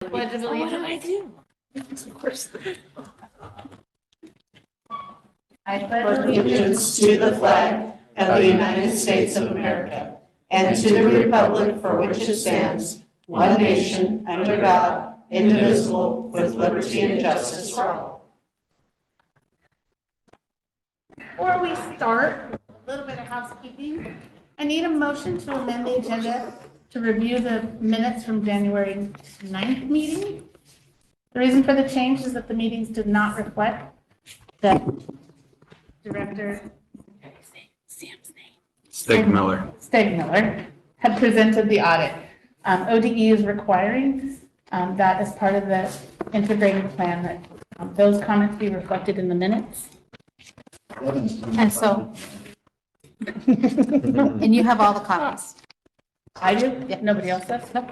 Pledge of What did I allegiance. do? Of course. I pledge allegiance to the flag of the United States of America and to the republic for which it stands, one nation, under God, indivisible, with liberty and justice for all. Before we start, a little bit of housekeeping. I need a motion to amend the agenda to review the minutes from January 9th meeting. The reason for the change is that the meetings did not reflect that Director Stegmiller had presented the audit. ODE is requiring that as part of the integrated plan that those comments be reflected in the minutes. And so, and you have all the copies. I do? Yeah, nobody else does? Nope.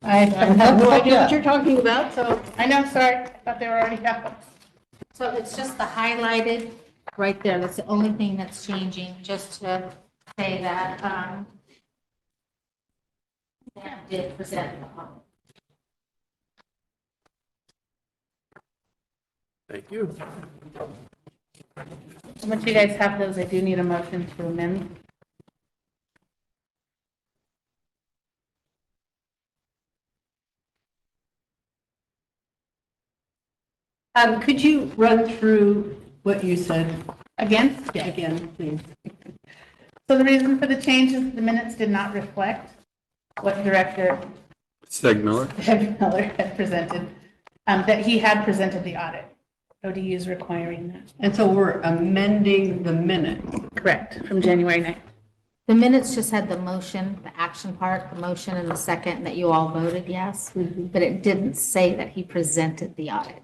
I have no idea what you're talking about, so I know, sorry, I thought they were already out. So it's just the highlighted right there. That's the only thing that's changing, just to say that, that did present the audit. Thank you. Once you guys have those, I do need a motion to amend. Could you run through what you said Again? again, please? So the reason for the change is the minutes did not reflect what Director Stegmiller. Miller had presented, that he had presented the audit. ODE is requiring that. And so we're amending the minute. Correct, from January 9th. The minutes just had the motion, the action part, the motion and the second that you all voted yes, but it didn't say that he presented the audit.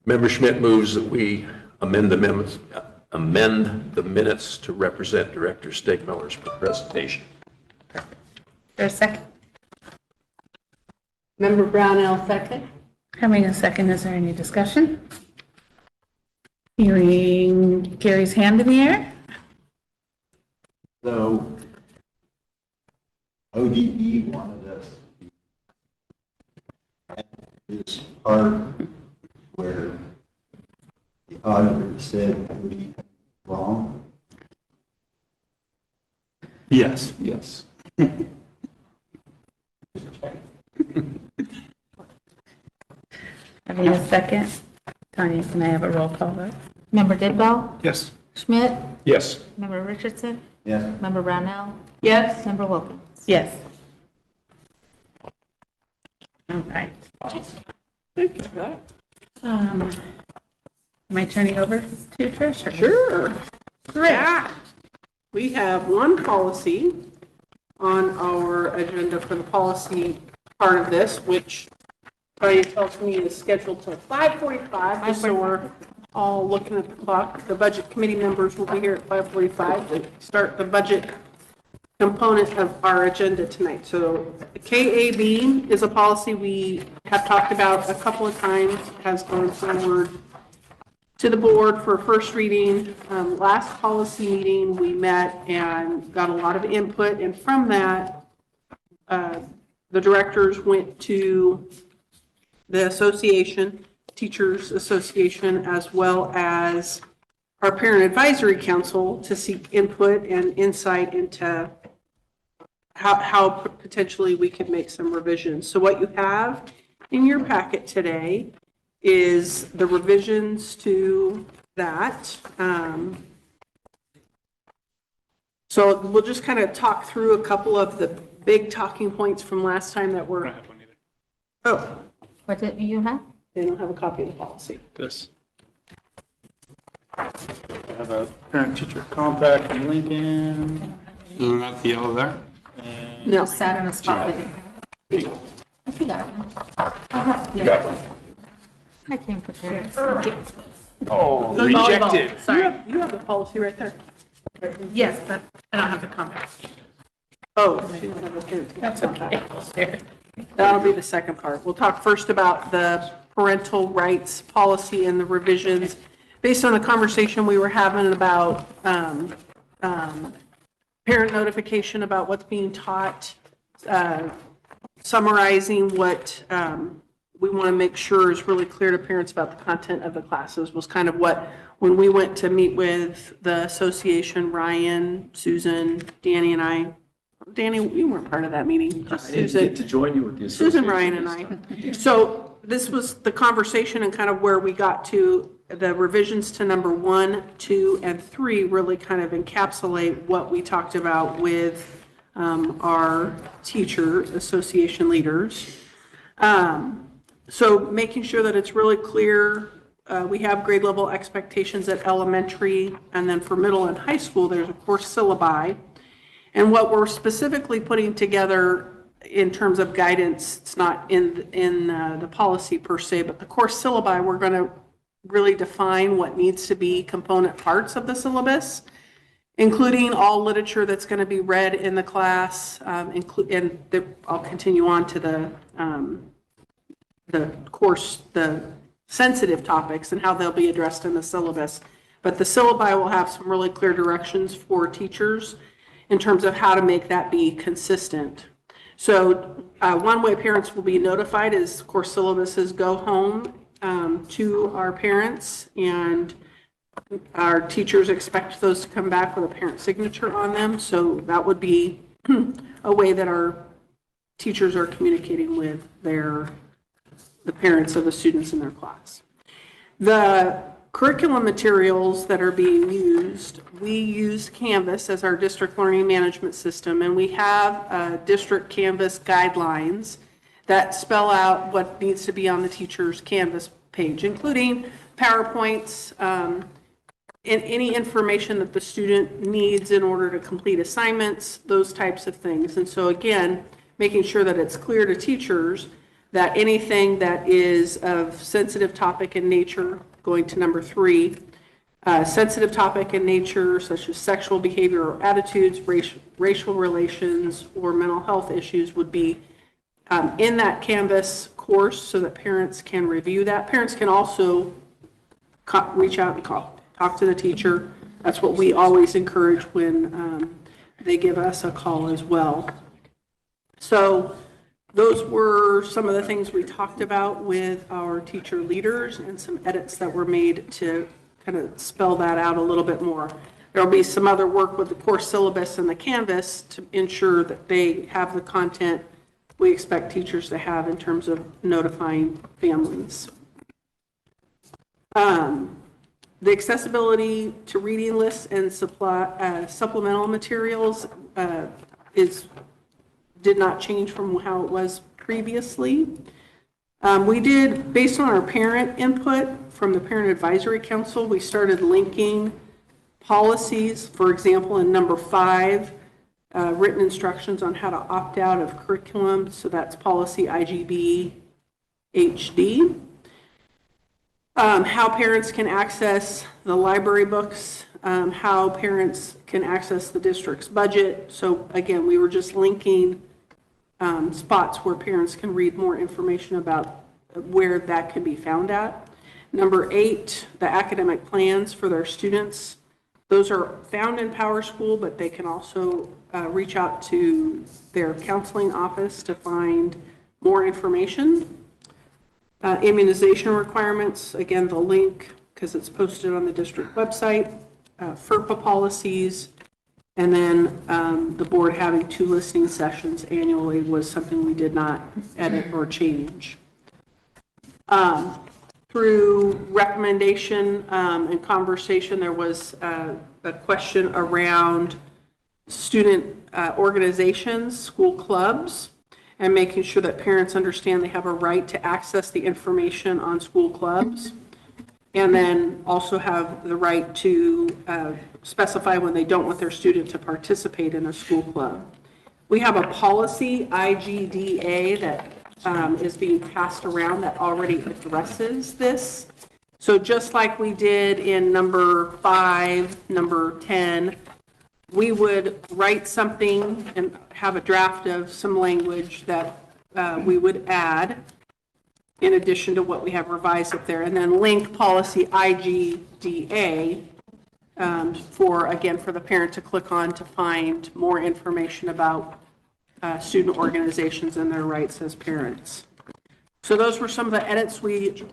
Member Schmidt moves that we amend the minutes to represent Director Stegmiller's presentation. There's a second. Member Brownell, second. Having a second, is there any discussion? Hearing Gary's hand in the air? So ODE wanted us to add this part where the auditor said we wrong. Yes. Yes. Having a second. Tanya, can I have a roll call vote? Member Didwell? Yes. Schmidt? Yes. Member Richardson? Yes. Member Brownell? Yes. Member Wilkins? Yes. All right. Am I turning over to Trish? or- Sure. Great. Yeah. We have one policy on our agenda for the policy part of this, which Tanya tells me is scheduled till 5:45, just so we're all looking at the clock. The budget committee members will be here at 5:45 to start the budget component of our agenda tonight. So the KAB is a policy we have talked about a couple of times, has gone forward to the board for first reading. Last policy meeting, we met and got a lot of input, and from that, the directors went to the association, Teachers Association, as well as our Parent Advisory Council to seek input and insight into how potentially we could make some revisions. So what you have in your packet today is the revisions to that. So we'll just kind of talk through a couple of the big talking points from last time that were. Oh, What did you have? they don't have a copy of the policy. This. I have a parent-teacher compact from Lincoln. Isn't that the yellow there? And No. Sat in a spot that didn't have. I think I got one. I came prepared. Oh, The volleyball. rejected. Sorry. You have the policy right there. Yes, but I don't have the comment. Oh, she doesn't have a parent. That's okay. There. That'll be the second part. We'll talk first about the parental rights policy and the revisions. Based on the conversation we were having about parent notification about what's being taught summarizing what we want to make sure is really clear to parents about the content of the classes was kind of what, when we went to meet with the association, Ryan, Susan, Danny, and I. Danny, you weren't part of that meeting. Just I didn't Susan. get to join you with the association. Susan, Ryan, and I. So this was the conversation and kind of where we got to the revisions to number 1, 2, and 3 really kind of encapsulate what we talked about with our teacher association leaders. So making sure that it's really clear, we have grade level expectations at elementary, and then for middle and high school, there's of course syllabi. And what we're specifically putting together in terms of guidance, it's not in the policy per se, but the course syllabi, we're going to really define what needs to be component parts of the syllabus, including all literature that's going to be read in the class, and I'll continue on to the course, the sensitive topics and how they'll be addressed in the syllabus. But the syllabi will have some really clear directions for teachers in terms of how to make that be consistent. So one way parents will be notified is course syllabuses go home to our parents, and our teachers expect those to come back with a parent signature on them. So that would be a way that our teachers are communicating with the parents of the students in their class. The curriculum materials that are being used, we use Canvas as our district learning management system, and we have district Canvas guidelines that spell out what needs to be on the teacher's Canvas page, including PowerPoints, and any information that the student needs in order to complete assignments, those types of things. And so again, making sure that it's clear to teachers that anything that is of sensitive topic in nature, going to number 3, sensitive topic in nature such as sexual behavior or attitudes, racial relations, or mental health issues would be in that Canvas course so that parents can review that. Parents can also reach out and talk to the teacher. That's what we always encourage when they give us a call as well. So those were some of the things we talked about with our teacher leaders and some edits that were made to kind of spell that out a little bit more. There will be some other work with the course syllabus and the Canvas to ensure that they have the content we expect teachers to have in terms of notifying families. The accessibility to reading lists and supplemental materials did not change from how it was previously. We did, based on our parent input from the Parent Advisory Council, we started linking policies, for example, in number 5, written instructions on how to opt out of curriculum. So that's policy IGB HD. How parents can access the library books, how parents can access the district's budget. So again, we were just linking spots where parents can read more information about where that can be found at. Number 8, the academic plans for their students. Those are found in PowerSchool, but they can also reach out to their counseling office to find more information. Immunization requirements, again, the link, because it's posted on the district website. FERPA policies, and then the board having 2 listening sessions annually was something we did not edit or change. Through recommendation and conversation, there was a question around student organizations, school clubs, and making sure that parents understand they have a right to access the information on school clubs, and then also have the right to specify when they don't want their student to participate in a school club. We have a policy, IGDA, that is being passed around that already addresses this. So just like we did in number 5, number 10, we would write something and have a draft of some language that we would add in addition to what we have revised up there, and then link policy IGDA for the parent to click on to find more information about student organizations and their rights as parents. So those were some of the edits we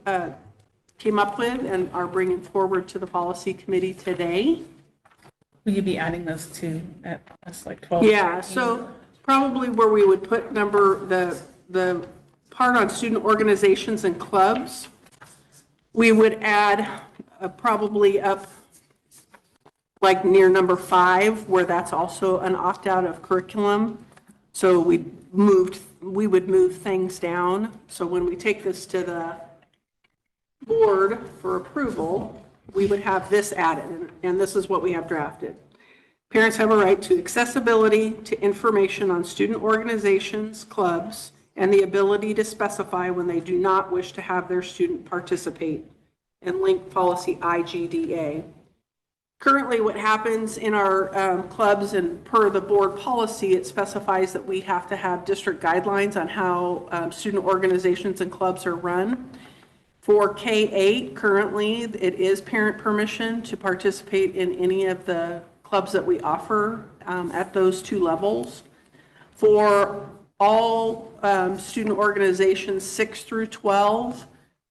came up with and are bringing forward to the policy committee today. Will you be adding those to, that's like 12? Yeah, so probably where we would put the part on student organizations and clubs, we would add probably up like near number 5, where that's also an opt-out of curriculum. So we would move things down. So when we take this to the board for approval, we would have this added, and this is what we have drafted. Parents have a right to accessibility to information on student organizations, clubs, and the ability to specify when they do not wish to have their student participate, and link policy IGDA. Currently, what happens in our clubs, and per the board policy, it specifies that we have to have district guidelines on how student organizations and clubs are run. For K-8, currently, it is parent permission to participate in any of the clubs that we offer at those 2 levels. For all student organizations 6 through 12,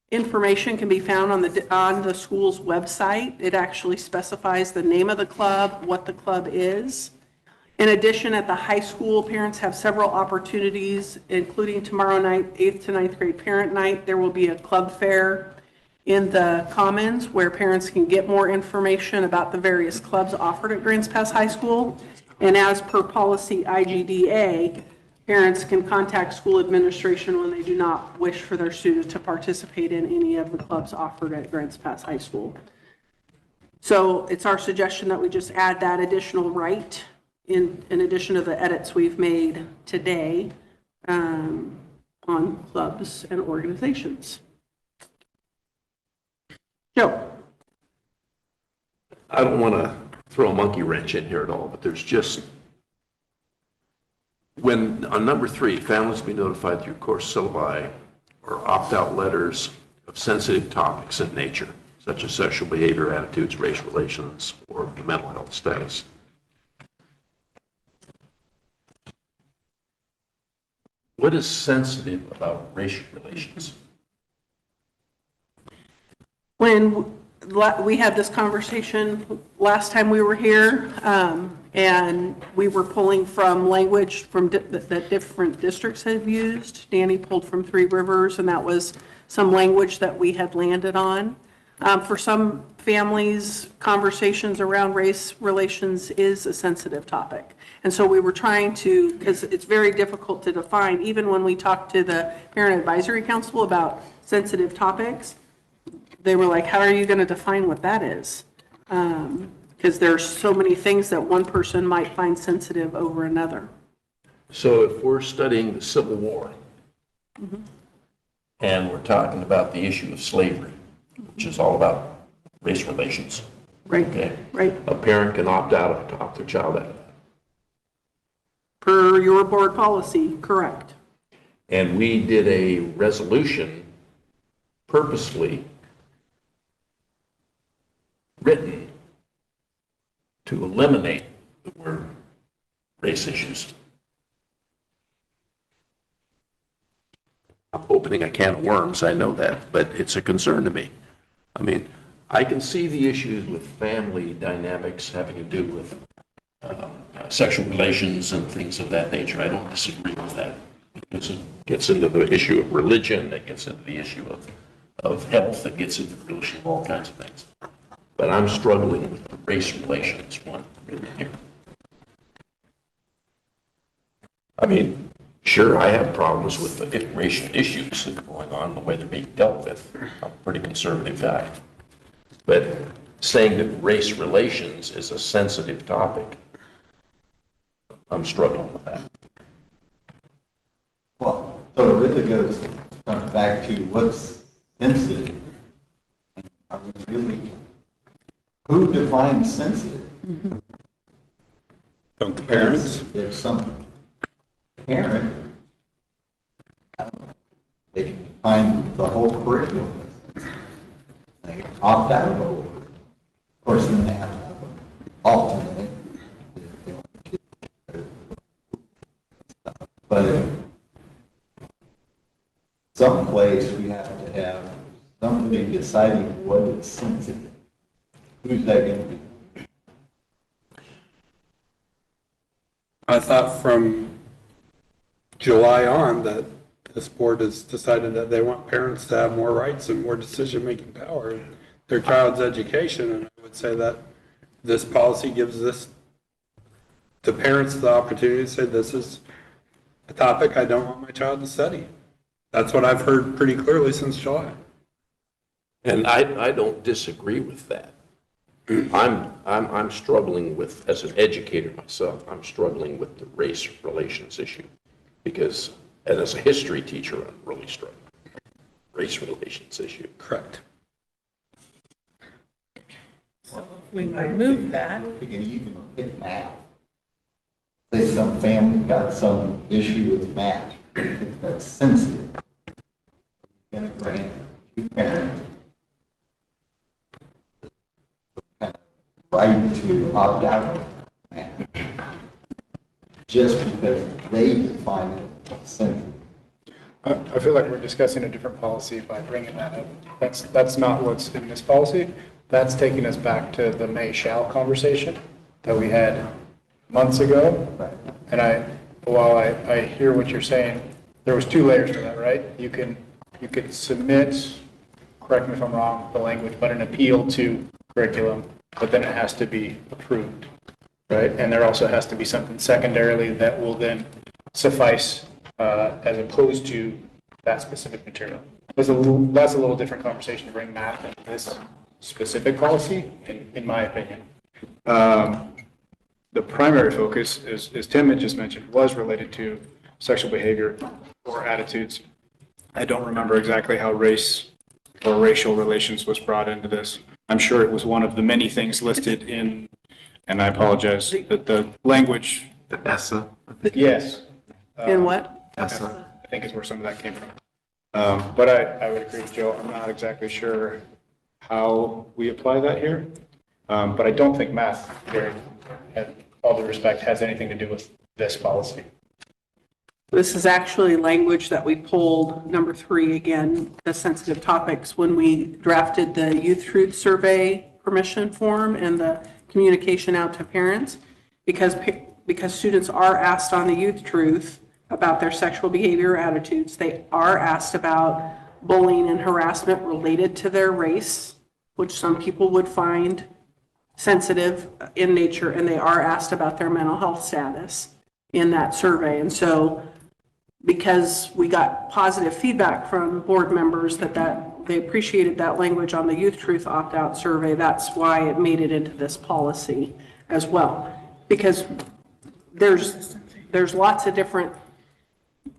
information can be found on the school's website. It actually specifies the name of the club, what the club is. In addition, at the high school, parents have several opportunities, including tomorrow night, 8th to 9th grade parent night. There will be a club fair in the Commons where parents can get more information about the various clubs offered at Grants Pass High School. And as per policy IGDA, parents can contact school administration when they do not wish for their students to participate in any of the clubs offered at Grants Pass High School. So it's our suggestion that we just add that additional right in addition to the edits we've made today on clubs and organizations. Joe. I don't want to throw a monkey wrench in here at all, but there's just, when, on number 3, families be notified through course syllabi or opt-out letters of sensitive topics in nature, such as sexual behavior, attitudes, race relations, or mental health status. What is sensitive about racial relations? When we had this conversation last time we were here, and we were pulling from language from that different districts have used. Danny pulled from 3 Rivers, and that was some language that we had landed on. For some families, conversations around race relations is a sensitive topic. And so we were trying to, because it's very difficult to define, even when we talked to the Parent Advisory Council about sensitive topics, they were like, how are you going to define what that is? Because there's so many things that one person might find sensitive over another. So if we're studying the Civil War, and we're talking about the issue of slavery, which is all about race relations, Right, okay? right. A parent can opt out to opt their child out of that. Per your board policy, correct. And we did a resolution purposely written to eliminate the word race issues. I'm opening a can of worms, I know that, but it's a concern to me. I mean, I can see the issues with family dynamics having to do with sexual relations and things of that nature. I don't disagree with that. Because it gets into the issue of religion, it gets into the issue of health, it gets into the issue of all kinds of things. But I'm struggling with the race relations one really here. I mean, sure, I have problems with the racial issues that are going on, the way they're being dealt with. I'm a pretty conservative guy. But saying that race relations is a sensitive topic, I'm struggling with that. Well, so it really goes back to what's sensitive. Are we really, who defines sensitive? Don't the parents? If some parent, they can define the whole curriculum. They opt out of it. Of course, then they have to alternate. someplace we have to have somebody deciding what is sensitive. Who's that going to be? I thought from July on that this board has decided that they want parents to have more rights and more decision-making power in their child's education. And I would say that this policy gives the parents the opportunity to say, this is a topic I don't want my child to study. That's what I've heard pretty clearly since July. And I don't disagree with that. I'm struggling with, as an educator myself, I'm struggling with the race relations issue. Because, and as a history teacher, I'm really struggling. Race relations issue. Correct. We remove that. We can even hit math. Say some family got some issue with math that's sensitive. You're going to grant two parents right to opt out of math just because they define it as sensitive. I feel like we're discussing a different policy by bringing that up. That's not what's in this policy. That's taking us back to the may shall conversation that we had months ago. And while I hear what you're saying, there was two layers to that, right? You could submit, correct me if I'm wrong, the language, but an appeal to curriculum, but then it has to be approved, right? And there also has to be something secondarily that will then suffice as opposed to that specific material. That's a little different conversation to bring math into this specific policy, in my opinion. The primary focus, as Tim had just mentioned, was related to sexual behavior or attitudes. I don't remember exactly how race or racial relations was brought into this. I'm sure it was one of the many things listed in, and I apologize, the language. The ESSA. Yes. And what? ESSA. I think is where some of that came from. But I would agree with Joe. I'm not exactly sure how we apply that here. But I don't think math, Gary, with all due respect, has anything to do with this policy. This is actually language that we pulled, number 3, again, the sensitive topics, when we drafted the Youth Truth Survey permission form and the communication out to parents, because students are asked on the Youth Truth about their sexual behavior or attitudes. They are asked about bullying and harassment related to their race, which some people would find sensitive in nature, and they are asked about their mental health status in that survey. And so because we got positive feedback from board members that they appreciated that language on the Youth Truth opt-out survey, that's why it made it into this policy as well. Because there's lots of different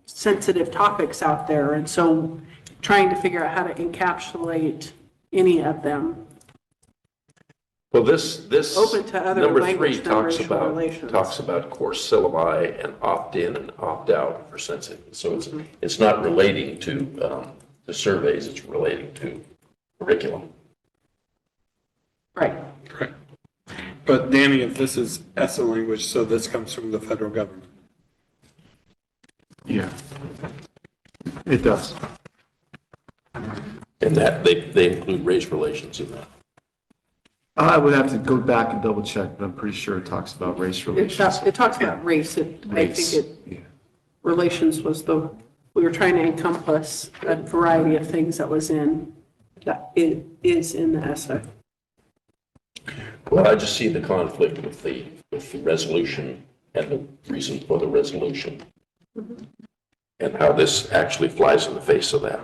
sensitive topics out there, and so trying to figure out how to encapsulate any of them. Well, this Open to other number language 3 than racial relations. talks about course syllabi and opt-in and opt-out for sensitive. So it's not relating to the surveys, it's relating to curriculum. Right. Correct. But Danny, if this is ESSA language, so this comes from the federal government. Yeah, it does. And that they include race relations in that. I would have to go back and double check, but I'm pretty sure it talks about race relations. It talks about race. Relations was we were trying to encompass a variety of things that was in, that it is in the essay. Well, I just see the conflict with the resolution and the reason for the resolution. And how this actually flies in the face of that.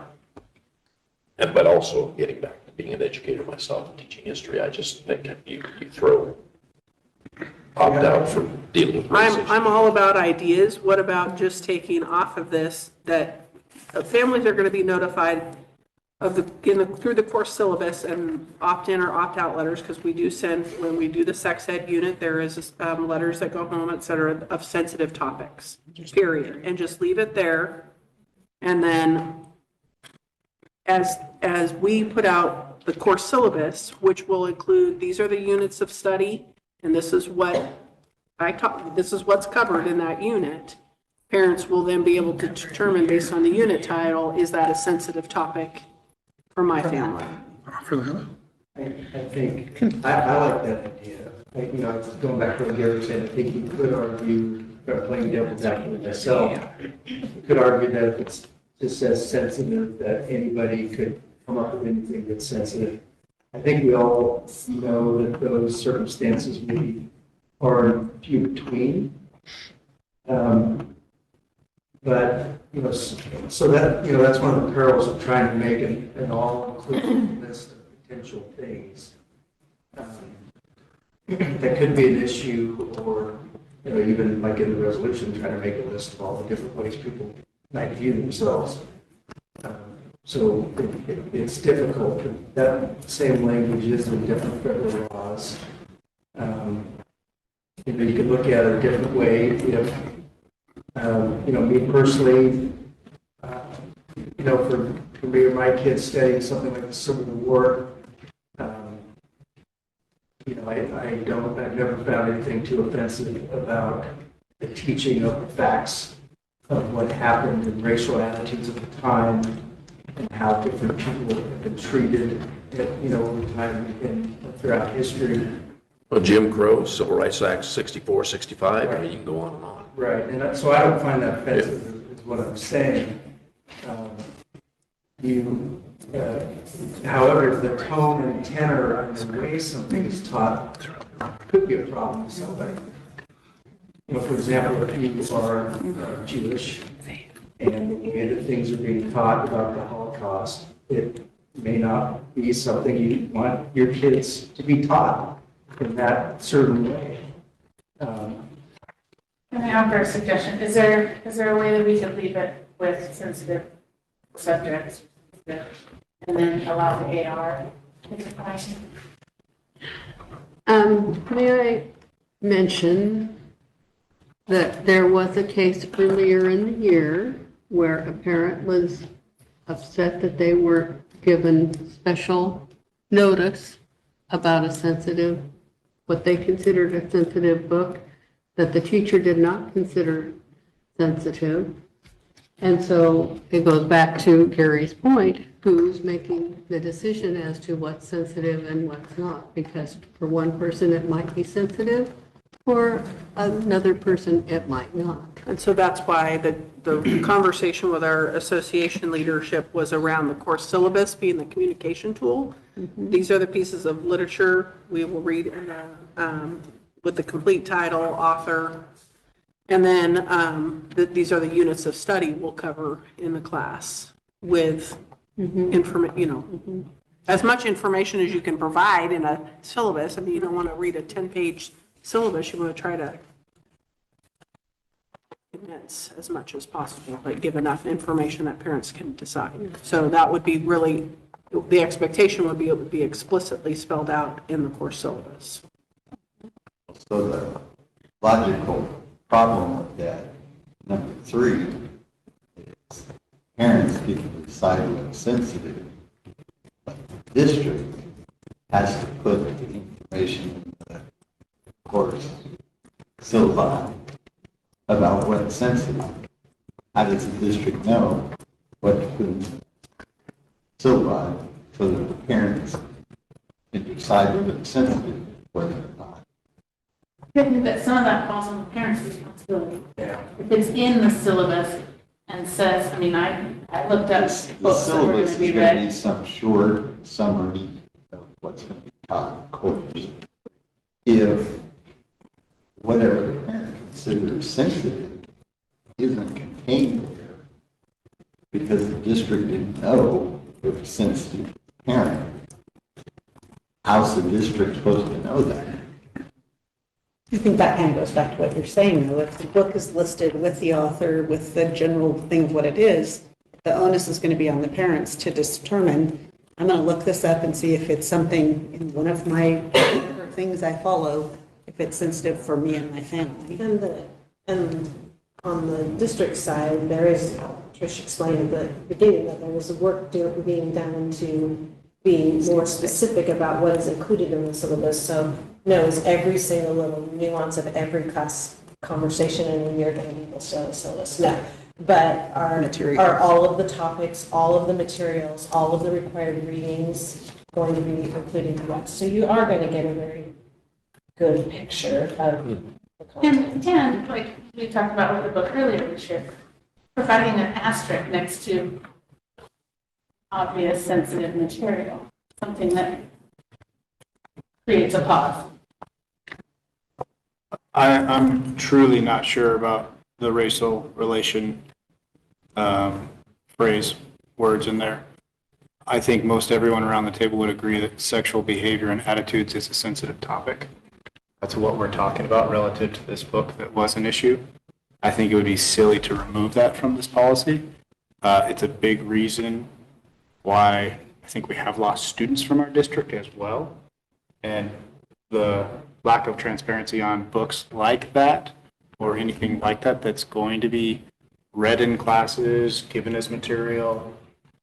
But also getting back to being an educator myself and teaching history, I just think you throw opt out for dealing with race issues. I'm all about ideas. What about just taking off of this that families are going to be notified of through the course syllabus and opt-in or opt-out letters, because we do send, when we do the sex ed unit, there is letters that go home, et cetera, of sensitive topics, period. And just leave it there. And then as we put out the course syllabus, which will include, these are the units of study, and this is what this is what's covered in that unit. parents will then be able to determine based on the unit title, is that a sensitive topic for my family? For that. I think, I like that idea. Going back to what Gary said, I think you could argue, playing devil's advocate myself, you could argue that if it's just as sensitive, that anybody could come up with anything that's sensitive. I think we all know that those circumstances maybe are few between. But, so that, that's one of the perils of trying to make an all-inclusive list of potential things. That could be an issue, or, even like in the resolution, trying to make a list of all the different ways people might view themselves. So it's difficult. That same language is in different federal laws. You could look at it a different way. If, me personally, for me or my kids studying something like the Civil War, I've never found anything too offensive about the teaching of the facts of what happened and racial attitudes at the time and how different people have been treated, over time and throughout history. Well, Jim Crow, Civil Rights Act 64, 65, I mean, you can go on and on. Right, and so I don't find that offensive, is what I'm saying. However, the tone and tenor and the way something is taught could be a problem with somebody. For example, if you are Jewish and the way that things are being taught about the Holocaust, it may not be something you want your kids to be taught in that certain way. Can I offer a suggestion? Is there a way that we could leave it with sensitive subjects and then allow the AR? May I mention that there was a case earlier in the year where a parent was upset that they were given special notice about a sensitive, what they considered a sensitive book, that the teacher did not consider sensitive. And so it goes back to Gary's point, who's making the decision as to what's sensitive and what's not, because for one person it might be sensitive, for another person it might not. And so that's why the conversation with our association leadership was around the course syllabus being the communication tool. These are the pieces of literature we will read in the, with the complete title, author, and then these are the units of study we'll cover in the class with as much information as you can provide in a syllabus. I mean, you don't want to read a 10-page syllabus. You want to try to condense as much as possible, but give enough information that parents can decide. So that would be really, the expectation would be it would be explicitly spelled out in the course syllabus. So the logical problem with that, number 3, is parents get to decide what's sensitive. But the district has to put the information in the course syllabi about what's sensitive. How does the district know what to put in the syllabi so that the parents can decide what's sensitive, whether or not? But some of that falls on the parents' responsibility. If it's in the syllabus and says, I mean, I looked up The books that were going syllabus to is be going to read. be some short summary of what's going to be taught in the course. If whatever the parent considers sensitive isn't contained there because the district didn't know it was sensitive to the parent, how's the district supposed to know that? I think that kind of goes back to what you're saying, though. If the book is listed with the author, with the general thing of what it is, the onus is going to be on the parents to determine, I'm going to look this up and see if it's something in one of my things I follow, if it's sensitive for me and my family. And on the district side, there is, Trish explained at the beginning, that there is work being done to be more specific about what is included in the syllabus. So knows every single little nuance of every class conversation and you're going to be able to let us know. But are all of the topics, all of the materials, all of the required readings going to be included in that? So you are going to get a very good picture of the content. And like we talked about with the book earlier this year, providing an asterisk next to obvious sensitive material, something that creates a pause. I'm truly not sure about the racial relation phrase, words in there. I think most everyone around the table would agree that sexual behavior and attitudes is a sensitive topic. That's what we're talking about relative to this book that was an issue. I think it would be silly to remove that from this policy. It's a big reason why I think we have lost students from our district as well. And the lack of transparency on books like that or anything like that that's going to be read in classes, given as material,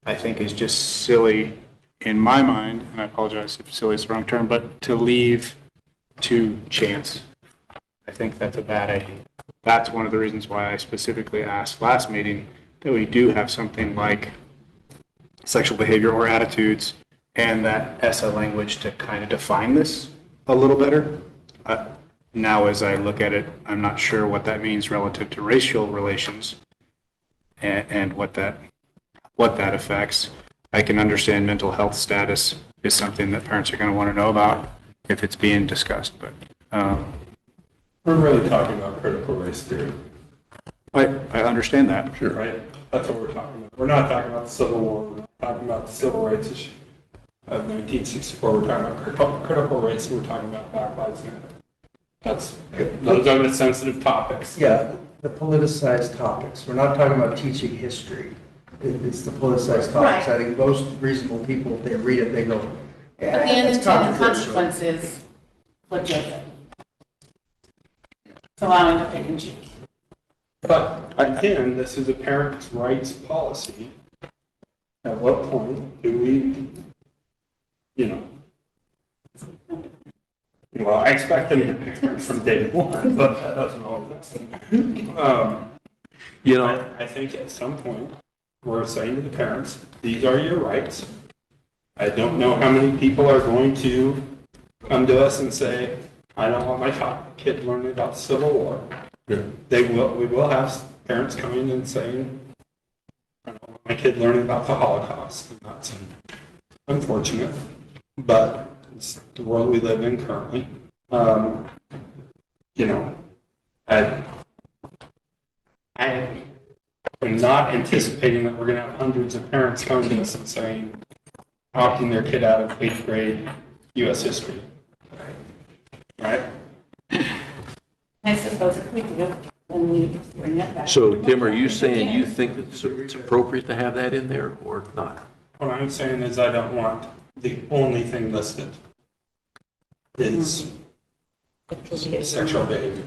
I think is just silly in my mind, and I apologize if silly is the wrong term, but to leave to chance. I think that's a bad idea. That's one of the reasons why I specifically asked last meeting that we do have something like sexual behavior or attitudes and that ESSA language to kind of define this a little better. Now, as I look at it, I'm not sure what that means relative to racial relations and what that affects. I can understand mental health status is something that parents are going to want to know about if it's being discussed, but We're really talking about critical race theory, I understand that. sure, right? That's what we're talking about. We're not talking about the Civil War, we're not talking about the civil rights issue of 1964. We're talking about critical race, and we're talking about Black Lives Matter. Those are the sensitive topics. Yeah, the politicized topics. We're not talking about teaching history. It's the politicized topics. I think most reasonable people, if they read it, they go, But yeah, the it's unintended controversial. consequence is legitimate. It's allowing to pick and choose. But again, this is a parents' rights policy. At what point do we, well, I expect them to be parents from day one, but that doesn't always happen. I think at some point, we're saying to the parents, these are your rights. I don't know how many people are going to come to us and say, I don't want my kid learning about the Civil War. Yeah. We will have parents coming and saying, I don't want my kid learning about the Holocaust. And that's unfortunate, but it's the world we live in currently. I'm not anticipating that we're going to have hundreds of parents coming to us and saying, opting their kid out of 8th grade U.S. history. Right? I suppose if we do, then we bring it back. So, Tim, are you saying you think it's appropriate to have that in there or not? What I'm saying is I don't want the only thing listed is sexual behavior.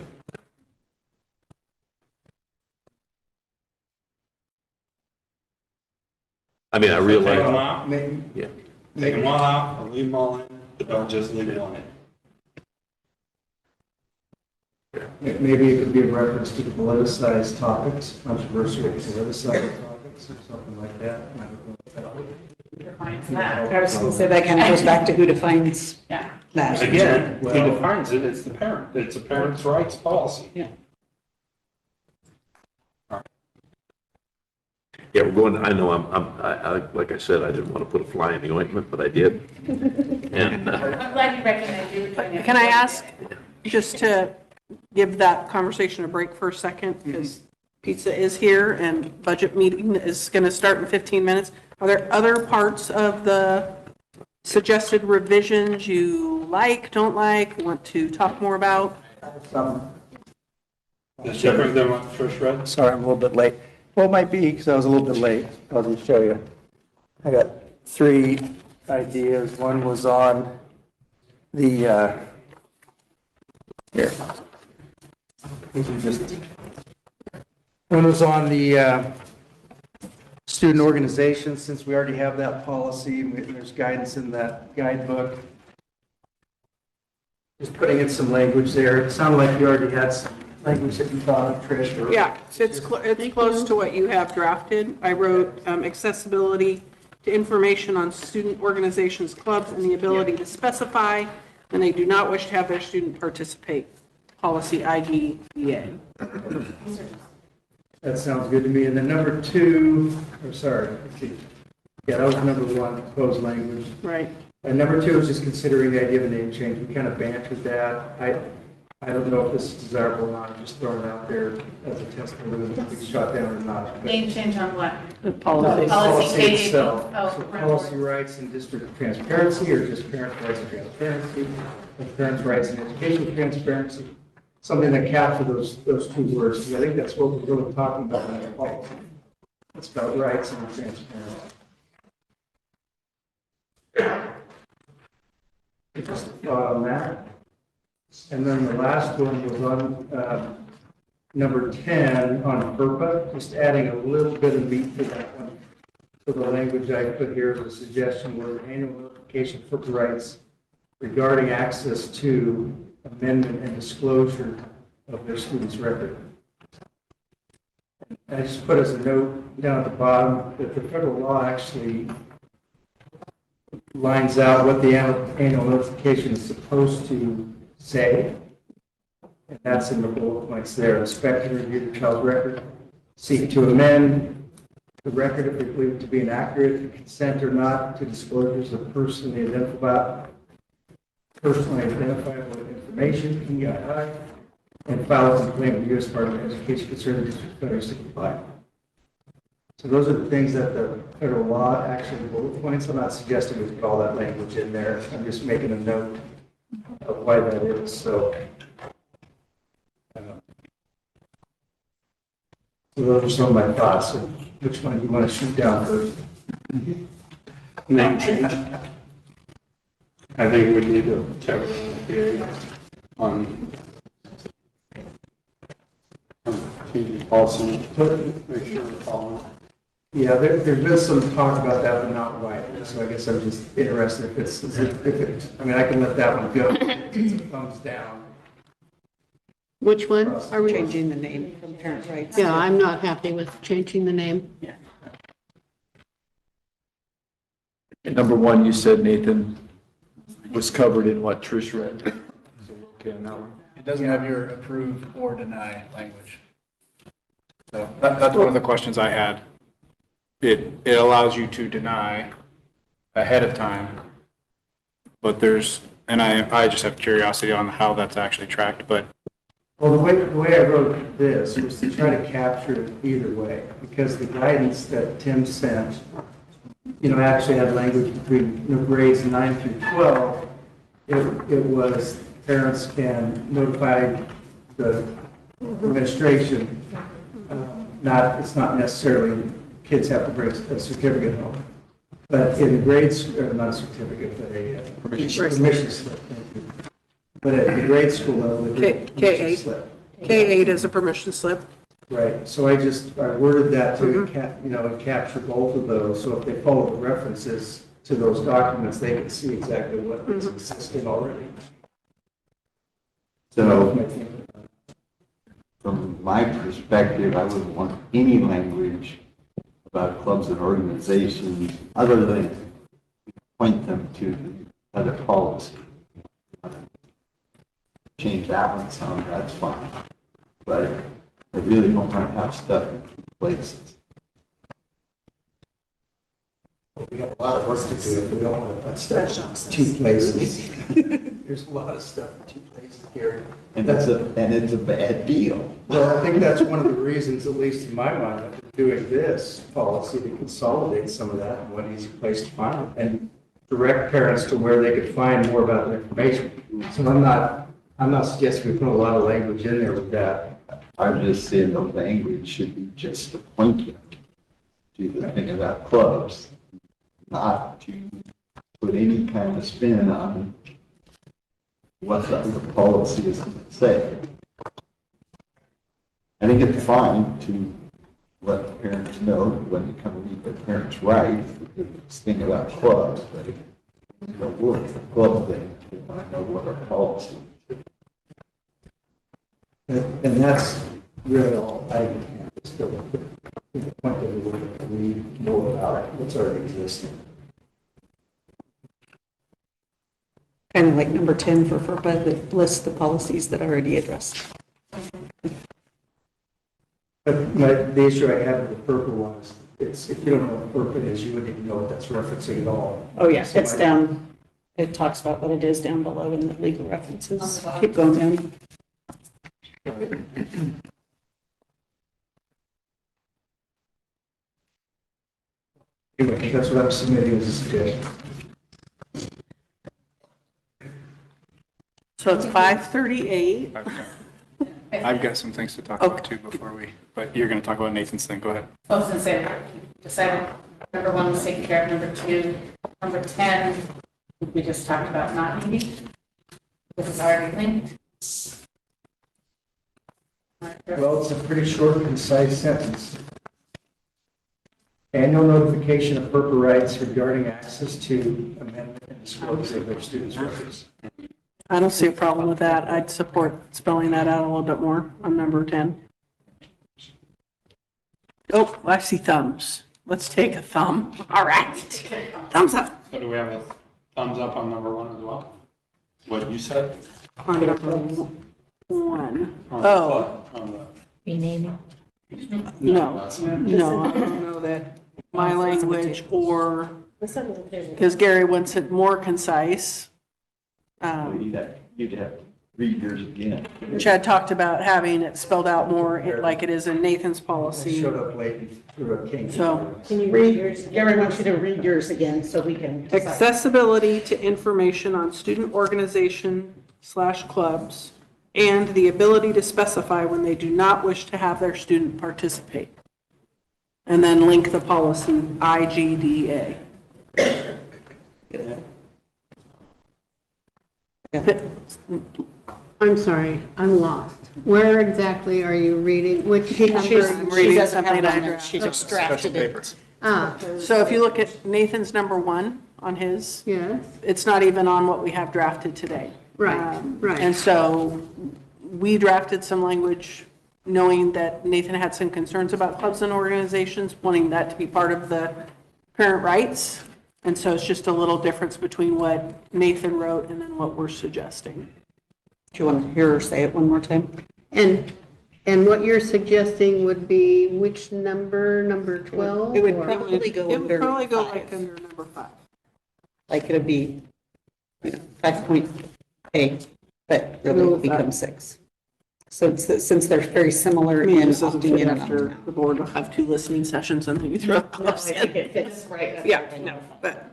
I mean, I Take them realize, out, yeah. take them all out, or leave them all in, but don't just leave it on it. Maybe it could be a reference to the politicized topics, controversial politicized topics or something like that. I don't know if that would- Defines that. I was going to say that kind of goes back to who defines Yeah. that. Again, who Well- defines it? It's the parent. It's a parent's rights policy. Yeah, we're going, I know, like I said, I didn't want to put a fly in the ointment, but I did. And, I'm glad you recognize you were doing it. Can I ask, just to give that conversation a break for a second, because pizza is here and budget meeting is going to start in 15 minutes. Are there other parts of the suggested revisions you don't like, want to talk more about? It's different than what Trish read. Sorry, I'm a little bit late. Well, it might be because I was a little bit late. I'll just show you. I got 3 ideas. One was on the, here. These are just, one was on the student organization, since we already have that policy, and there's guidance in that guidebook. Just putting in some language there. It sounded like you already had some language that you thought of, Trish? or- Yeah, it's close to what you have drafted. I wrote accessibility to information on student organizations, clubs, and the ability to specify when they do not wish to have their student participate. Policy IDEA. That sounds good to me. And then number two, or sorry, let's see. Yeah, that was number one, proposed language. Right. And number two is just considering the idea of a name change. We kind of bantered that. I don't know if this is desirable or not. I'm just throwing it out there as a test, whether it can be shot down or not. But- Name change on what? The policy. Policy itself. Oh, So right. policy rights and district transparency, or just parent rights and transparency, or parents' rights and educational transparency, something that captures those two words, because I think that's what we're really talking about in the policy. It's about rights and transparency. Just a thought on that. And then the last one was on number 10 on FERPA, just adding a little bit of meat to that one. So the language I put here is a suggestion where annual notification of FERPA rights regarding access to amendment and disclosure of their student's record. And I just put as a note down at the bottom that the federal law actually lines out what the annual notification is supposed to say. And that's in the bullet points there. Inspect and review the child's record. Seek to amend the record if they believe it to be inaccurate, consent or not to disclosures of personally identifiable information, PII, and file a complaint with the U.S. Department of Education concerning district failures to comply. So those are the things that the federal law actually bullet points. I'm not suggesting we put all that language in there. I'm just making a note of why that is. So those are some of my thoughts. So which one do you want to shoot down first? Name change. I think we need to have a hearing on changing policy, make sure we're following. Yeah, there's been some talk about that, but not widely. So I guess I'm just interested if it, I mean, I can let that one go. It's a thumbs down. Which one are we? Changing the name from parent rights. Yeah, I'm not happy with changing the name. And number one, you said, Nathan, was covered in what Trish read. So we're okay on that one. It doesn't have your approve or deny language. So that's one of the questions I had. It allows you to deny ahead of time, but and I just have curiosity on how that's actually tracked, but Well, the way I wrote this was to try to capture it either way, because the guidance that Tim sent, actually had language between grades 9 through 12. It was parents can notify the administration. It's not necessarily kids have to bring a certificate home. But in the grades, not a certificate, but a permission slip. But at the grade school level, the permission slip. K8 is a permission slip. Right, so I worded that to capture both of those, so if they follow the references to those documents, they can see exactly what is existing already. So, from my perspective, I wouldn't want any language about clubs and organizations other than point them to the other policy. Change that one some, that's fine. But I really don't want to have stuff in two places. We have a lot of work to do if we don't want to put stuff in two places. There's a lot of stuff in two places here. And it's a bad deal. Well, I think that's one of the reasons, at least in my mind, that we're doing this policy to consolidate some of that in one easy place to find and direct parents to where they could find more about the information. So I'm not suggesting we put a lot of language in there with that. I'm just saying the language should be just to point them to the thing about clubs, not to put any kind of spin on what the policy is going to say. I think it's fine to let the parents know when they come read their parents' rights, this thing about clubs, but if you don't work the club thing, you want to know what our policy is. And that's really all I can still put to the point that we know about what's already existing. Kind of like number 10 for FERPA that lists the policies that are already addressed. But the issue I have with the FERPA one is, it's, if you don't know what FERPA is, you wouldn't even know what that's referencing at all. Oh, yes, it's down, it talks about what it is down below in the legal references. Keep going down. Anyway, that's what I'm submitting as a suggestion. So it's 5:38. I've got some things to talk about too before but you're going to talk about Nathan's thing. Go ahead. I was gonna say, decided number 1 was taken care of, number 2, number 10, we just talked about not needing. This is already linked. Well, it's a pretty short, concise sentence. Annual notification of FERPA rights regarding access to amendment and disclosure of their students' rights. I don't see a problem with that. I'd support spelling that out a little bit more on number 10. Oh, I see thumbs. Let's take a thumb. All right. Thumbs up. So do we have a thumbs up on number 1 as well? What you said? On number 1. On Oh, the- Renaming. no, I don't know that my language or, because Gary wants it more concise. You'd have to read yours again. Chad talked about having it spelled out more like it is in Nathan's It policy. showed up late through a kink. So Can you read yours? Gary wants you to read yours again so we can decide. accessibility to information on student organization/clubs and the ability to specify when they do not wish to have their student participate. And then link the policy IGDA. I'm sorry, I'm lost. Where exactly are you reading? Which number? She's She reading doesn't have something it I on there. drafted. She just drafted it. Ah, So if you look at Nathan's number 1 on his, yes, it's not even on what we have drafted today. right, right. And so we drafted some language knowing that Nathan had some concerns about clubs and organizations, wanting that to be part of the parent rights. And so it's just a little difference between what Nathan wrote and then what we're suggesting. Do you want to hear her say it one more time? And what you're suggesting would be which number 12? It would or- probably go It would under probably go like 5. under number 5. Like it'd be 5.A, but really will become 6. So since they're very similar I mean, in this doesn't opting fit in and after opting the board will have 2 listening sessions and then you throw clubs in. it fits right. Yeah, no, but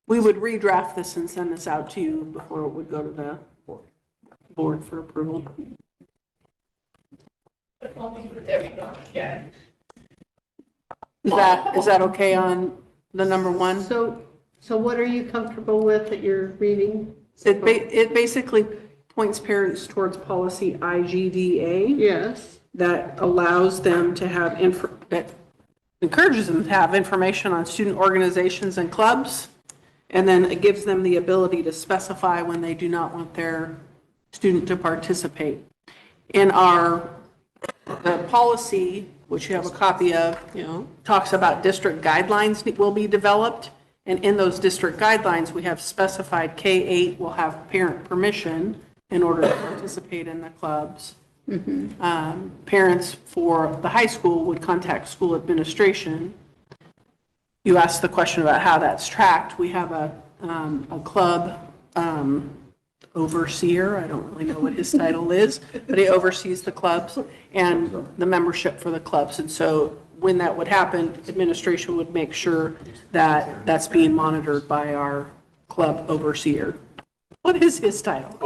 we would redraft this and send this out to you before it would go to the board for approval. Is that okay on the number 1? So what are you comfortable with that you're reading? It basically points parents towards policy IGDA Yes, that allows them to have that encourages them to have information on student organizations and clubs. And then it gives them the ability to specify when they do not want their student to participate. In the policy, which you have a copy of, talks about district guidelines that will be developed. And in those district guidelines, we have specified K-8 will have parent permission in order to participate in the clubs. Parents for the high school would contact school administration. You asked the question about how that's tracked. We have a club overseer. I don't really know what his title is, but he oversees the clubs and the membership for the clubs. And so when that would happen, administration would make sure that that's being monitored by our club overseer. What is his title?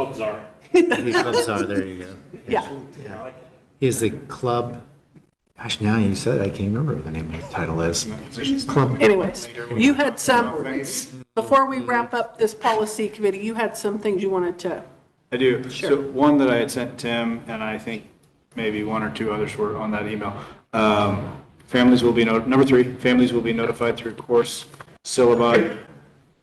There you go. Yeah. He's the club, gosh, now you said it, I can't remember what the name of the title is. Club, Anyways, you had before we wrap up this policy committee, you had some things you wanted to. I do. So one that I had sent Tim, and I think maybe 1 or 2 others were on that email. Families will be, number 3, families will be notified through course syllabi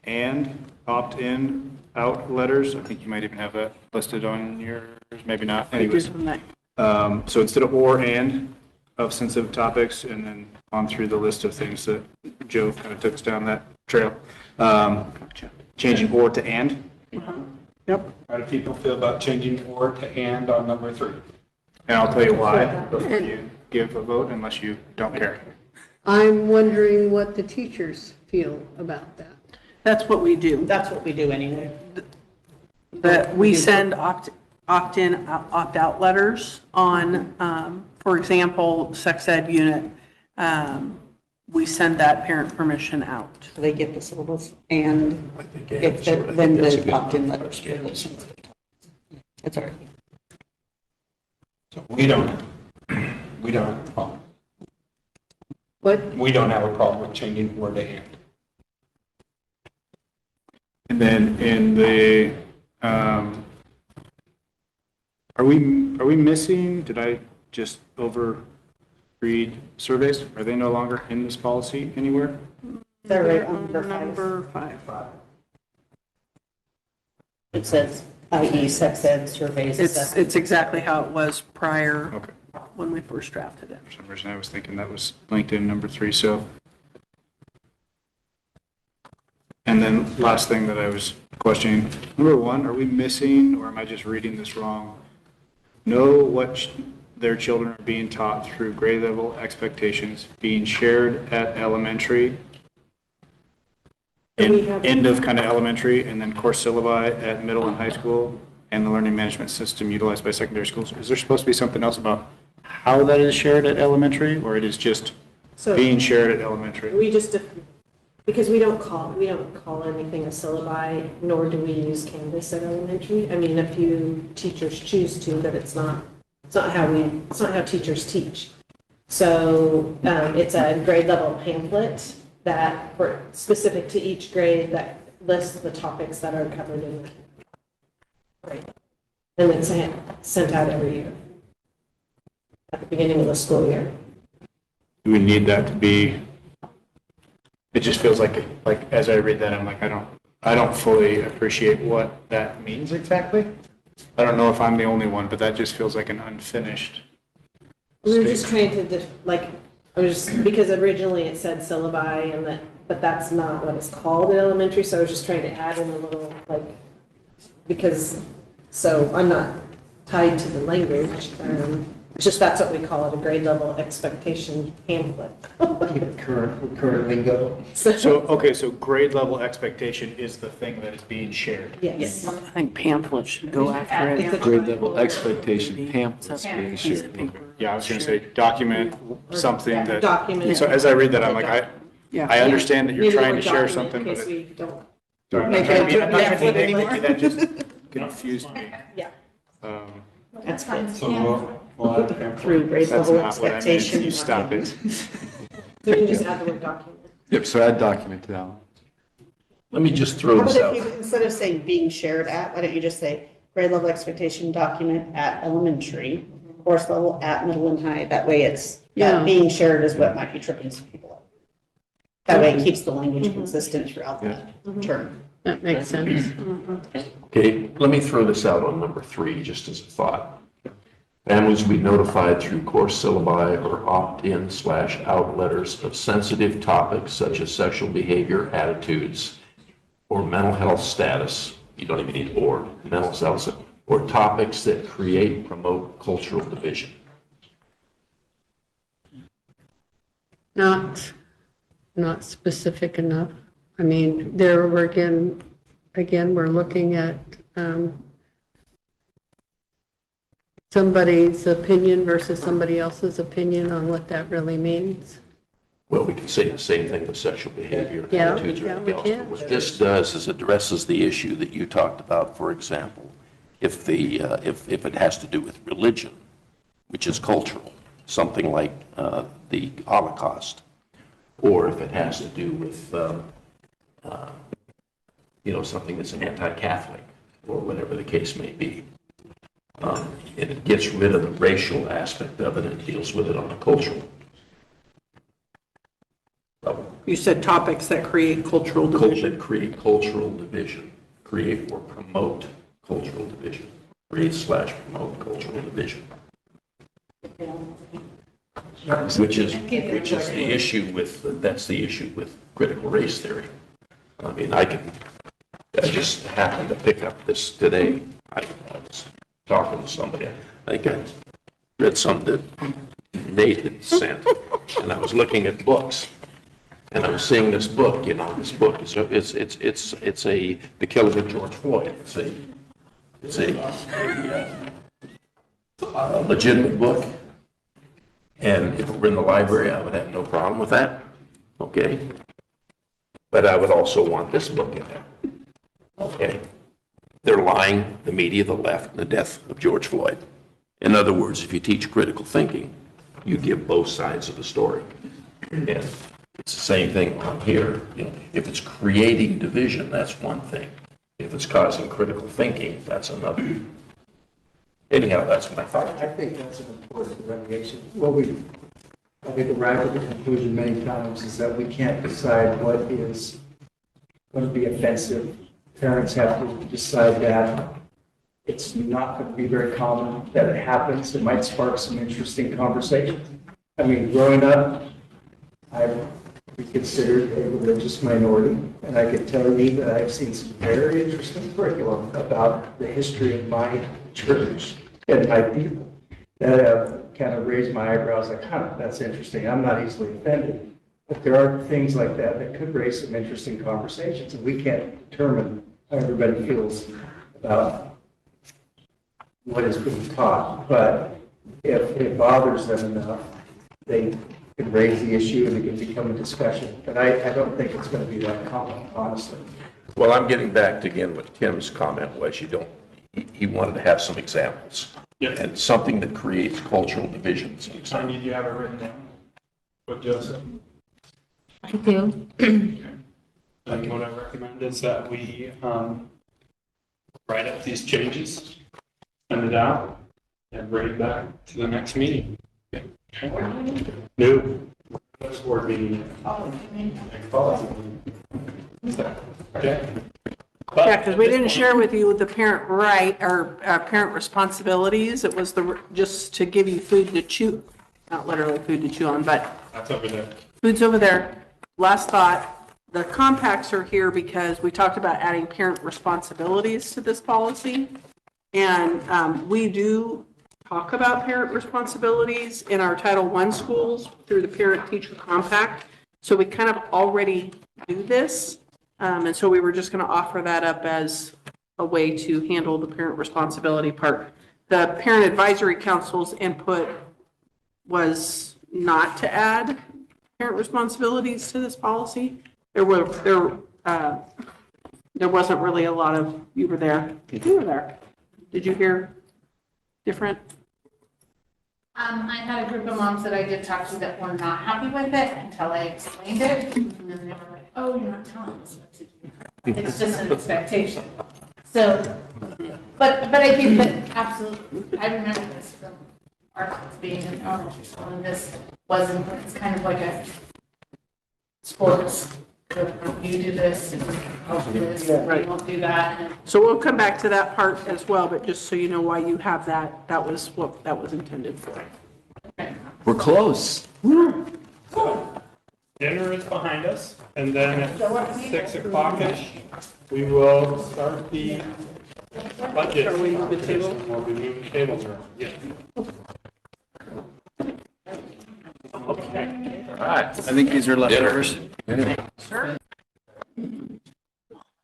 and opt-in out letters. I think you might even have that listed on your maybe not, Pages anyways. from that. So instead of or and of sensitive topics, and then on through the list of things that Joe kind of took us down that trail, changing or to and. Yep. How do people feel about changing or to and on number 3? And I'll tell you why before you give a vote, unless you don't care. I'm wondering what the teachers feel about that. That's what we do. That's what we do anyway. That we send opt-in, opt-out letters on, for example, sex ed unit. We send that parent permission out. They get the syllabus and I think, yeah, if sure, I the- think then that's a the good opt-in one. letters. Yeah. It's all right. So we don't have a problem. What, We don't have a problem with changing or to and. And then in the, are we missing, did I just overread surveys? Are they no longer in this policy anywhere? They're right on Number 5. It says, i.e. sex ed surveys. It's exactly how it was prior Okay. when we first drafted it. For some reason, I was thinking that was linked in number 3, so. And then last thing that I was questioning, number 1, are we missing, or am I just reading this wrong? Know what their children are being taught through grade level expectations being shared at elementary. End of kind of elementary, and then course syllabi at middle and high school, and the learning management system utilized by secondary schools. Is there supposed to be something else about how that is shared at elementary, or it is just So being shared at elementary? we just, because we don't call anything a syllabi, nor do we use Canvas at elementary. I mean, a few teachers choose to, but it's not how teachers teach. So it's a grade level pamphlet that for specific to each grade that lists the topics that are covered in the grade. And it's sent out every year at the beginning of the school year. Do we need that to be, it just feels like as I read that, I'm like, I don't fully appreciate what that means exactly. I don't know if I'm the only one, but that just feels like an unfinished We were just statement. trying to, because originally it said syllabi and but that's not what it's called in elementary, so I was just trying to add in a little, so I'm not tied to the language. It's just that's what we call it, a grade level expectation pamphlet. Current lingo. So grade level expectation is the thing that is being shared. Yes. I think pamphlets should go after it. Grade level expectation pamphlets being Piece of shared. paper. Yeah, I was going to say document something that. Document. So as I read that, I'm like, Yeah. I understand that you're Maybe the trying to word share document, something, in but case we don't. I'm not trying to be nitpicky, that just confused me. Yeah. That's good. So we'll add pamphlet. Through grade That's level not what I meant. expectation. You stop it. So you can just add the word document. Yep, so add document to that one. Let me just throw How this about out. if you, instead of saying being shared at, why don't you just say grade level expectation document at elementary, course level at middle and high? That way it's, Yeah. being shared is what might be tripping some people up. That way it keeps the language consistent throughout the term. that makes sense. Okay, let me throw this out on number 3, just as a thought. Families will be notified through course syllabi or opt-in/out letters of sensitive topics such as sexual behavior, attitudes, or mental health status. You don't even need or, mental status, or topics that create, promote cultural division. Not specific enough. I mean, there we're again, we're looking at somebody's opinion versus somebody else's opinion on what that really means. Well, we can say the same thing with sexual behavior, Yeah, attitudes, or yeah, anything we else. can. But what this does is addresses the issue that you talked about, for example, if it has to do with religion, which is cultural, something like the Holocaust, or if it has to do with, something that's an anti-Catholic, or whatever the case may be. It gets rid of the racial aspect of it and deals with it on a cultural level. You said topics that create cultural division. That create cultural division, create or promote cultural division. create/promote cultural division. Which is the issue with, that's the issue with critical race theory. I mean, I just happened to pick up this today. I was talking to somebody. I think I read something that Nate had sent, and I was looking at books. And I was seeing this book, this book is The Killing of George Floyd. It's a legitimate book. And if it were in the library, I would have no problem with that, okay? But I would also want this book in there, okay? They're lying, the media, the left, and the death of George Floyd. In other words, if you teach critical thinking, you give both sides of the story. And it's the same thing on here. If it's creating division, that's one thing. If it's causing critical thinking, that's another. Anyhow, that's my thought. I think that's an important delineation. I think arrived at the conclusion many times is that we can't decide what is going to be offensive. Parents have to decide that. It's not going to be very common that it happens. It might spark some interesting conversations. I mean, growing up, I've been considered a religious minority, and I can tell you that I've seen some very interesting curriculum about the history of my church and my people that have kind of raised my eyebrows like, that's interesting. I'm not easily offended. But there are things like that that could raise some interesting conversations, and we can't determine how everybody feels about what is being taught. But if it bothers them enough, they can raise the issue and it can become a discussion. But I don't think it's going to be that common, honestly. Well, I'm getting back to, again, what Tim's comment was. He wanted to have some examples. Yes. And something that creates cultural divisions. I need you to have it written down with Joseph. I do. And what I recommend is that we write up these changes, send it out, and bring it back to the next meeting. Okay. No. Next board meeting. Next policy meeting. Okay. Yeah, because we didn't share with you the parent right, or parent responsibilities. It was just to give you food to chew, not literally food to chew on, but. That's over there. Food's over there. Last thought, the compacts are here because we talked about adding parent responsibilities to this policy. And we do talk about parent responsibilities in our Title I schools through the parent-teacher compact. So we kind of already do this. And so we were just going to offer that up as a way to handle the parent responsibility part. The Parent Advisory Council's input was not to add parent responsibilities to this policy. There wasn't really a lot of, you were there. You were there. Did you hear different? I had a group of moms that I did talk to that were not happy with it until I explained it. And then they were like, oh, you're not telling us what to do. It's just an expectation. So, but I think that absolutely, I remember this from our class being in elementary school, and this wasn't, it's kind of like a sports. You do this, and I'll do this, and you won't do that. And So we'll come back to that part as well, but just so you know why you have that, that was what that was intended for. We're close. Dinner is behind us, and then at 6 o'clock-ish, we will start the budget. Are we moving the table? We'll be moving tables around. Yeah. Okay. All right. I think these are leftovers. Sure.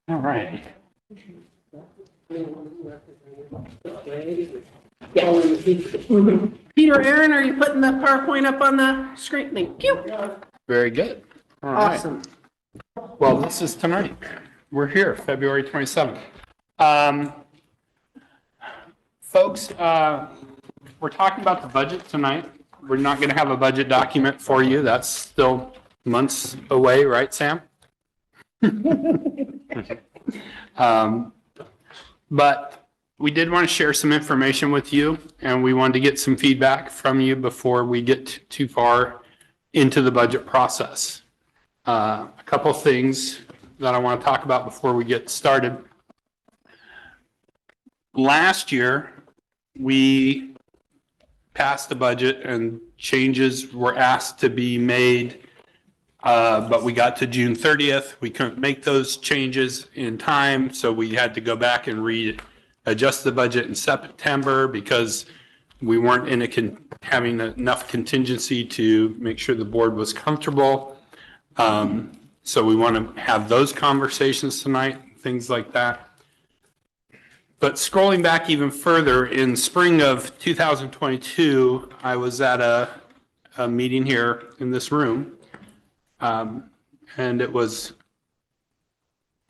All right. Peter, Aaron, are you putting the PowerPoint up on the screen? Thank you. Very good. All right. Awesome. Well, this is tonight. We're here, February 27th. Folks, we're talking about the budget tonight. We're not going to have a budget document for you. That's still months away, right, Sam? But we did want to share some information with you, and we wanted to get some feedback from you before we get too far into the budget process. A couple things that I want to talk about before we get started. Last year, we passed the budget and changes were asked to be made. But we got to June 30th. We couldn't make those changes in time. So we had to go back and readjust the budget in September because we weren't having enough contingency to make sure the board was comfortable. So we want to have those conversations tonight, things like that. But scrolling back even further, in spring of 2022, I was at a meeting here in this room, and it was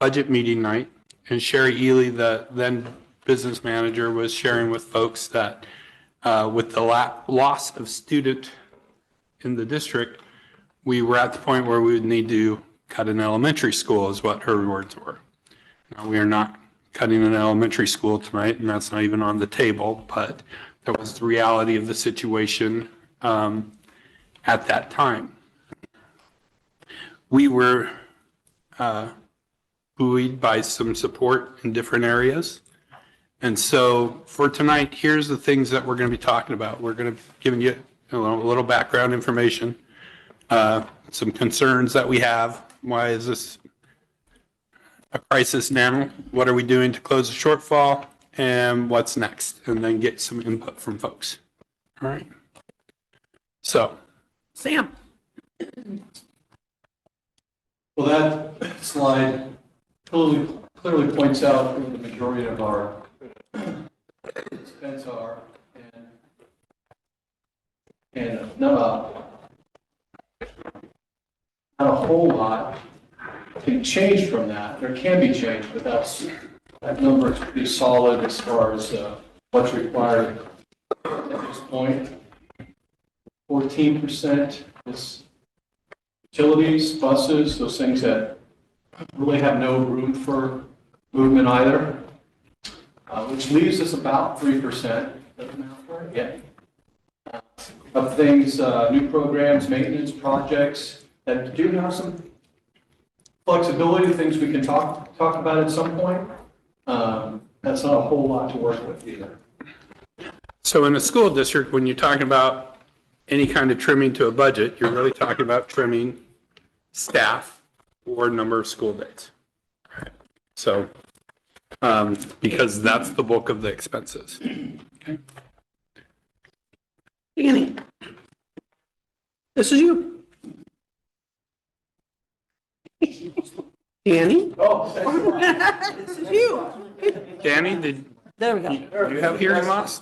budget meeting night, and Sherry Ely, the then business manager, was sharing with folks that with the loss of student in the district, we were at the point where we would need to cut an elementary school, is what her words were. Now, we are not cutting an elementary school tonight, and that's not even on the table, but that was the reality of the situation at that time. We were buoyed by some support in different areas. And so for tonight, here's the things that we're going to be talking about. We're going to give you a little background information, some concerns that we have. Why is this a crisis now? What are we doing to close the shortfall? And what's next? And then get some input from folks. All right. So, Sam. Well, that slide clearly points out where the majority of our expense are, and not a whole lot can change from that. There can be change, but that number is pretty solid as far as what's required at this point. 14% is utilities, buses, those things that really have no room for movement either, which leaves us about 3%. Of things, new programs, maintenance projects that do have some flexibility, things we can talk about at some point. That's not a whole lot to work with either. So in a school district, when you're talking about any kind of trimming to a budget, you're really talking about trimming staff or number of school days. So, because that's the bulk of the expenses. Okay. Danny, this is you. Danny? Oh, This is you. Danny, There we go. you have hearing loss?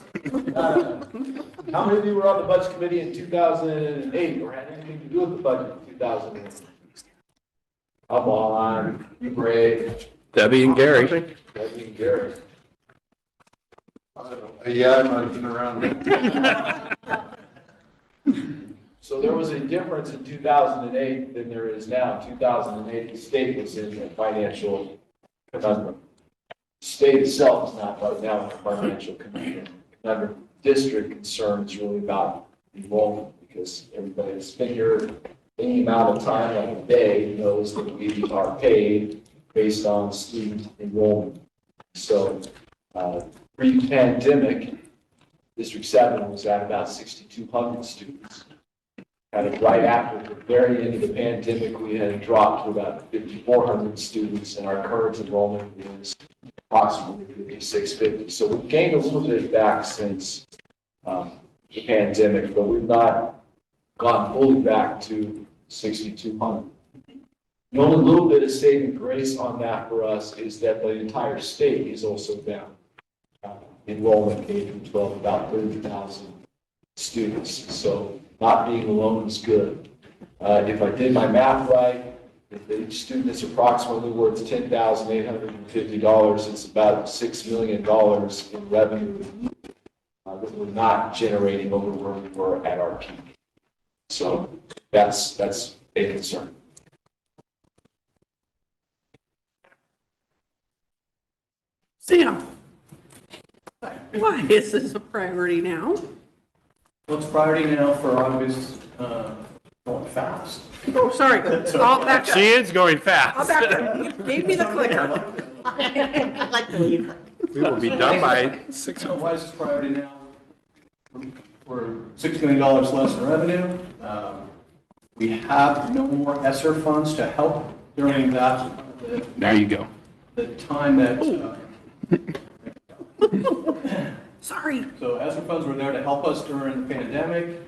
How many of you were on the budget committee in 2008 or had anything to do with the budget in 2008? Come on, you brave. Debbie and Gary. Debbie and Gary. Yeah, I might have been around. So there was a difference in 2008 than there is now. In 2008, the state was in a financial conundrum. The state itself is not right now in a financial conundrum. District concern is really about enrollment because everybody has figured any amount of time of the day knows that we are paid based on student enrollment. So pre-pandemic, District 7 was at about 6,200 students. Kind of right after the very end of the pandemic, we had dropped to about 5,400 students, and our current enrollment is approximately 5,650. So we've gained a little bit back since the pandemic, but we've not gone fully back to 6,200. The only little bit of saving grace on that for us is that the entire state is also down. Enrollment K through 12, about 30,000 students. So not being alone is good. If I did my math right, if each student is approximately worth $10,850, it's about $6 million in revenue that we're not generating over where we were at our peak. So that's a concern. Sam, why is this a priority now? What's priority now for August? Going fast. Oh, sorry. I'll back up. She is going fast. I'll back up. You gave me the clicker. I'd like to leave. We will be done by, 6:05. Why is this priority now? We're $6 million less in revenue. We have no more ESSER funds to help during that, there you go. the time that, Sorry. so ESSER funds were there to help us during the pandemic.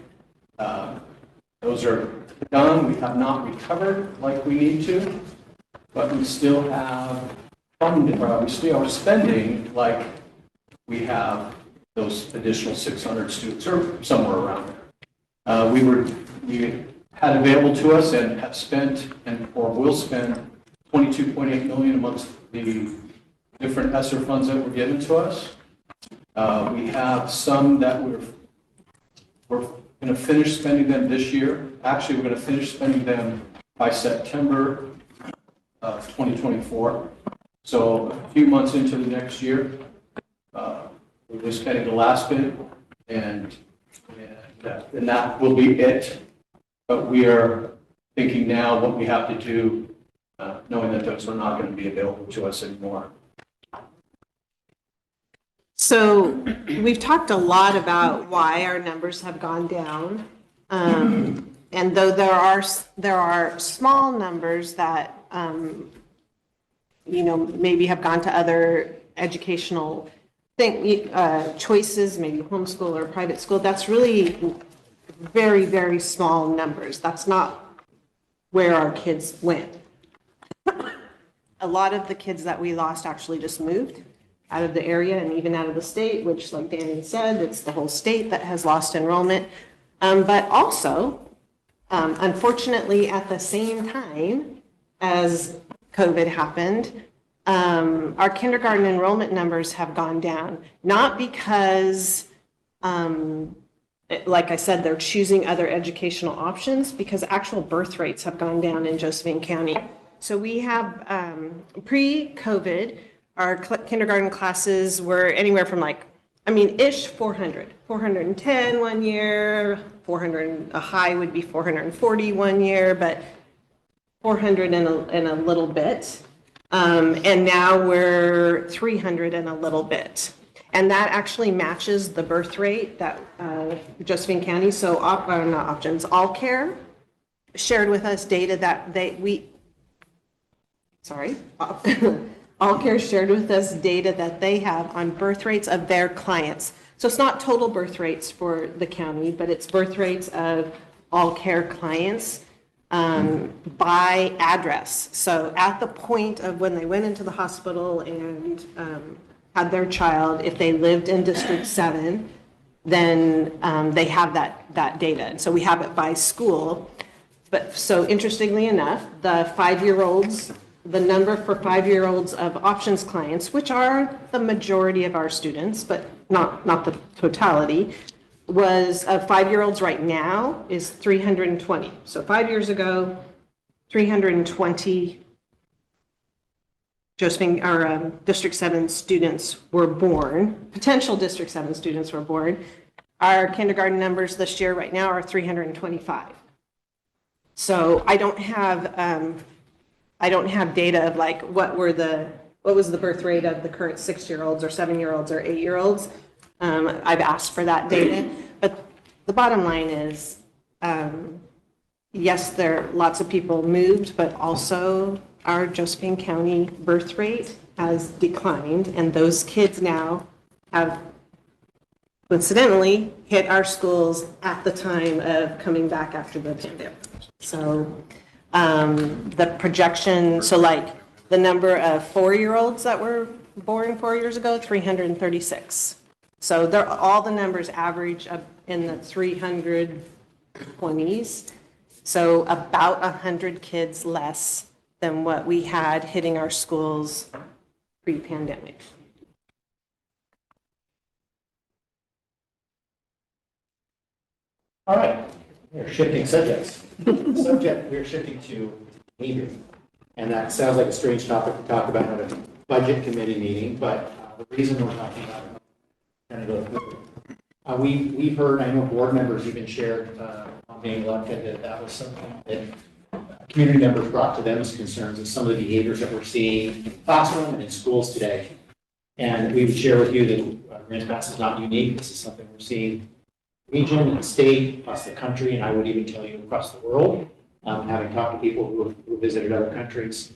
Those are done. We have not recovered like we need to, but we still have we still are spending like we have those additional 600 students or somewhere around there. We had available to us and have spent or will spend 22.8 million amongst the different ESSER funds that were given to us. We have some that we're going to finish spending them this year. Actually, we're going to finish spending them by September of 2024. So a few months into the next year, we'll be spending the last bit, and that will be it. But we are thinking now what we have to do, knowing that those are not going to be available to us anymore. So we've talked a lot about why our numbers have gone down. And though there are small numbers that, maybe have gone to other educational choices, maybe homeschool or private school, that's really very, very small numbers. That's not where our kids went. A lot of the kids that we lost actually just moved out of the area and even out of the state, which, like Danny said, it's the whole state that has lost enrollment. But also, unfortunately, at the same time as COVID happened, our kindergarten enrollment numbers have gone down, not because, like I said, they're choosing other educational options, because actual birth rates have gone down in Josephine County. So we have, pre-COVID, our kindergarten classes were anywhere from 410 one year, 400, a high would be 440 one year, but 400 and a little bit. And now we're 300 and a little bit. And that actually matches the birth rate that Josephine County, so not options, All Care shared with us data that All Care shared with us data that they have on birth rates of their clients. So it's not total birth rates for the county, but it's birth rates of All Care clients by address. So at the point of when they went into the hospital and had their child, if they lived in District 7, then they have that data. And so we have it by school. But so interestingly enough, the 5-year-olds, the number for 5-year-olds of options clients, which are the majority of our students, but not the totality, was of 5-year-olds right now is 320. So 5 years ago, 320 Josephine or District 7 students were born. Potential District 7 students were born. Our kindergarten numbers this year right now are 325. So I don't have data of what was the birth rate of the current 6-year-olds or 7-year-olds or 8-year-olds. I've asked for that data, but the bottom line is, yes, lots of people moved, but also our Josephine County birth rate has declined, and those kids now have coincidentally hit our schools at the time of coming back after the pandemic. So the projection, the number of 4-year-olds that were born 4 years ago, 336. So all the numbers average up in the 320s. So about 100 kids less than what we had hitting our schools pre-pandemic. All right, we're shifting subjects. Subject we're shifting to behavior. And that sounds like a strange topic to talk about at a budget committee meeting, but the reason we're talking about it, kind of go through. We've heard, I know board members even shared on being elected, that was something that community members brought to them as concerns of some of the behaviors that we're seeing in the classroom and in schools today. And we would share with you that Grants Pass is not unique. This is something we're seeing region and state, across the country, and I would even tell you across the world, having talked to people who visited other countries.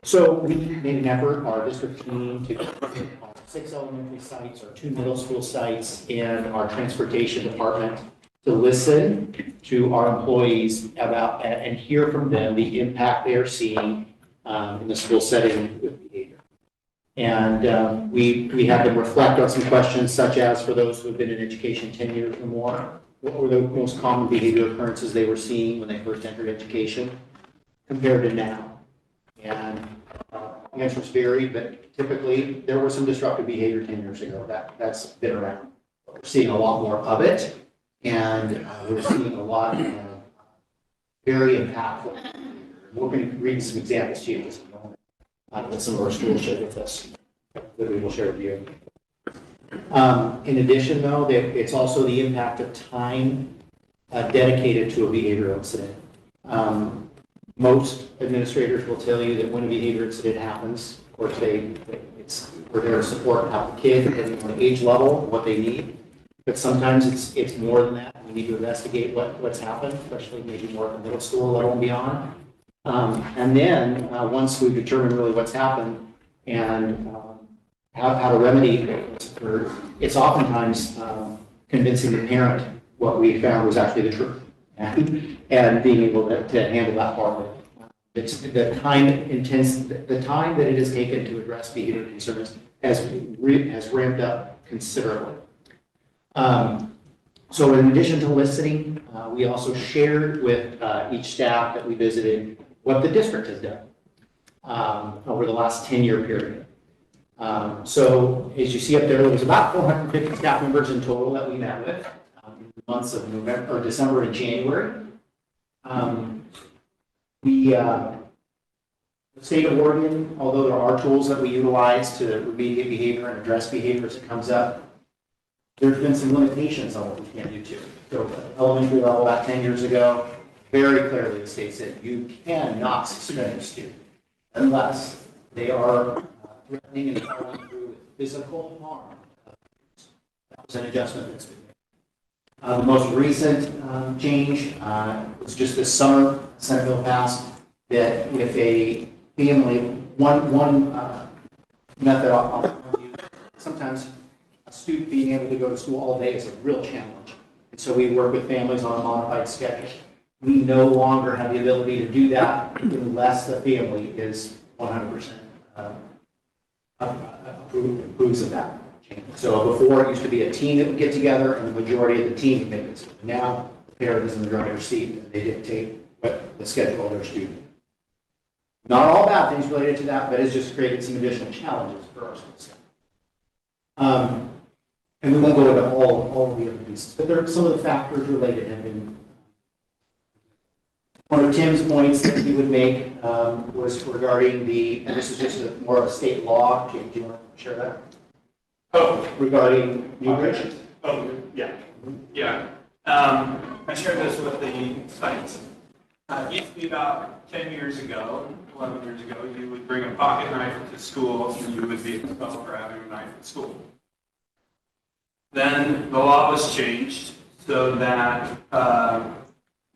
So we made an effort, our district team, to visit 6 elementary sites, our 2 middle school sites, and our transportation department to listen to our employees about and hear from them the impact they are seeing in the school setting with behavior. And we had them reflect on some questions such as, for those who have been in education 10 years or more, what were the most common behavior occurrences they were seeing when they first entered education compared to now? And answers vary, but typically there was some disruptive behavior 10 years ago. That's been around. But we're seeing a lot more of it, and we're seeing a lot of very impactful behavior. We're going to read some examples to you just in a moment that some of our schools shared with us that we will share with you. In addition, though, it's also the impact of time dedicated to a behavioral incident. Most administrators will tell you that when a behavior incident happens, of course, we're there to support and help the kid depending on the age level, what they need. But sometimes it's more than that. We need to investigate what's happened, especially maybe more at the middle school level and beyond. And then once we've determined really what's happened and how to remedy what's occurred, it's oftentimes convincing the parent what we found was actually the truth. And being able to handle that part of it. It's the time that it has taken to address behavior concerns has ramped up considerably. So in addition to listening, we also shared with each staff that we visited what the district has done over the last 10-year period. So as you see up there was about 450 staff members in total that we met with in the months of November, or December and January. The state of Oregon, although there are tools that we utilize to remediate behavior and address behavior as it comes up, there's been some limitations on what we can do too. So elementary level about 10 years ago, very clearly the state said you cannot suspend a student unless they are threatening and following through with physical harm. That was an adjustment that's been made. The most recent change was just this summer, Senate bill passed that if a family, one method I'll use, sometimes a student being able to go to school all day is a real challenge. And so we work with families on a modified schedule. We no longer have the ability to do that unless the family is 100% approves of that. So before it used to be a team that would get together and the majority of the team would make it. Now the parent is in the driver's seat and they dictate what the schedule of their student. Not all bad things related to that, but it's just created some additional challenges for our schools. And we won't go into all of the other pieces, but there are some of the factors related have been. One of Tim's points that he would make was regarding and this is just more of a state law. Jim, do you want to share that? Oh, regarding new bridges. Oh, yeah, yeah. I shared this with the sites. It used to be about 10 years ago, 11 years ago, you would bring a pocket knife to school and you would be expelled for having a knife at school. Then the law was changed so that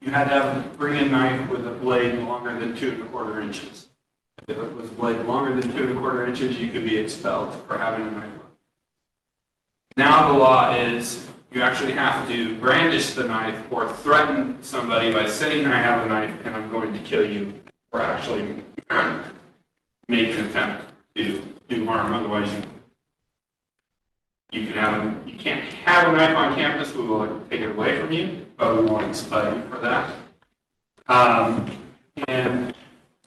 you had to bring a knife with a blade longer than 2 1/4 inches. If it was a blade longer than 2 1/4 inches, you could be expelled for having a knife. Now the law is you actually have to brandish the knife or threaten somebody by saying I have a knife and I'm going to kill you, or actually make an attempt to do harm. Otherwise, you can't have a knife on campus. We will take it away from you, but we won't expel you for that. And the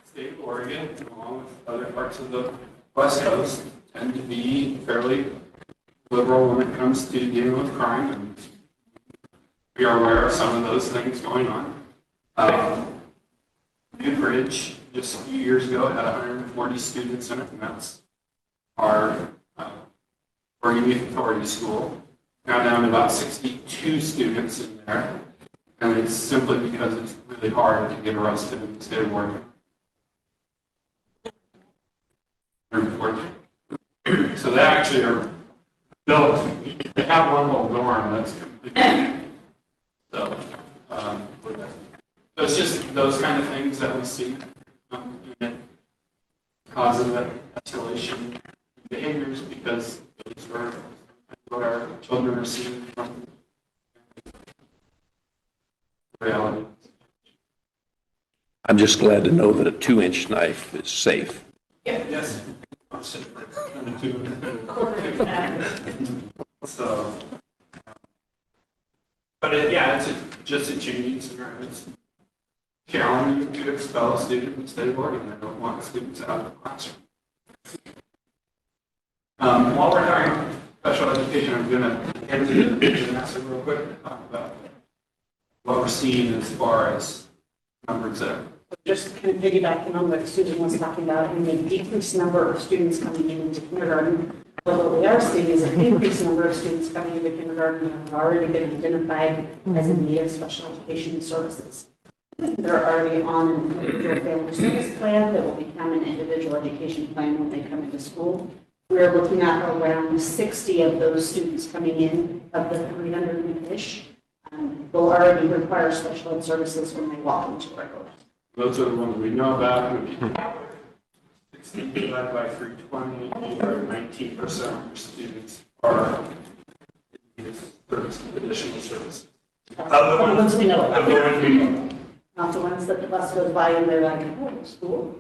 state of Oregon, along with other parts of the West Coast, tend to be fairly liberal when it comes to dealing with crime, and we are aware of some of those things going on. New Bridge, just a few years ago, had 140 students in it, and that's our Oregon Youth Authority school. Now down to about 62 students in there, and it's simply because it's really hard to get arrested in the state of Oregon. So they actually are built, they have one little dorm that's completely, so, so it's just those kind of things that we see, and it causes that escalation behaviors because those are what our children are seeing from reality. I'm just glad to know that a 2-inch knife is safe. Yes. So, but it's just a changing scenario. It's challenging to expel a student from the state of Oregon. I don't want students out of the classroom. While we're talking about special education, I'm going to hand it to Vanessa real quick to talk about what we're seeing as far as numbers there. Just kind of piggybacking on what Susan was talking about, and the decreased number of students coming into kindergarten. But what we are seeing is an increased number of students coming into kindergarten that have already been identified as in need of special education services. They're already on an individual family service plan that will become an individual education plan when they come into school. We're looking at around 60 of those students coming in, of the 300-ish, will already require special ed services when they walk into our doors. Those are the ones we know about. 16 divided by 320, or 19% of your students are in need of additional services. The ones we know about. Not the ones that the bus goes by and they're like, oh, school.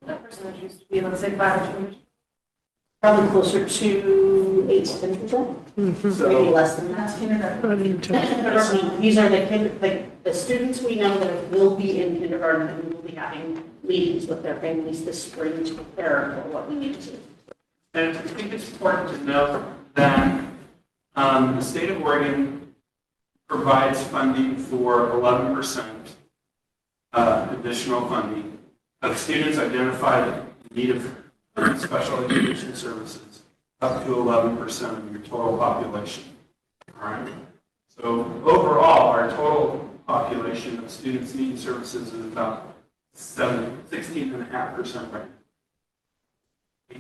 That percentage used to be, let's say, 5%. Probably closer to 8 to 10%, maybe less than that. These are the students we know that will be in kindergarten and we will be having meetings with their families this spring to prepare for what we need to do. And I think it's important to note that the state of Oregon provides funding for 11% additional funding of students identified in need of special education services, up to 11% of your total population. All right. So overall, our total population of students needing services is about 16.5% right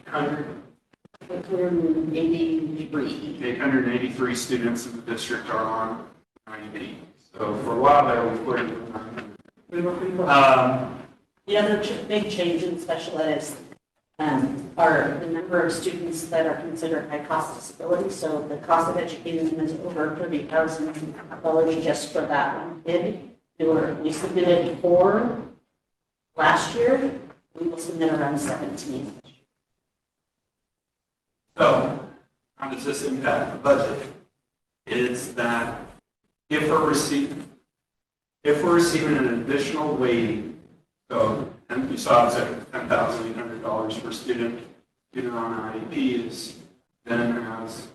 now. 883 students in the district are on IEP. So for a while there, we were The other big change in special ed is are the number of students that are considered high cost disability. So the cost of educating them is over $30,000 just for that one kid. We submitted 4 last year. We will submit around 17. So how does this impact the budget? Is that if we're receiving an additional weighting, so, and you saw it's at $10,800 per student on IEP is then has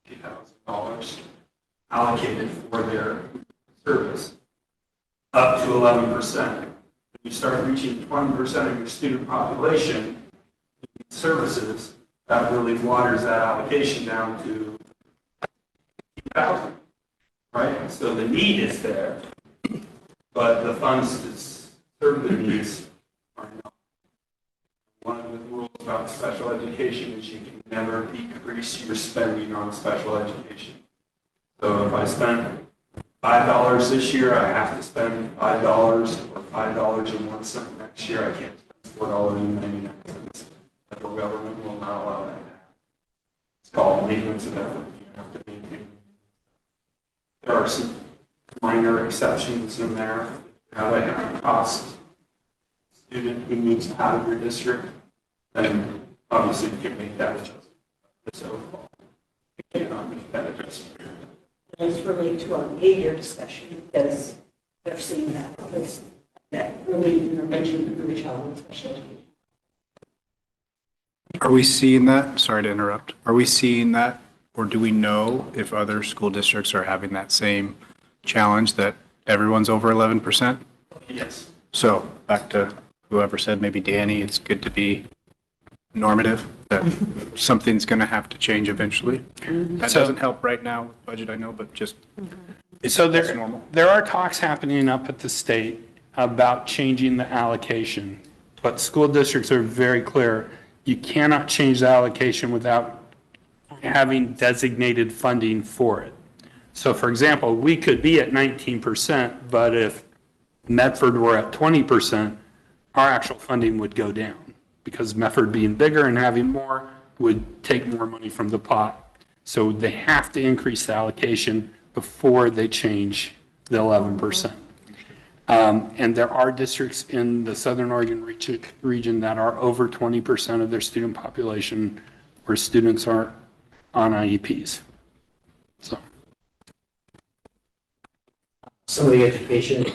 $50,000 allocated for their service, up to 11%. When you start reaching 20% of your student population services, that really waters that allocation down to 50,000, right? So the need is there, but the funds to serve the needs are not. One of the rules about special education is you can never decrease your spending on special education. So if I spend $5 this year, I have to spend $5 or $5.01 next year. I can't spend $4.99. The federal government will not allow that. It's called maintenance of effort. You have to maintain. There are some minor exceptions in there. How they have to cost student who moves out of your district, then obviously you can make that adjustment. So you cannot make that adjustment. Those relate to our behavior discussion because they're seeing that early intervention in early childhood special education. Are we seeing that? Sorry to interrupt. Are we seeing that, or do we know if other school districts are having that same challenge that everyone's over 11%? Yes. So back to whoever said, maybe Danny, it's good to be normative, that something's going to have to change eventually. That doesn't help right now with budget, I know, but just So that's normal. there are talks happening up at the state about changing the allocation, but school districts are very clear. you cannot change the allocation without having designated funding for it. So for example, we could be at 19%, but if Medford were at 20%, our actual funding would go down because Medford being bigger and having more would take more money from the pot. So they have to increase the allocation before they change the 11%. And there are districts in the Southern Oregon region that are over 20% of their student population where students are on IEPs. So. Some of the education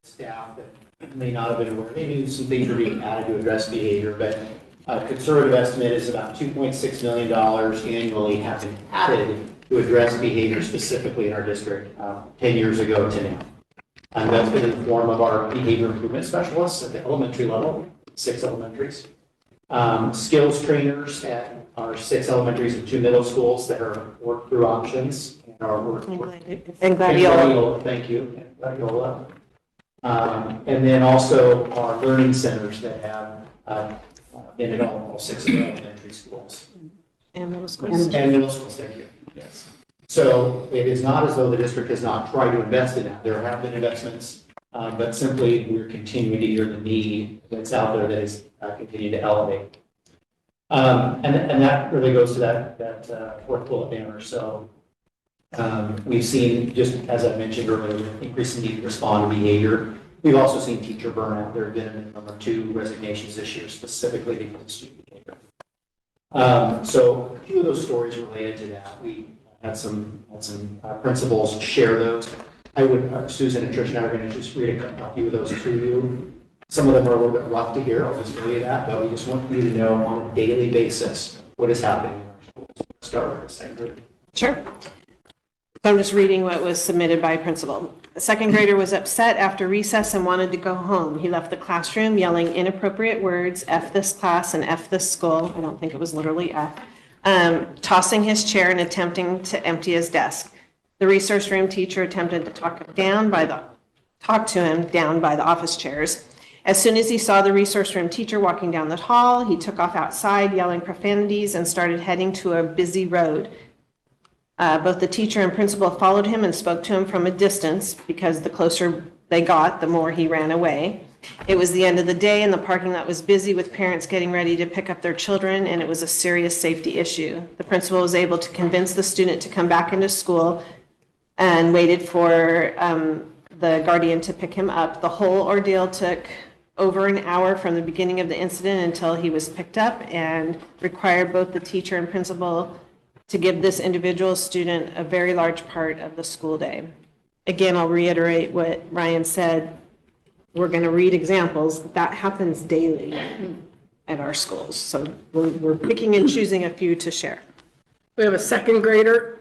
staff that may not have been aware, maybe some things are being added to address behavior, but a conservative estimate is about $2.6 million annually have been added to address behavior specifically in our district 10 years ago to now. And that's been in the form of our behavior improvement specialists at the elementary level, 6 elementaries. Skills trainers at our 6 elementaries and 2 middle schools that are work through options. And Gladiola. Thank you, and Gladiola. And then also our learning centers that have been in all 6 of the elementary schools. And middle schools. And middle schools, thank you, yes. So it is not as though the district has not tried to invest in that. There have been investments, but simply we're continuing to hear the need that's out there that is continuing to elevate. And that really goes to that fourth bullet banner. So we've seen, just as I mentioned earlier, increasing need to respond to behavior. We've also seen teacher burnout. There have been a minimum of 2 resignations this year specifically because of student behavior. So a few of those stories related to that. We had some principals share those. I would, Susan and Trish and I are going to just read a few of those to you. Some of them are a little bit rough to hear, I'll just tell you that, but we just want you to know on a daily basis what is happening in our schools. Start with the second grade. Sure. So I'm just reading what was submitted by a principal. A second grader was upset after recess and wanted to go home. He left the classroom yelling inappropriate words, F this class and F this school. I don't think it was literally F. Tossing his chair and attempting to empty his desk. The resource room teacher attempted to talk to him down by the office chairs. As soon as he saw the resource room teacher walking down the hall, he took off outside yelling profanities and started heading to a busy road. Both the teacher and principal followed him and spoke to him from a distance because the closer they got, the more he ran away. It was the end of the day and the parking lot was busy with parents getting ready to pick up their children, and it was a serious safety issue. The principal was able to convince the student to come back into school and waited for the guardian to pick him up. The whole ordeal took over an hour from the beginning of the incident until he was picked up and required both the teacher and principal to give this individual student a very large part of the school day. Again, I'll reiterate what Ryan said. We're going to read examples. That happens daily at our schools. So we're picking and choosing a few to share. We have a second grader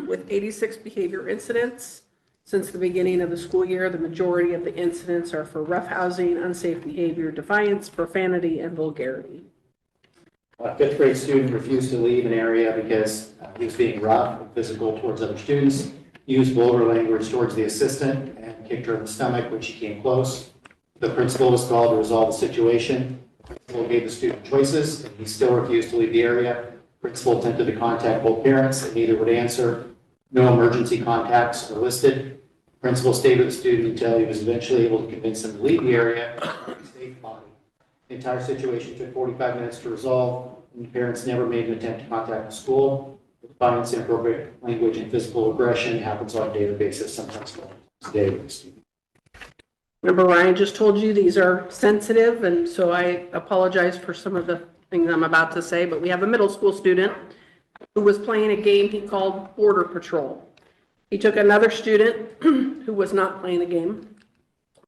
with 86 behavior incidents. Since the beginning of the school year, the majority of the incidents are for roughhousing, unsafe behavior, defiance, profanity, and vulgarity. A 5th grade student refused to leave an area because he was being rough and physical towards other students, used vulgar language towards the assistant, and kicked her in the stomach when she came close. The principal was called to resolve the situation. The principal gave the student choices, and he still refused to leave the area. Principal attempted to contact both parents, and neither would answer. No emergency contacts are listed. Principal stayed with the student until he was eventually able to convince him to leave the area and stay body. The entire situation took 45 minutes to resolve, and the parents never made an attempt to contact the school. Violence, inappropriate language, and physical aggression happens on a daily basis, sometimes daily with the student. Remember, Ryan just told you these are sensitive, and so I apologize for some of the things I'm about to say, but we have a middle school student who was playing a game he called Border Patrol. He took another student who was not playing the game,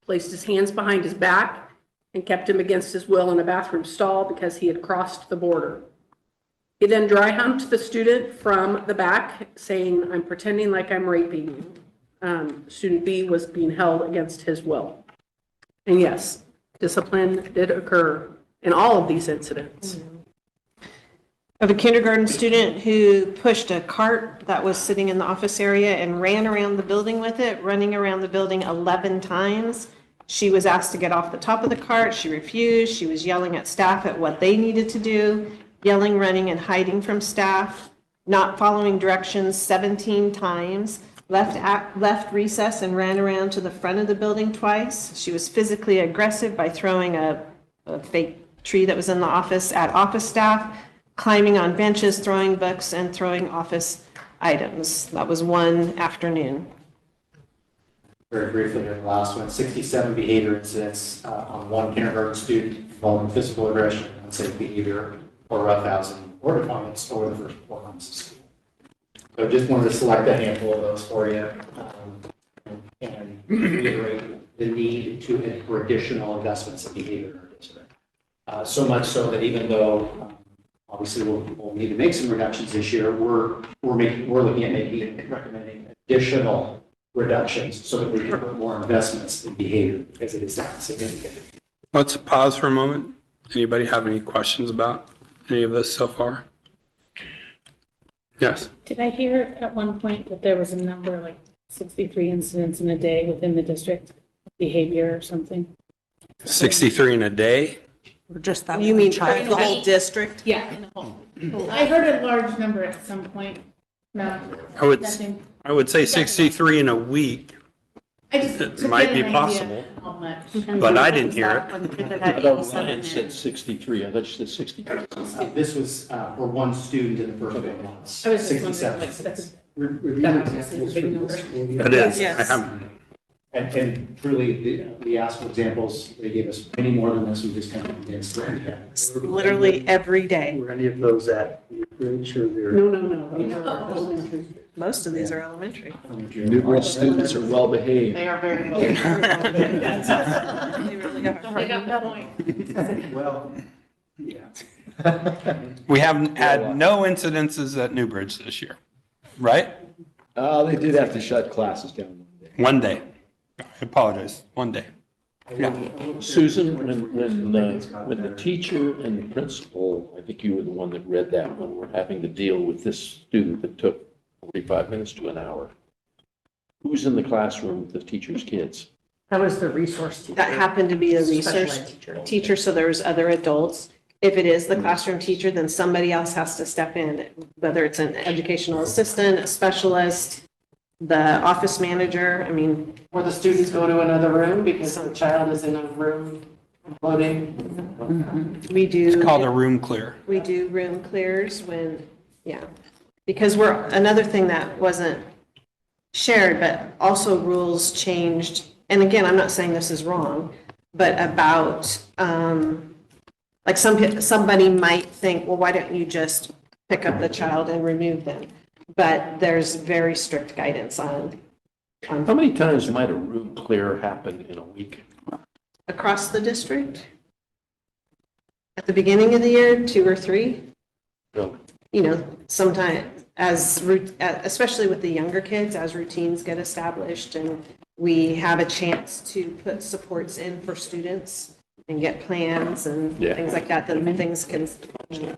placed his hands behind his back, and kept him against his will in a bathroom stall because he had crossed the border. He then dry humped the student from the back, saying, "I'm pretending like I'm raping you." Student B was being held against his will. And yes, discipline did occur in all of these incidents. Of a kindergarten student who pushed a cart that was sitting in the office area and ran around the building with it, running around the building 11 times She was asked to get off the top of the cart. She refused. She was yelling at staff at what they needed to do, yelling, running, and hiding from staff, not following directions 17 times, left recess and ran around to the front of the building twice. She was physically aggressive by throwing a fake tree that was in the office at office staff, climbing on benches, throwing books, and throwing office items. That was one afternoon. Very briefly, here, the last one, 67 behavior incidents on one kindergarten student involving physical aggression, unsafe behavior, or roughhousing, or defiance over the first 4 months of school. So just wanted to select a handful of those for you and reiterate the need for additional investments in behavior in our district. So much so that even though obviously we'll need to make some reductions this year, we're looking at recommending additional reductions so that we can put more investments in behavior because it is that significant. Let's pause for a moment. Anybody have any questions about any of this so far? Yes. Did I hear at one point that there was a number like 63 incidents in a day within the district, behavior or something? 63 in a day? Or just that You one mean child? the whole district? Yeah, in the whole. I heard a large number at some point. No, nothing. I would say 63 in a week. I just It to might get be an idea possible. how much. But I didn't hear it. I thought Ryan said 63, I thought you said 63. This was for one student in the first 4 months. I was just wondering, 67. like, that's Review That examples is a big from number. this school year. It is. Yes. I haven't. And truly, we asked for examples. They gave us many more than this. We just kind of condensed it. Literally every day. Were any of those at Bridge or their? No. Most of these are elementary. Newbridge students are well behaved. They are very well. They really are. They got the point. Well, yeah. We haven't had no incidences at Newbridge this year, right? They did have to shut classes down one day. One day. I apologize. One day. Yeah. Susan, when the teacher and the principal, I think you were the one that read that one, were having to deal with this student that took 45 minutes to an hour. Who's in the classroom with the teacher's kids? That was the resource teacher. That happened to be a Special research ed teacher, so there was other adults. If it is the classroom teacher, then somebody else has to step in, whether it's an educational assistant, a specialist, the office manager, I mean. Or the students go to another room because the child is in a room floating. We do. It's called a room clear. We do room clears when, yeah. Because another thing that wasn't shared, but also rules changed. And again, I'm not saying this is wrong, but about, like somebody might think, well, why don't you just pick up the child and remove them? But there's very strict guidance on How many times might a room clear happen in a week? across the district. At the beginning of the year, 2 or 3. Really? You know, sometimes especially with the younger kids, as routines get established and we have a chance to put supports in for students and get plans and Yeah. things like that, then things can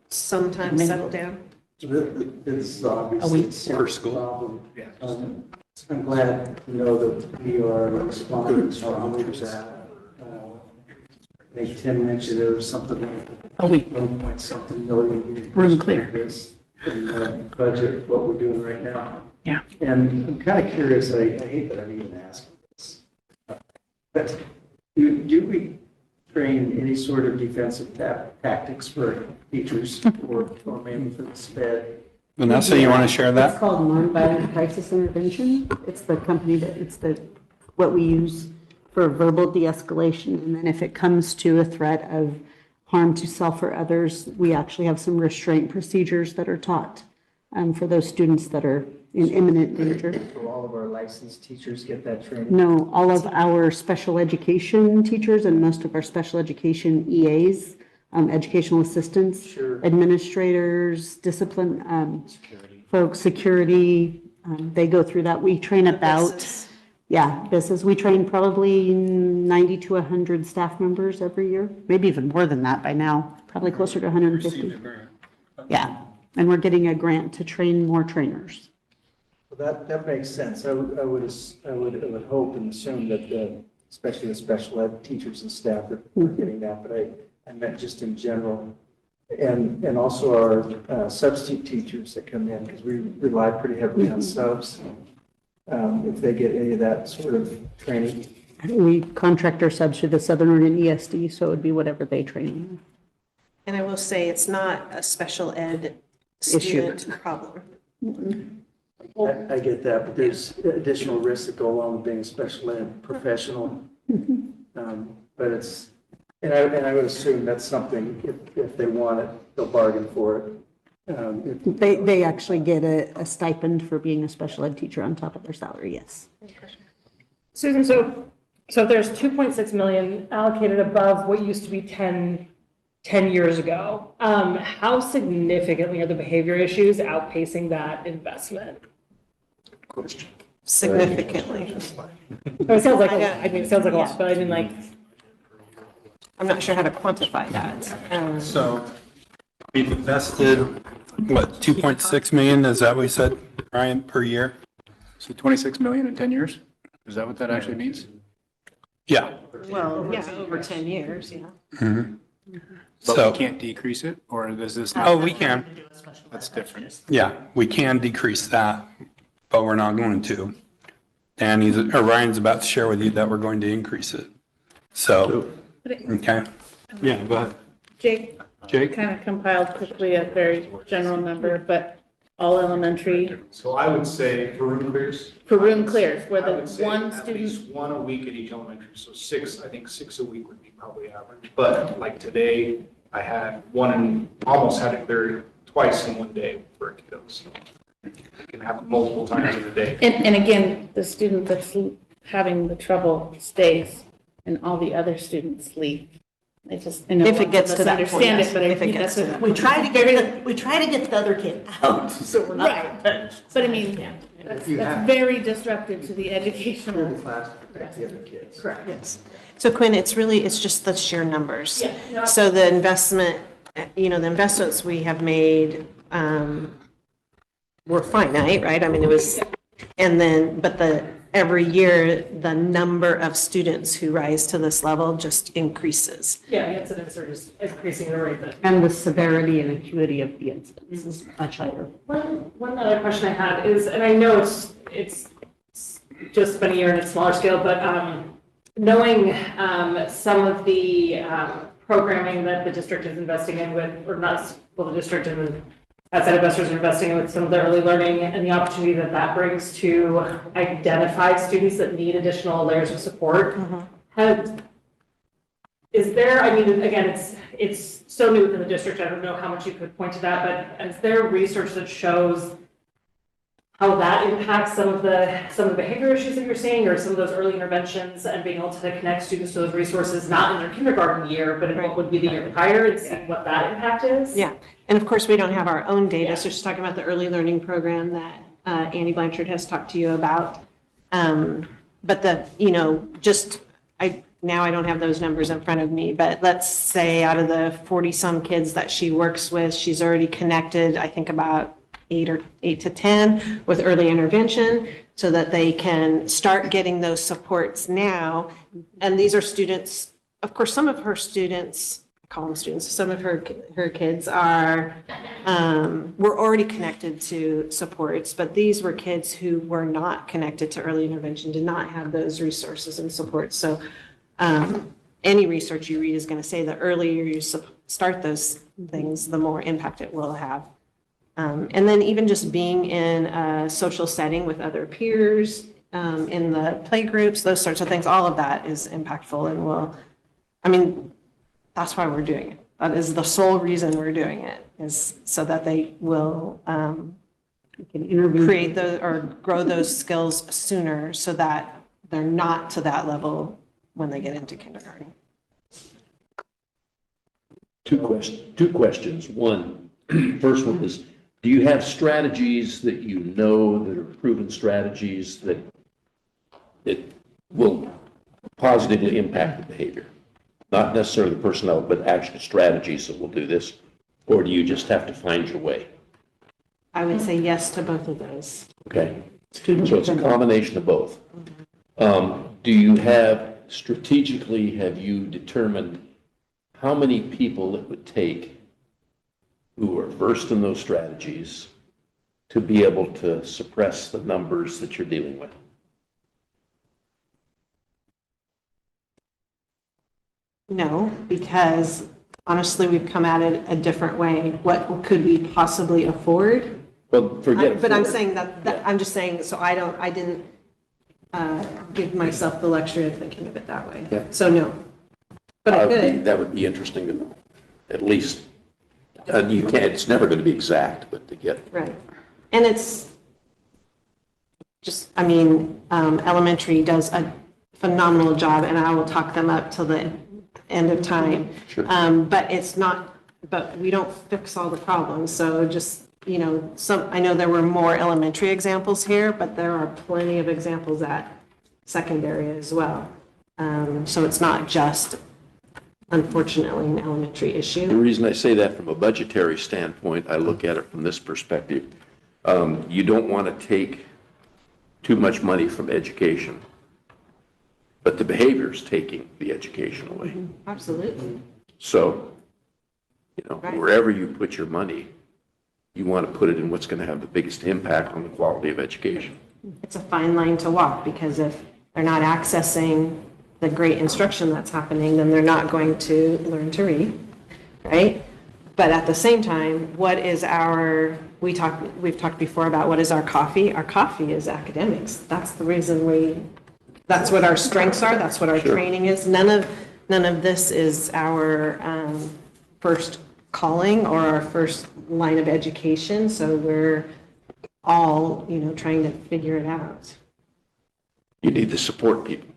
sometimes settle down. It's obviously a serious problem. I'm glad to know that we are responding strongly to that. I think Tim mentioned there was something like 1 million. Room clear. This in the budget, what we're doing right now. Yeah. And I'm kind of curious, I hate that I'm even asking this. But do we train any sort of defensive tactics for teachers or maybe for the SPED? Vanessa, you want to share It's that? called nonviolent crisis intervention. It's the company what we use for verbal de-escalation. And then if it comes to a threat of harm to self or others, we actually have some restraint procedures that are taught for those students that are in imminent danger. Do all of our licensed teachers get that training? No, all of our special education teachers and most of our special education EAs, educational assistants, administrators, discipline folks, security, they go through that. We train about, we train probably 90 to 100 staff members every year, maybe even more than that by now, probably closer to 150. Yeah, and we're getting a grant to train more trainers. Well, that makes sense. I would hope and assume that the especially the special ed teachers and staff that are getting that, but I meant just in general. And also our substitute teachers that come in, because we rely pretty heavily on subs. If they get any of that sort of training. We contract our subs to the Southern Oregon ESD, so it would be whatever they train. And I will say, it's not a special ed student problem. I get that, but there's additional risks that go along with being a special ed professional. But it's, and I would assume that's something, if they want it, they'll bargain for it. They actually get a stipend for being a special ed teacher on top of their salary, yes. Susan, so if there's 2.6 million allocated above what used to be 10 years ago, how significantly are the behavior issues outpacing that investment? Question. Significantly. It sounds like a lot. I mean, it sounds like a lot, but I mean, like, I'm not sure how to quantify that. So we've invested, what, 2.6 million, is that what we said, Ryan, per year? So 26 million in 10 years? Is that what that actually means? Yeah. Well, yeah, over 10 years, yeah. Mhm. But So, we can't decrease it, or is this? oh, we can. That's different. Yeah, we can decrease that, but we're not going to. Danny's, or Ryan's about to share with you that we're going to increase it. So, okay. Yeah, go ahead. Jake Jake? kind of compiled quickly a very general number, but all elementary, So I would say for room clears. for room clears, where I the would say one at student, least one a week at each elementary, so I think six a week would be probably average. But like today, I had one and almost had it cleared twice in one day for a kiddo, so it can happen multiple times in a day. and again, the student that's having the trouble stays, and all the other students leave. I just, I know If it gets lots to of that us point, understand yes. it, but I If it think gets that's to a. that We try to get the other kid out, so we're not. Right, but I mean, that's very disruptive to the educational. Class to protect the other kids. Correct. Yes. So Quinn, it's just the sheer numbers. Yeah, no. So the investment, the investments we have made were finite, right? I mean, it was, and then, but every year, the number of students who rise to this level just increases. Yeah, the incidents are just increasing at a rate that. And the severity and acuity of the incidents is much higher. One other question I had is, and I know it's just been a year and it's smaller scale, but knowing some of the programming that the district is investing in with, or not, well, the district and outside investors are investing in with some of the early learning and the opportunity that that brings to identify students that need additional layers of support. Is there, I mean, again, it's so new within the district, I don't know how much you could point to that, but is there research that shows how that impacts some of the behavior issues that you're seeing, or some of those early interventions and being able to connect students to those resources, not in their kindergarten year, but in what would be the year prior, and see what that impact is? Yeah, and of course, we don't have our own data, so she's talking about the early learning program that Annie Blanchard has talked to you about. But now I don't have those numbers in front of me, but let's say out of the 40-some kids that she works with, she's already connected, I think about 8 to 10 with early intervention, so that they can start getting those supports now. And these are students, of course, some of her students, I call them students, some of her kids were already connected to supports, but these were kids who were not connected to early intervention, did not have those resources and supports. So any research you read is going to say the earlier you start those things, the more impact it will have. And then even just being in a social setting with other peers, in the play groups, those sorts of things, all of that is impactful and that's why we're doing it. That is the sole reason we're doing it, is so that they will create those or grow those skills sooner, so that they're not to that level when they get into kindergarten. Two questions. One, first one is, do you have strategies that you know that are proven strategies that will positively impact the behavior? Not necessarily the personnel, but actual strategies that will do this? Or do you just have to find your way? I would say yes to both of those. Okay. So it's a combination of both. Do you have strategically have you determined how many people it would take who are versed in those strategies to be able to suppress the numbers that you're dealing with? No, because honestly, we've come at it a different way. What could we possibly afford? Well, forget. But I'm saying that, I'm just saying, so I didn't give myself the luxury of thinking of it that way. Yeah. So no. But I could. That would be interesting to know, at least. You can't, it's never going to be exact, but to get. Right. And it's just, I mean, elementary does a phenomenal job, and I will talk them up till the end of time. Sure. But it's not, but we don't fix all the problems. So just, you know, I know there were more elementary examples here, but there are plenty of examples at secondary as well. So it's not just, unfortunately, an elementary issue. The reason I say that from a budgetary standpoint, I look at it from this perspective. You don't want to take too much money from education, but the behavior's taking the education away. Absolutely. So, you know, Right. wherever you put your money, you want to put it in what's going to have the biggest impact on the quality of education. It's a fine line to walk, because if they're not accessing the great instruction that's happening, then they're not going to learn to read, right? But at the same time, what is we've talked before about what is our coffee? Our coffee is academics. That's the reason that's what our strengths are, that's what our training is. None of this is our first calling or our first line of education, so we're all, you know, trying to figure it out. You need to support people.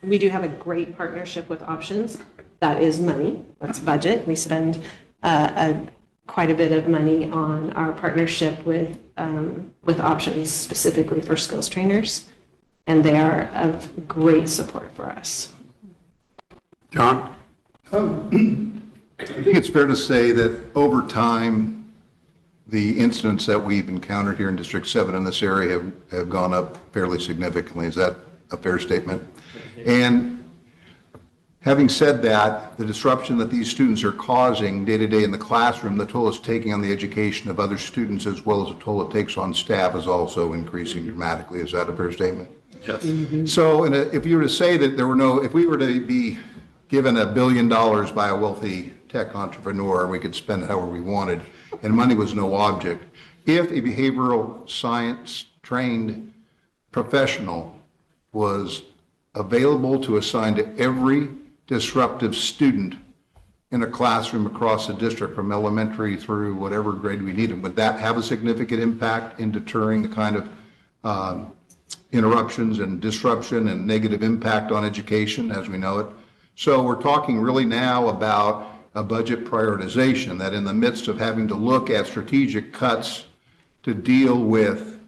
We do have a great partnership with Options. That is money, that's budget. We spend quite a bit of money on our partnership with Options, specifically for skills trainers, and they are of great support for us. John? I think it's fair to say that over time, the incidents that we've encountered here in District 7 in this area have gone up fairly significantly. Is that a fair statement? And having said that, the disruption that these students are causing day to day in the classroom, the toll it's taking on the education of other students, as well as the toll it takes on staff, is also increasing dramatically. Is that a fair statement? Yes. So if you were to say that if we were to be given $1 billion by a wealthy tech entrepreneur, and we could spend it however we wanted, and money was no object, if a behavioral science trained professional was available to assign to every disruptive student in a classroom across the district from elementary through whatever grade we need them, would that have a significant impact in deterring the kind of interruptions and disruption and negative impact on education as we know it? So we're talking really now about a budget prioritization, that in the midst of having to look at strategic cuts to deal with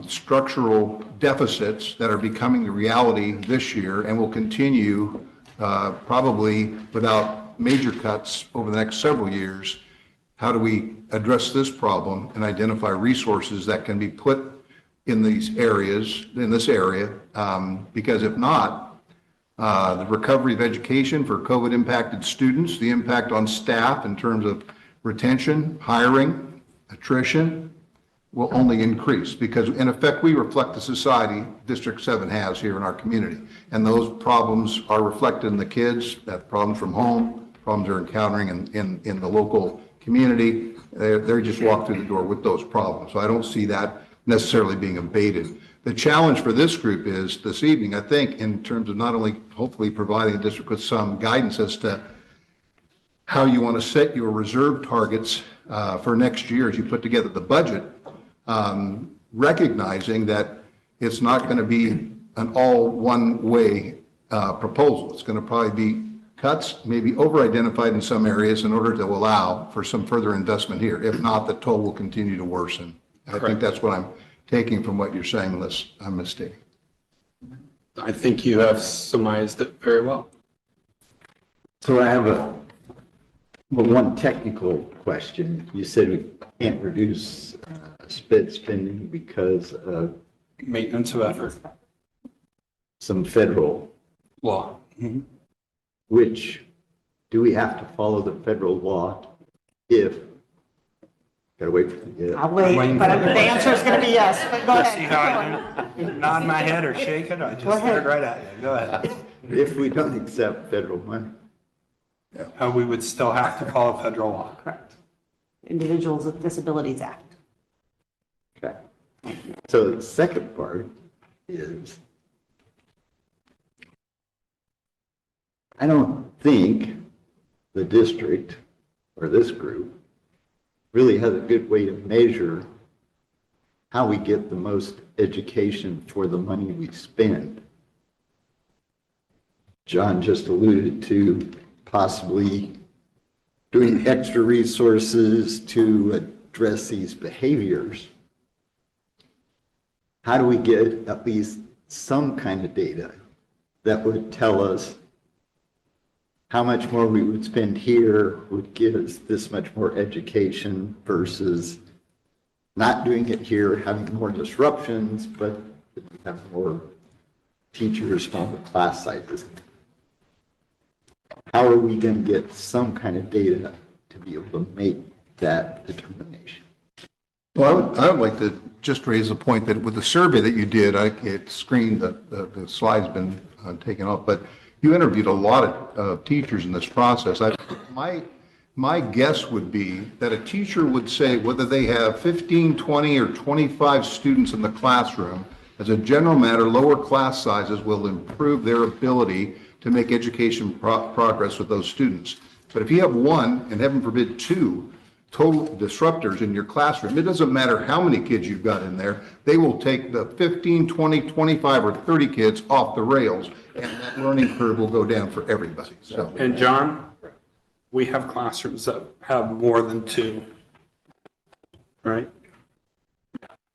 structural deficits that are becoming the reality this year and will continue probably without major cuts over the next several years, how do we address this problem and identify resources that can be put in these areas, in this area? Because if not, the recovery of education for COVID impacted students, the impact on staff in terms of retention, hiring, attrition will only increase, because in effect we reflect the society District 7 has here in our community. And those problems are reflected in the kids, that problems from home, problems they're encountering in the local community. They just walk through the door with those problems. So I don't see that necessarily being abated. The challenge for this group is this evening, I think, in terms of not only hopefully providing the district with some guidance as to how you want to set your reserve targets for next year as you put together the budget, recognizing that it's not going to be an all one-way proposal. It's going to probably be cuts, maybe over-identified in some areas in order to allow for some further investment here. If not, the toll will continue to worsen. I think that's what I'm taking from what you're saying, unless I'm mistaken. I think you have surmised it very well. So I have one technical question. You said we can't reduce sped spending because of maintenance of effort. some federal law. Which, do we have to follow the federal law if, gotta wait for the. I'll wait, but the answer is going to be yes, but go See how ahead. I didn't nod my head or shake it? I Go just ahead. stared right at you. Go ahead. If we don't accept federal money. We would still have to follow federal law. Correct. Individuals with Disabilities Act. Okay. So the second part is, I don't think the district or this group really has a good way to measure how we get the most education for the money we spend. John just alluded to possibly doing extra resources to address these behaviors. How do we get at least some kind of data that would tell us how much more we would spend here would give us this much more education versus not doing it here, having more disruptions, but have more teachers, smaller class sizes? How are we going to get some kind of data to be able to make that determination? Well, I would like to just raise a point that with the survey that you did, it screened, the slide's been taken off, but you interviewed a lot of teachers in this process. My guess would be that a teacher would say whether they have 15, 20, or 25 students in the classroom, as a general matter, lower class sizes will improve their ability to make education progress with those students. But if you have one, and heaven forbid two, total disruptors in your classroom, it doesn't matter how many kids you've got in there, they will take the 15, 20, 25, or 30 kids off the rails, and that learning curve will go down for everybody. So, And John, we have classrooms that have more than two, right?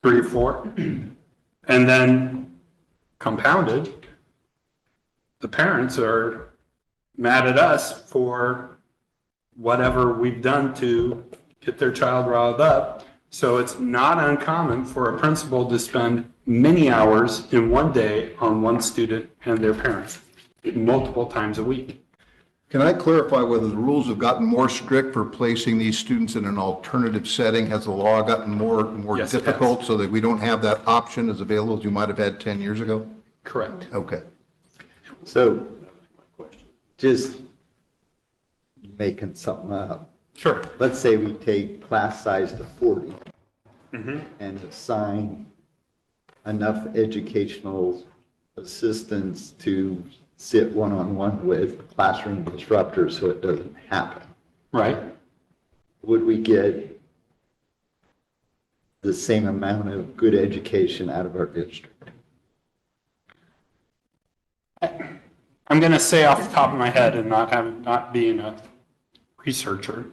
3 or 4. And then compounded, the parents are mad at us for whatever we've done to get their child riled up. So it's not uncommon for a principal to spend many hours in one day on one student and their parent, multiple times a week. can I clarify whether the rules have gotten more strict for placing these students in an alternative setting? Has the law gotten more Yes, it difficult so that we don't have that option as available as you might have had 10 years ago? Correct. Okay. So just making something up. Sure. Let's say we take class size to 40 Mhm. and assign enough educational assistants to sit one-on-one with classroom disruptors so it doesn't happen. Right. would we get the same amount of good education out of our district? I'm going to say off the top of my head and not being a researcher,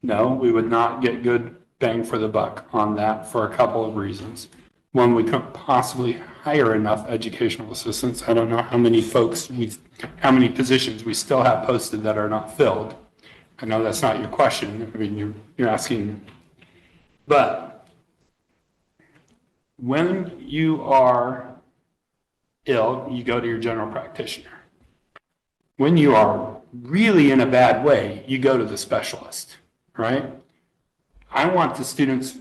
no, we would not get good bang for the buck on that for a couple of reasons. One, we couldn't possibly hire enough educational assistants. I don't know how many how many positions we still have posted that are not filled. I know that's not your question. I mean, you're asking, but when you are ill, you go to your general practitioner. When you are really in a bad way, you go to the specialist, right? I want the students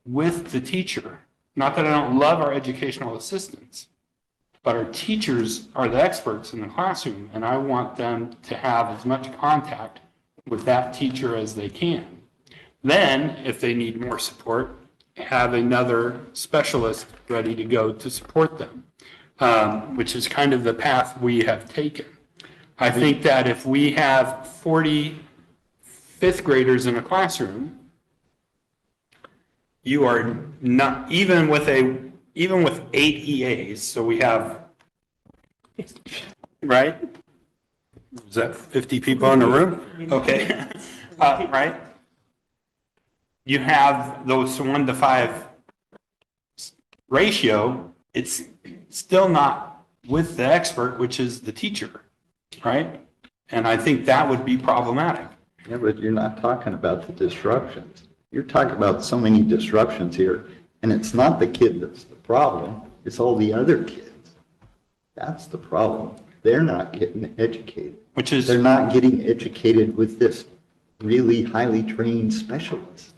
with the teacher. Not that I don't love our educational assistants, but our teachers are the experts in the classroom, and I want them to have as much contact with that teacher as they can. Then, if they need more support, have another specialist ready to go to support them, which is kind of the path we have taken. I think that if we have 40 fifth graders in a classroom, you are not, even with 8 EAs, so we have, right? Is that 50 people in the room? Okay. Right? You have those 1-to-5 ratio, it's still not with the expert, which is the teacher, right? And I think that would be problematic. Yeah, but you're not talking about the disruptions. You're talking about so many disruptions here, and it's not the kid that's the problem, it's all the other kids. That's the problem. They're not getting educated. They're not getting educated with this really highly trained specialist.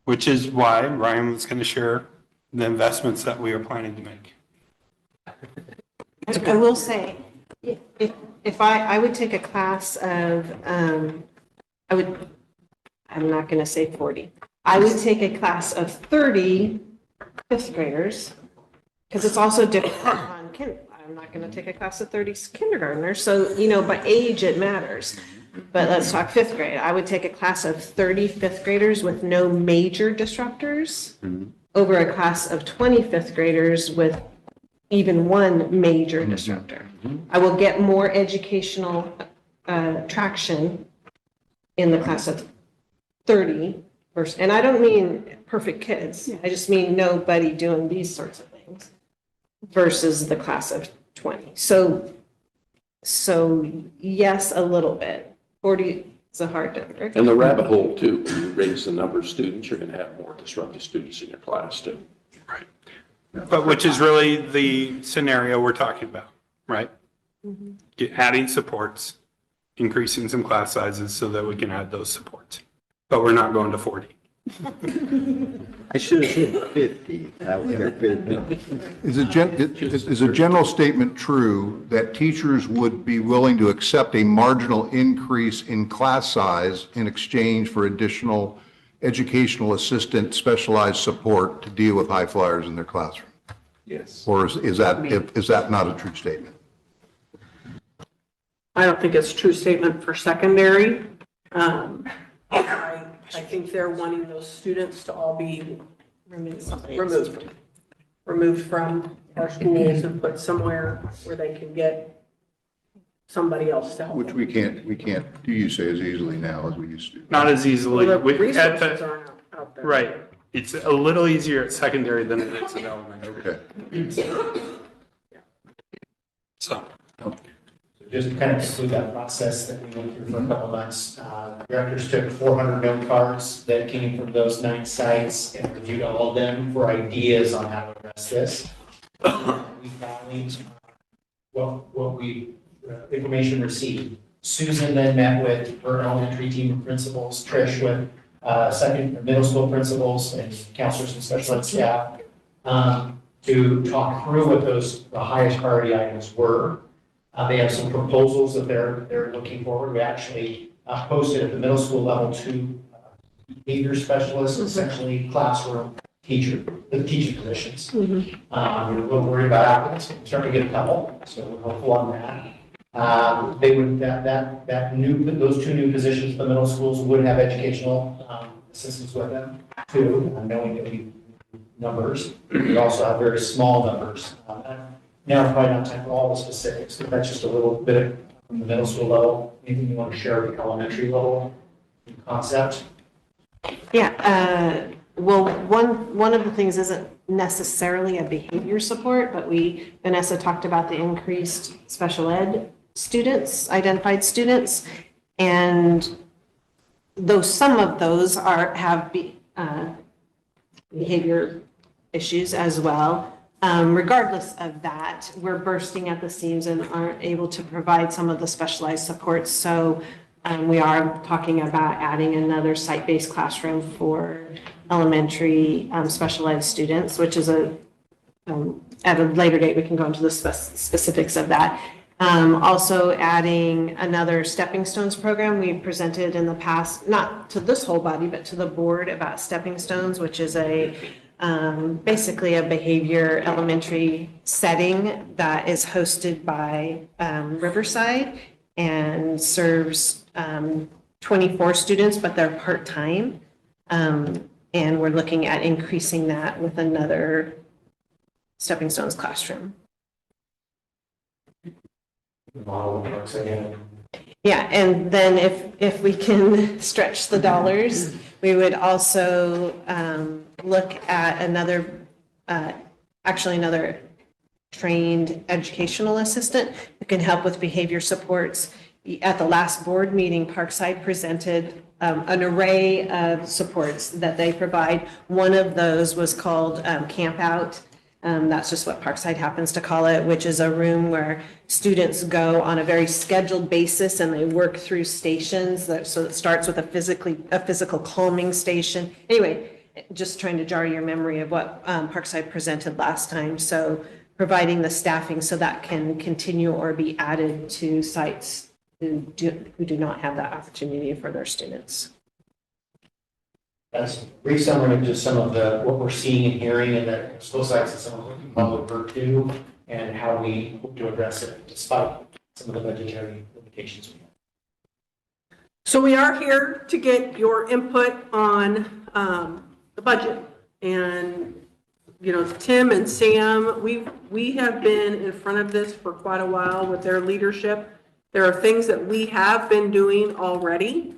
Which is why Ryan was going to share the investments that we are planning to make. I will say, if I would take a class of, I'm not going to say 40. I would take a class of 30 fifth graders, because it's also different on I'm not going to take a class of 30 kindergartners. So, by age it matters. But let's talk fifth grade. I would take a class of 30 fifth graders with no major disruptors over a class of 20 fifth graders with even one major disruptor. I will get more educational traction in the class of 30 versus, and I don't mean perfect kids. I just mean nobody doing these sorts of things versus the class of 20. So yes, a little bit. 40 is a hard number. And the rabbit hole too, when you raise the number of students, you're going to have more disruptive students in your class too. Right. But which is really the scenario we're talking about, right? Adding supports, increasing some class sizes so that we can add those supports. But we're not going to 40. I should have said 50. That would have been. Is a general statement true that teachers would be willing to accept a marginal increase in class size in exchange for additional educational assistant specialized support to deal with high flyers in their classroom? Yes. Or is that not a true statement? I don't think it's a true statement for secondary. I think they're wanting those students to all be removed from our schools and put somewhere where they can get somebody else to help Which them. we can't do, you say, as easily now as we used to. Not as easily. Well, the At resources aren't out there. Right. It's a little easier at secondary than it is at elementary. Okay. So. Just to kind of conclude that process that we went through for a couple of months, directors took 400 note cards that came from those 9 sites and reviewed all of them for ideas on how to address this. We found information received. Susan then met with her elementary team of principals, Trish with middle school principals and counselors and special ed staff to talk through what the highest priority items were. They have some proposals that they're looking forward. We actually posted at the middle school level 2 behavior specialists, essentially classroom teaching positions. We're a little worried about applicants. We're starting to get a couple, so we're hopeful on that. They would those 2 new positions in the middle schools would have educational assistants with them too, knowing that we numbers. We also have very small numbers. Now, probably not time for all the specifics, but that's just a little bit from the middle school level. Anything you want to share at the elementary level concept? Yeah, well, one of the things isn't necessarily a behavior support, but Vanessa talked about the increased special ed students, identified students, and some of those have behavior issues as well. Regardless of that, we're bursting at the seams and aren't able to provide some of the specialized supports. So we are talking about adding another site-based classroom for elementary special ed students, which is at a later date, we can go into the specifics of that. Also adding another Stepping Stones program. We presented in the past, not to this whole body, but to the board about Stepping Stones, which is basically a behavior elementary setting that is hosted by Riverside and serves 24 students, but they're part-time. And we're looking at increasing that with another Stepping Stones classroom. Model works again. Yeah, and then if we can stretch the dollars, we would also look at another trained educational assistant who can help with behavior supports. At the last board meeting, Parkside presented an array of supports that they provide. One of those was called Camp Out, That's just what Parkside happens to call it, which is a room where students go on a very scheduled basis and they work through stations. So it starts with a physical calming station. Anyway, just trying to jar your memory of what Parkside presented last time. So providing the staffing so that can continue or be added to sites who do not have that opportunity for their students. That's brief summary of just some of what we're seeing and hearing in the school sites and some of what the public work do and how we hope to address it despite some of the budgetary limitations we have. So we are here to get your input on the budget. And, you know, Tim and Sam, we have been in front of this for quite a while with their leadership. There are things that we have been doing already.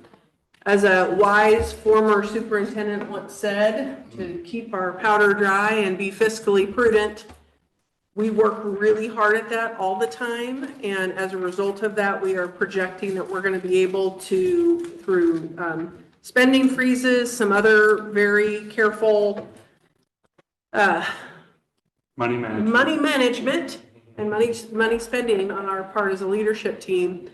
As a wise former superintendent once said, to keep our powder dry and be fiscally prudent, we work really hard at that all the time. And as a result of that, we are projecting that we're going to be able to, through spending freezes, some other very careful Money management. money management and money spending on our part as a leadership team,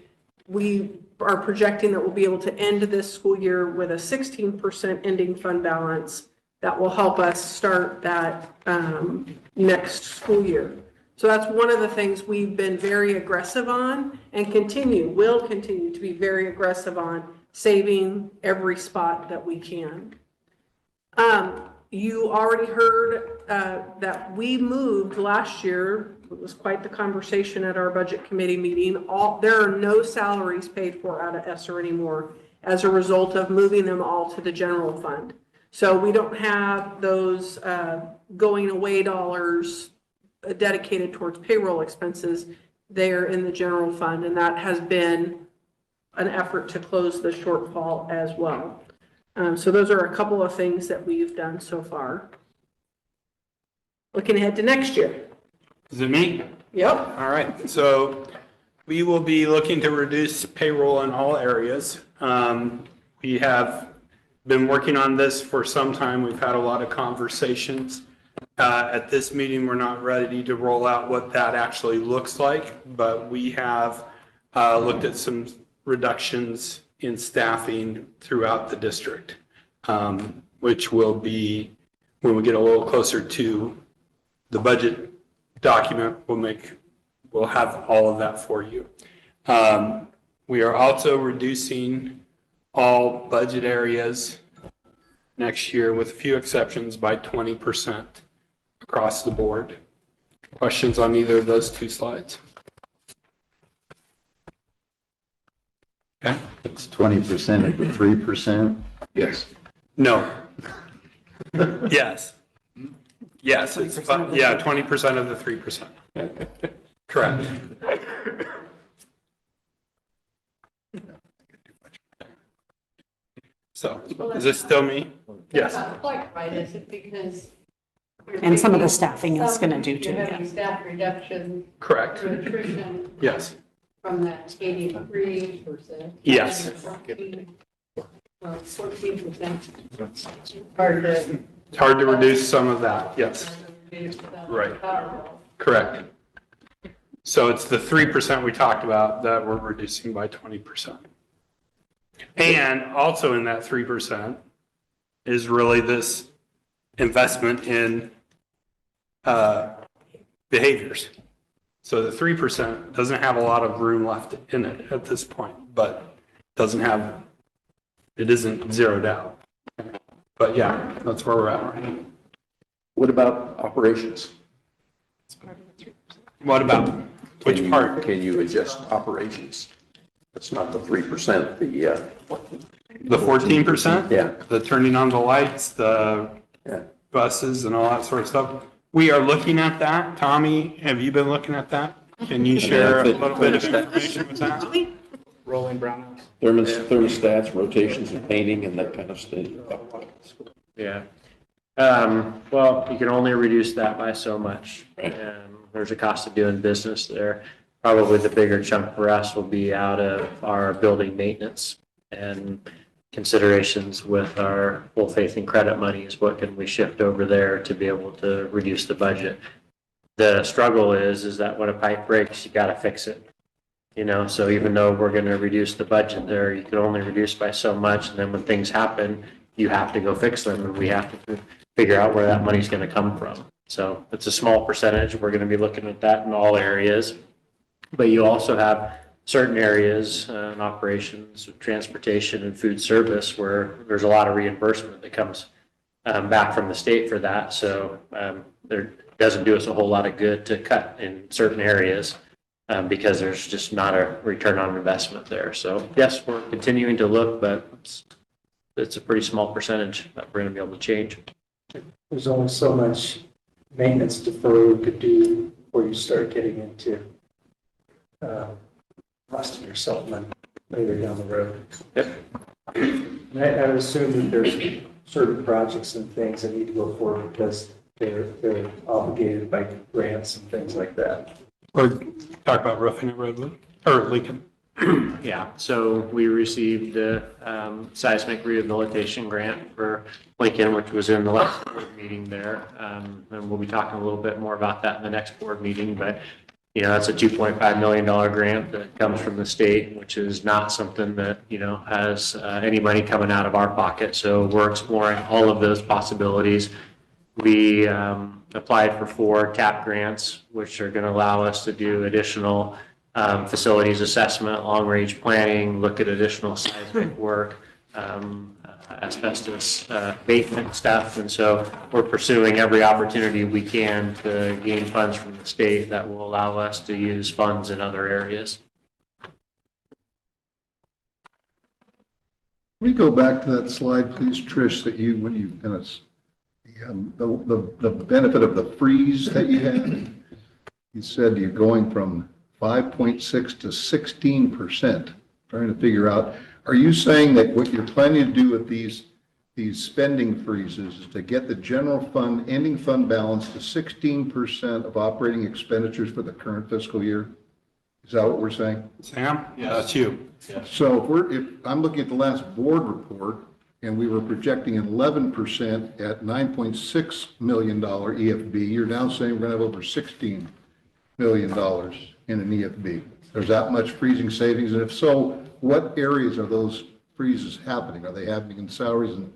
we are projecting that we'll be able to end this school year with a 16% ending fund balance that will help us start that next school year. So that's one of the things we've been very aggressive on and will continue to be very aggressive on, saving every spot that we can. You already heard that we moved last year. It was quite the conversation at our budget committee meeting. There are no salaries paid for out of ESSER anymore as a result of moving them all to the general fund. So we don't have those going away dollars dedicated towards payroll expenses. They're in the general fund, and that has been an effort to close the shortfall as well. So those are a couple of things that we've done so far. Looking ahead to next year. Is it me? Yep. All right. So we will be looking to reduce payroll in all areas. We have been working on this for some time. We've had a lot of conversations. At this meeting, we're not ready to roll out what that actually looks like, but we have looked at some reductions in staffing throughout the district, which will be, when we get a little closer to the budget document, we'll have all of that for you. We are also reducing all budget areas next year, with a few exceptions, by 20% across the board. Questions on either of those two slides? Okay. It's 20% of the 3%? Yes. No. Yes. Yes, it's, yeah, 20% of the 3%. Correct. So, is this still me? Yes. Not quite right, is it? Because. And some of the staffing is going to do too. You're having staff reduction. Correct. Through attrition. Yes. From that 83%. Yes. 14%. Hard to. It's hard to reduce some of that, yes. Right. Correct. So it's the 3% we talked about that we're reducing by 20%. And also in that 3% is really this investment in behaviors. So the 3% doesn't have a lot of room left in it at this point, but it isn't zeroed out. But yeah, that's where we're at right now. What about operations? What about, which part? Can you adjust operations? That's not the 3%, The 14%? Yeah. The turning on the lights, the buses and all that sort of stuff. We are looking at that. Tommy, have you been looking at that? Can you share a little bit of information with that? Rolling brownouts. Thermostats, rotations and painting and that kind of stuff. Yeah. Well, you can only reduce that by so much. And there's a cost of doing business there. Probably the bigger chunk for us will be out of our building maintenance and considerations with our full faith and credit money is what can we shift over there to be able to reduce the budget. The struggle is that when a pipe breaks, you gotta fix it. You know, so even though we're gonna reduce the budget there, you can only reduce by so much, and then when things happen, you have to go fix them, and we have to figure out where that money's gonna come from. So it's a small percentage. We're gonna be looking at that in all areas. But you also have certain areas in operations, transportation and food service where there's a lot of reimbursement that comes back from the state for that. So there doesn't do us a whole lot of good to cut in certain areas because there's just not a return on investment there. So yes, we're continuing to look, but it's a pretty small percentage that we're going to be able to change. There's only so much maintenance deferral we could do before you start getting into rusting or something later down the road. Yep. I would assume that there's certain projects and things that need to go forward because they're obligated by grants and things like that. Or talk about roofing at Redwood, or Lincoln. Yeah, so we received the seismic rehabilitation grant for Lincoln, which was in the last board meeting there. And we'll be talking a little bit more about that in the next board meeting, but you know, that's a $2.5 million grant that comes from the state, which is not something that, you know, has any money coming out of our pocket. So we're exploring all of those possibilities. We applied for 4 TAP grants, which are going to allow us to do additional facilities assessment, long-range planning, look at additional seismic work, asbestos abatement stuff. And so we're pursuing every opportunity we can to gain funds from the state that will allow us to use funds in other areas. Can we go back to that slide, please, Trish, that you, when you kind of, the benefit of the freeze that you had? You said you're going from 5.6 to 16%, trying to figure out, are you saying that what you're planning to do with these spending freezes is to get the general fund, ending fund balance to 16% of operating expenditures for the current fiscal year? Is that what we're saying? Sam? Yeah, that's you. Yes. So if I'm looking at the last board report, and we were projecting 11% at $9.6 million EFB, you're now saying we're going to have over $16 million in an EFB. There's that much freezing savings, and if so, what areas are those freezes happening? Are they happening in salaries and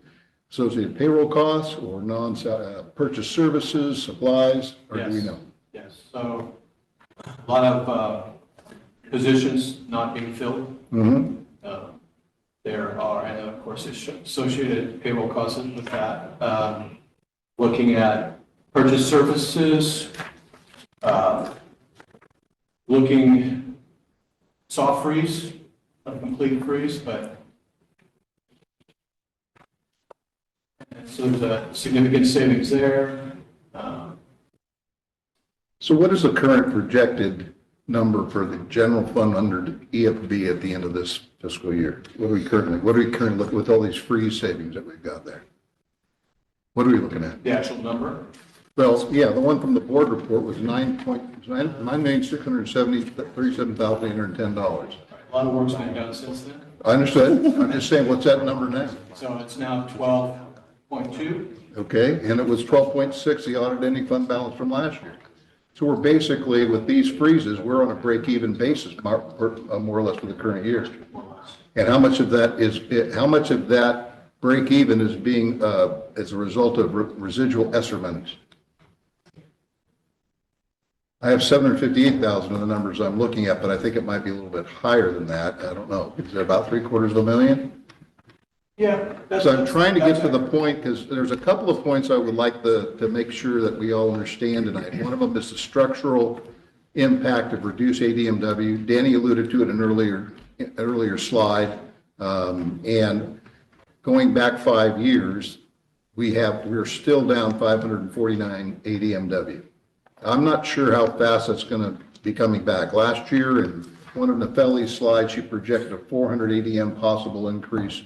associated payroll costs, or non-purchase services, supplies, or do we know? Yes, so a lot of positions not being filled. Mm-hmm. There are, and of course, associated payroll costs with that. Looking at purchase services, looking soft freeze, a complete freeze, but so there's a significant savings there. So what is the current projected number for the general fund under EFB at the end of this fiscal year? What are we currently looking with all these freeze savings that we've got there? What are we looking at? The actual number? Well, yeah, the one from the board report was $9,637,810. A lot of work's been done since then. I understood. I'm just saying, what's that number now? So it's now 12.2. Okay, and it was 12.6, the audit ending fund balance from last year. So we're basically, with these freezes, we're on a break-even basis, more or less for the current year. And how much of that break-even is being, as a result of residual ESSER monies? I have 758,000 in the numbers I'm looking at, but I think it might be a little bit higher than that. I don't know. Is it about $750,000? Yeah. So I'm trying to get to the point, because there's a couple of points I would like to make sure that we all understand tonight. One of them is the structural impact of reduced ADMW. Danny alluded to it in an earlier slide. And going back 5 years, we're still down 549 ADMW. I'm not sure how fast that's going to be coming back. Last year, in one of Nefeli's slides, she projected a 400 ADM possible increase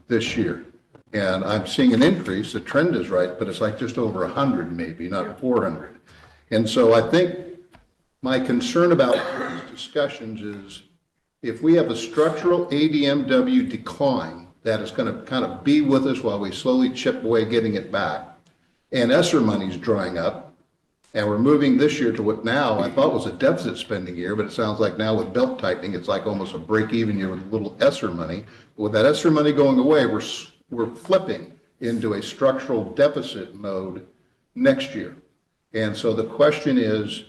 this year. And I'm seeing an increase. The trend is right, but it's like just over 100 maybe, not 400. And so I think my concern about these discussions is if we have a structural ADMW decline that is going to kind of be with us while we slowly chip away getting it back, and ESSER money's drying up, And we're moving this year to what now I thought was a deficit spending year, but it sounds like now with belt tightening, it's like almost a break-even year with a little ESSER money. But with that ESSER money going away, we're flipping into a structural deficit mode next year. And so the question is,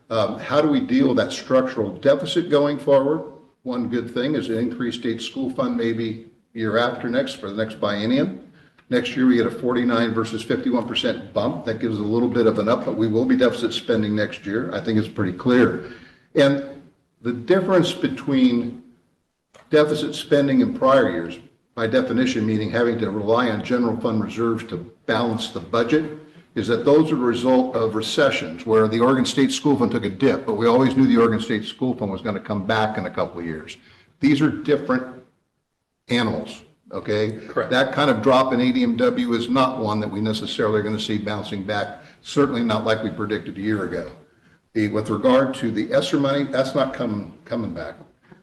how do we deal with that structural deficit going forward? One good thing is an increased state school fund maybe year after next for the next biennium. Next year, we get a 49 versus 51% bump. That gives a little bit of an up, but we will be deficit spending next year. I think it's pretty clear. And the difference between deficit spending in prior years, by definition, meaning having to rely on general fund reserves to balance the budget, is that those are the result of recessions where the Oregon State School Fund took a dip, but we always knew the Oregon State School Fund was going to come back in a couple of years. These are different animals. Okay? Correct. That kind of drop in ADMW is not one that we necessarily are going to see bouncing back, certainly not like we predicted a year ago. With regard to the ESSER money, that's not coming back.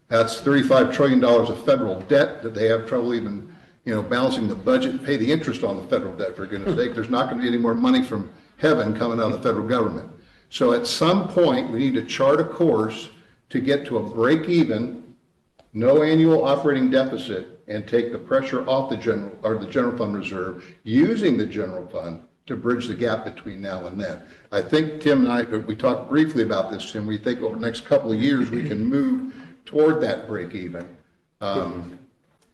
That's $35 trillion of federal debt that they have trouble even, balancing the budget and pay the interest on the federal debt, for goodness sake. There's not going to be any more money from heaven coming out of the federal government. So at some point, we need to chart a course to get to a break-even, no annual operating deficit, and take the pressure off the general fund reserve, using the general fund to bridge the gap between now and then. I think Tim and I, we talked briefly about this, Tim. We think over the next couple of years we can move toward that break even. And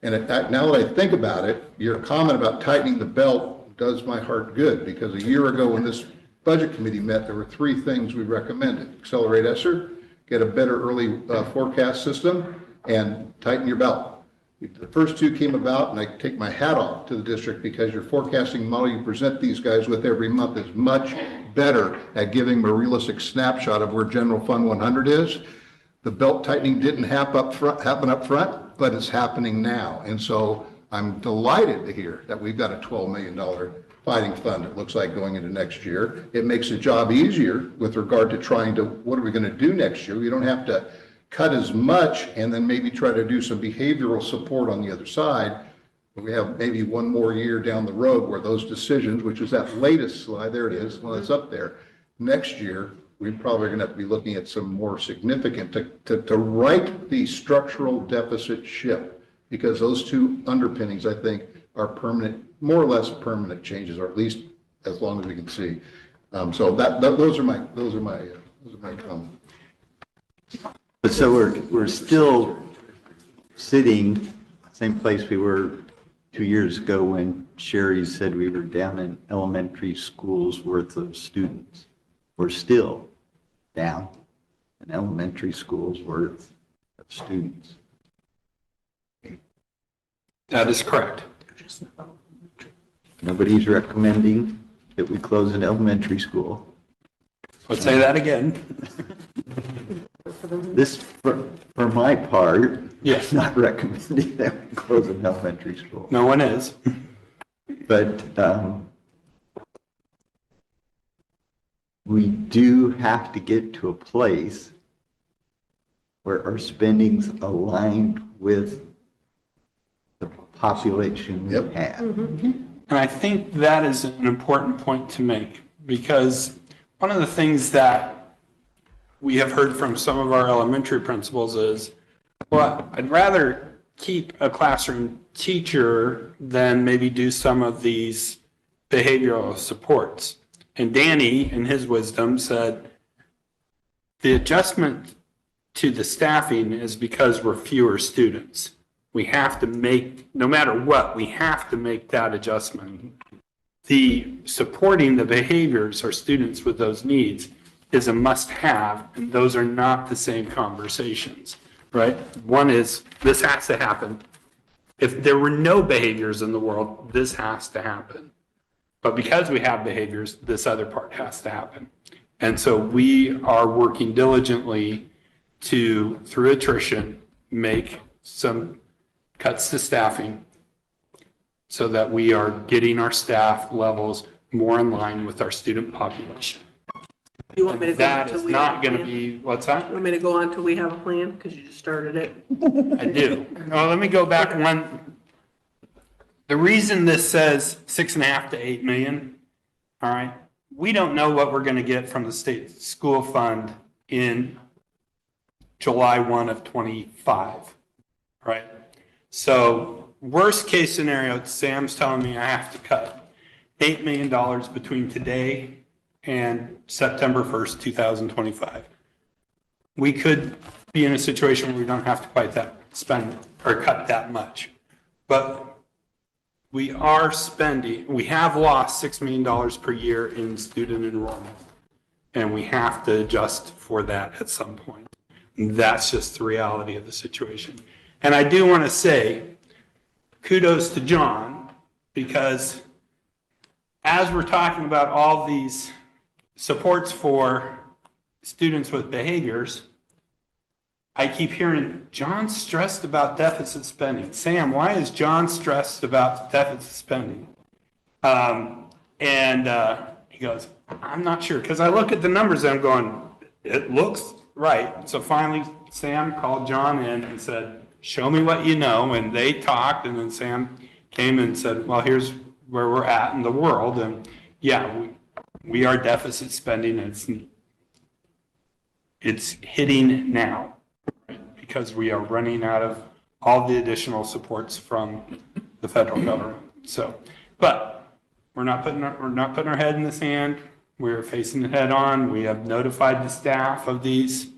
now that I think about it, your comment about tightening the belt does my heart good, because a year ago when this budget committee met, there were three things we recommended: accelerate ESSER, get a better early forecast system, and tighten your belt. The first two came about, and I take my hat off to the district, because your forecasting model you present these guys with every month is much better at giving them a realistic snapshot of where general fund 100 is. The belt tightening didn't happen up front, but it's happening now. And so I'm delighted to hear that we've got a $12 million fighting fund, it looks like, going into next year. It makes the job easier with regard to trying to, what are we going to do next year? We don't have to cut as much and then maybe try to do some behavioral support on the other side. But we have maybe one more year down the road where those decisions, which is that latest slide, there it is, well, it's up there. Next year, we probably are going to have to be looking at some more significant to right the structural deficit ship, because those two underpinnings, I think, are permanent, more or less permanent changes, or at least as long as we can see. So those are my comments. But so we're still sitting same place we were 2 years ago when Sherry said we were down in elementary schools worth of students. We're still down in elementary schools worth of students. That is correct. Nobody's recommending that we close an elementary school. Let's say that again. This, for my part, yes, not recommending that we close an elementary school. No one is. But we do have to get to a place where our spending's aligned with the population we have. And I think that is an important point to make, because one of the things that we have heard from some of our elementary principals is, well, I'd rather keep a classroom teacher than maybe do some of these behavioral supports. And Danny, in his wisdom, said the adjustment to the staffing is because we're fewer students. We have to make, no matter what, we have to make that adjustment. The supporting the behaviors or students with those needs is a must-have, and those are not the same conversations, right? One is, this has to happen. If there were no behaviors in the world, this has to happen. But because we have behaviors, this other part has to happen. And so we are working diligently to, through attrition, make some cuts to staffing so that we are getting our staff levels more in line with our student population. You want me to go That until is we have a not going to plan? be, what's that? You want me to go on till we have a plan? Because you just started it. I do. Well, let me go back one. The reason this says 6.5 to 8 million, all right, we don't know what we're going to get from the state school fund in July 1 of 25, right? So worst case scenario, Sam's telling me I have to cut $8 million between today and September 1st, 2025. We could be in a situation where we don't have to quite spend or cut that much. But we have lost $6 million per year in student enrollment. And we have to adjust for that at some point. And that's just the reality of the situation. And I do want to say kudos to John, because as we're talking about all these supports for students with behaviors, I keep hearing John's stressed about deficit spending. Sam, why is John stressed about deficit spending? He goes, I'm not sure, because I look at the numbers and I'm going, it looks right. So finally, Sam called John in and said, show me what you know. And they talked, and then Sam came and said, well, here's where we're at in the world. And yeah, we are deficit spending. It's hitting now, because we are running out of all the additional supports from the federal government. So, but we're not putting our head in the sand. We're facing it head on. We have notified the staff of the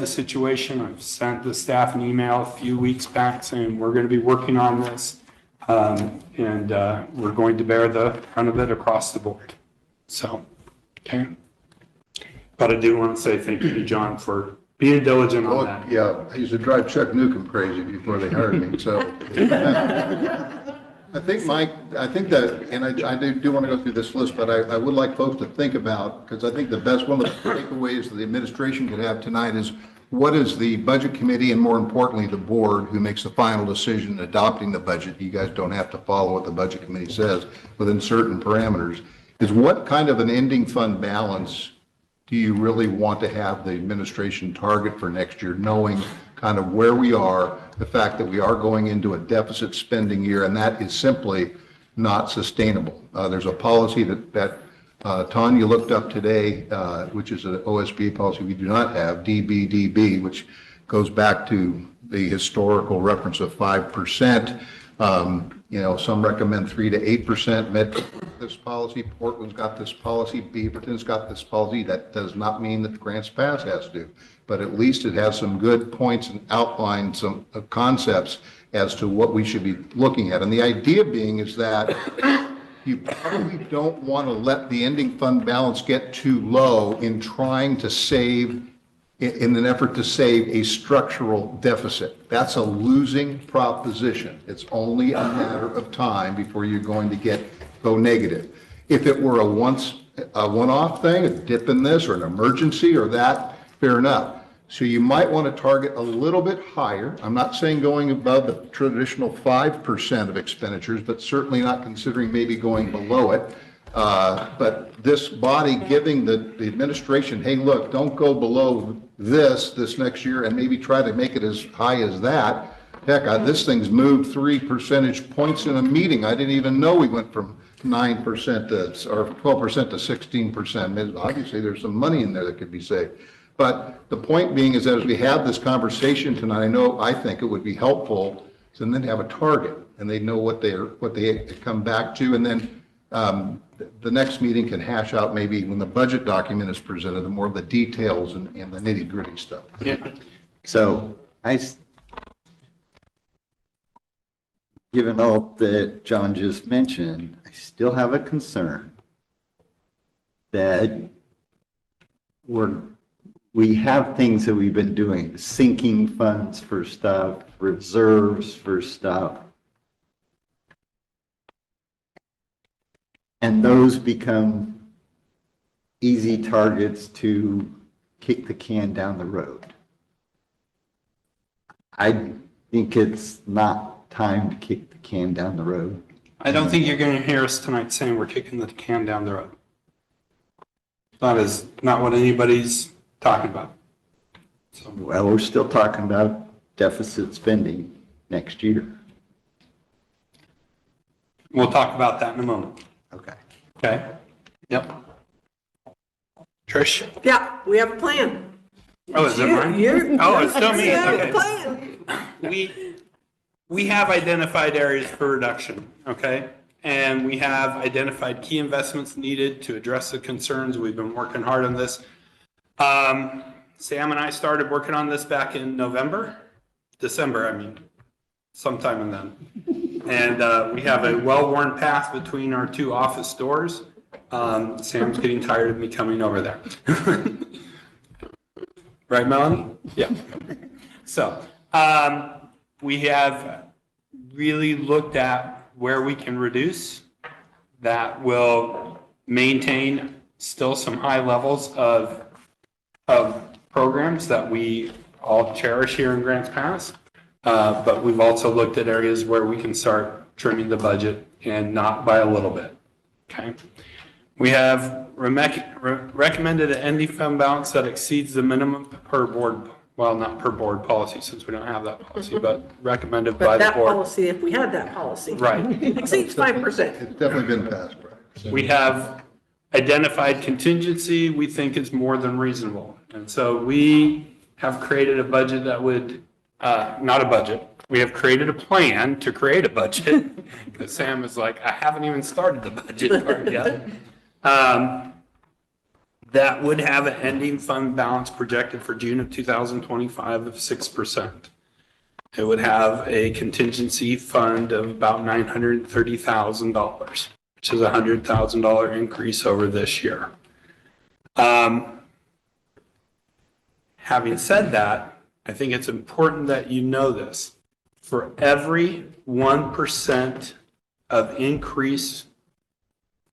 situation. I've sent the staff an email a few weeks back saying we're going to be working on this, and we're going to bear the brunt of it across the board. So, okay. But I do want to say thank you to John for being diligent on that. Yeah, I used to drive Chuck Newcomb crazy before they hired me, so. I think, Mike, that, and I do want to go through this list, but I would like folks to think about, because I think one of the takeaways that the administration could have tonight is, what is the budget committee, and more importantly, the board who makes the final decision in adopting the budget? You guys don't have to follow what the budget committee says within certain parameters. Is what kind of an ending fund balance do you really want to have the administration target for next year, knowing kind of where we are, the fact that we are going into a deficit spending year, and that is simply not sustainable. There's a policy that Tanya looked up today, which is an OSB policy we do not have, DBDB, which goes back to the historical reference of 5%. Some recommend 3 to 8%. Medford this policy, Portland's got this policy, Beaverton's got this policy. That does not mean that Grants Pass has to, but at least it has some good points and outlines some concepts as to what we should be looking at. And the idea being is that you probably don't want to let the ending fund balance get too low in trying to save, in an effort to save a structural deficit. That's a losing proposition. It's only a matter of time before you're going to go negative. If it were a one-off thing, a dip in this or an emergency or that, fair enough. So you might want to target a little bit higher. I'm not saying going above the traditional 5% of expenditures, but certainly not considering maybe going below it. But this body giving the administration, hey, look, don't go below this next year, and maybe try to make it as high as that. Heck, this thing's moved 3 percentage points in a meeting. I didn't even know we went from 9% or 12% to 16%. Obviously, there's some money in there that could be saved. But the point being is that as we have this conversation tonight, I think it would be helpful to then have a target, and they know what they come back to, and then the next meeting can hash out, maybe when the budget document is presented, the more of the details and the nitty gritty stuff. Yeah. So given all that John just mentioned, I still have a concern that we have things that we've been doing, sinking funds for stuff, reserves for stuff. And those become easy targets to kick the can down the road. I think it's not time to kick the can down the road. I don't think you're going to hear us tonight saying we're kicking the can down the road. That is not what anybody's talking about. So. Well, we're still talking about deficit spending next year. We'll talk about that in a moment. Okay. Okay. Yep. Trish? Yeah, we have a plan. Oh, is it mine? Oh, it's still me, You have a okay. plan. We have identified areas for reduction, okay? And we have identified key investments needed to address the concerns. We've been working hard on this. Sam and I started working on this back in December, I mean, sometime in then. And we have a well-worn path between our two office doors. Sam's getting tired of me coming over there. Right, Melanie? Yeah. So, we have really looked at where we can reduce that will maintain still some high levels of programs that we all cherish here in Grants Pass. But we've also looked at areas where we can start trimming the budget and not by a little bit. Okay. We have recommended an ending fund balance that exceeds the minimum per board, well, not per board policy since we don't have that policy, but recommended by But the that board. policy, if we had that policy. Right. Exceeds 5%. It's definitely been passed, right? We have identified contingency we think is more than reasonable. And so we have created a budget that would, not a budget, we have created a plan to create a budget. Because Sam is like, I haven't even started the budget part yet. That would have an ending fund balance projected for June of 2025 of 6%. It would have a contingency fund of about $930,000, which is a $100,000 increase over this year. Having said that, I think it's important that you know this. For every 1% of increase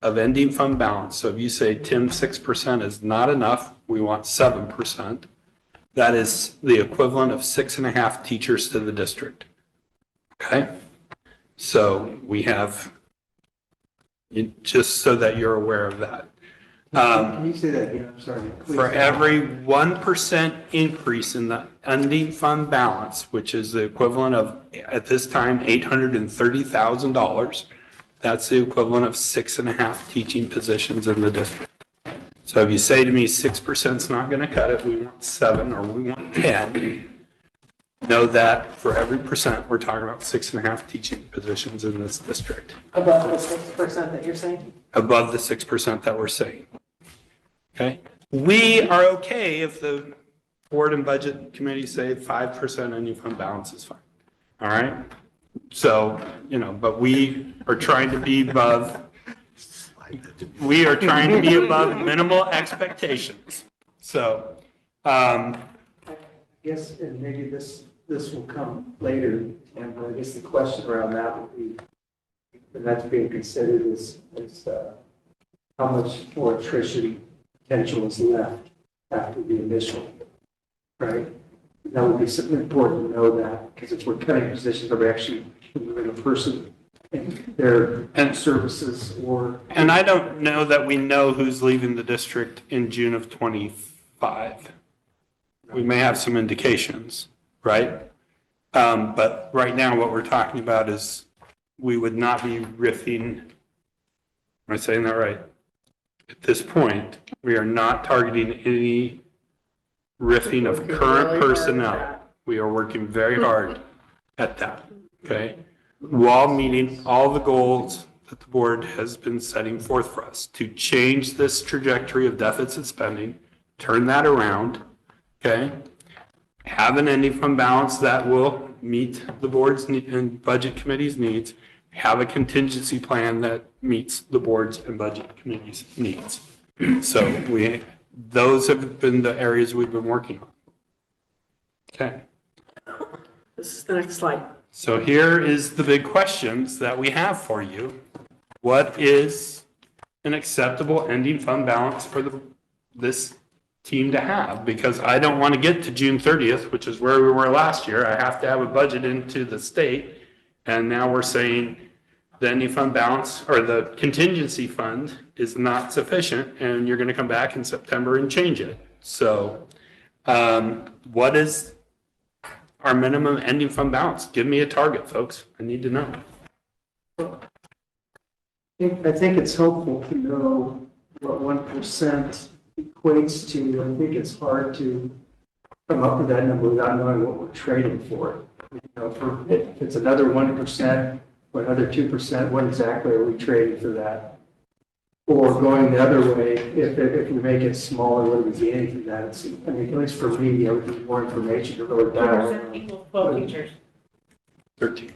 of ending fund balance, so if you say, Tim, 6% is not enough, we want 7%, that is the equivalent of 6.5 teachers to the district. Okay? So we have, just so that you're aware of that. Can you say that again? I'm sorry. For every 1% increase in the ending fund balance, which is the equivalent of, at this time, $830,000, that's the equivalent of 6.5 teaching positions in the district. So if you say to me 6% is not going to cut it, we want 7 or we want 10, know that for every percent, we're talking about 6.5 teaching positions in this district. Above the 6% that you're saying? Above the 6% that we're saying. Okay? We are okay if the board and budget committee say 5% ending fund balance is fine. All right? So, but we are trying to be above, minimal expectations. So, I guess, and maybe this will come later, and I guess the question around that would be, and that's being considered is how much more attrition potential is left after the initial, right? That would be something important to know that, because if we're cutting positions, are we actually removing a person and their services or? And I don't know that we know who's leaving the district in June of 25. We may have some indications, right? But right now, what we're talking about is we would not be riffing. Am I saying that right? At this point, we are not targeting any riffing of current personnel. We are working very hard at that, okay? While meeting all the goals that the board has been setting forth for us to change this trajectory of deficit spending, turn that around, okay? Have an ending fund balance that will meet the board's and budget committee's needs. Have a contingency plan that meets the board's and budget committee's needs. So those have been the areas we've been working on. Okay. This is the next slide. So here is the big questions that we have for you. What is an acceptable ending fund balance for this team to have? Because I don't want to get to June 30th, which is where we were last year. I have to have a budget into the state. And now we're saying the ending fund balance or the contingency fund is not sufficient, and you're going to come back in September and change it. So what is our minimum ending fund balance? Give me a target, folks. I need to know. I think it's helpful to know what 1% equates to, I think it's hard to come up with that number without knowing what we're trading for. You know, if it's another 1% or another 2%, what exactly are we trading for that? Or going the other way, if we make it smaller, what are we gaining from that? I mean, at least for me, I would need more information to really dial. 2% equals 12 teachers. 13.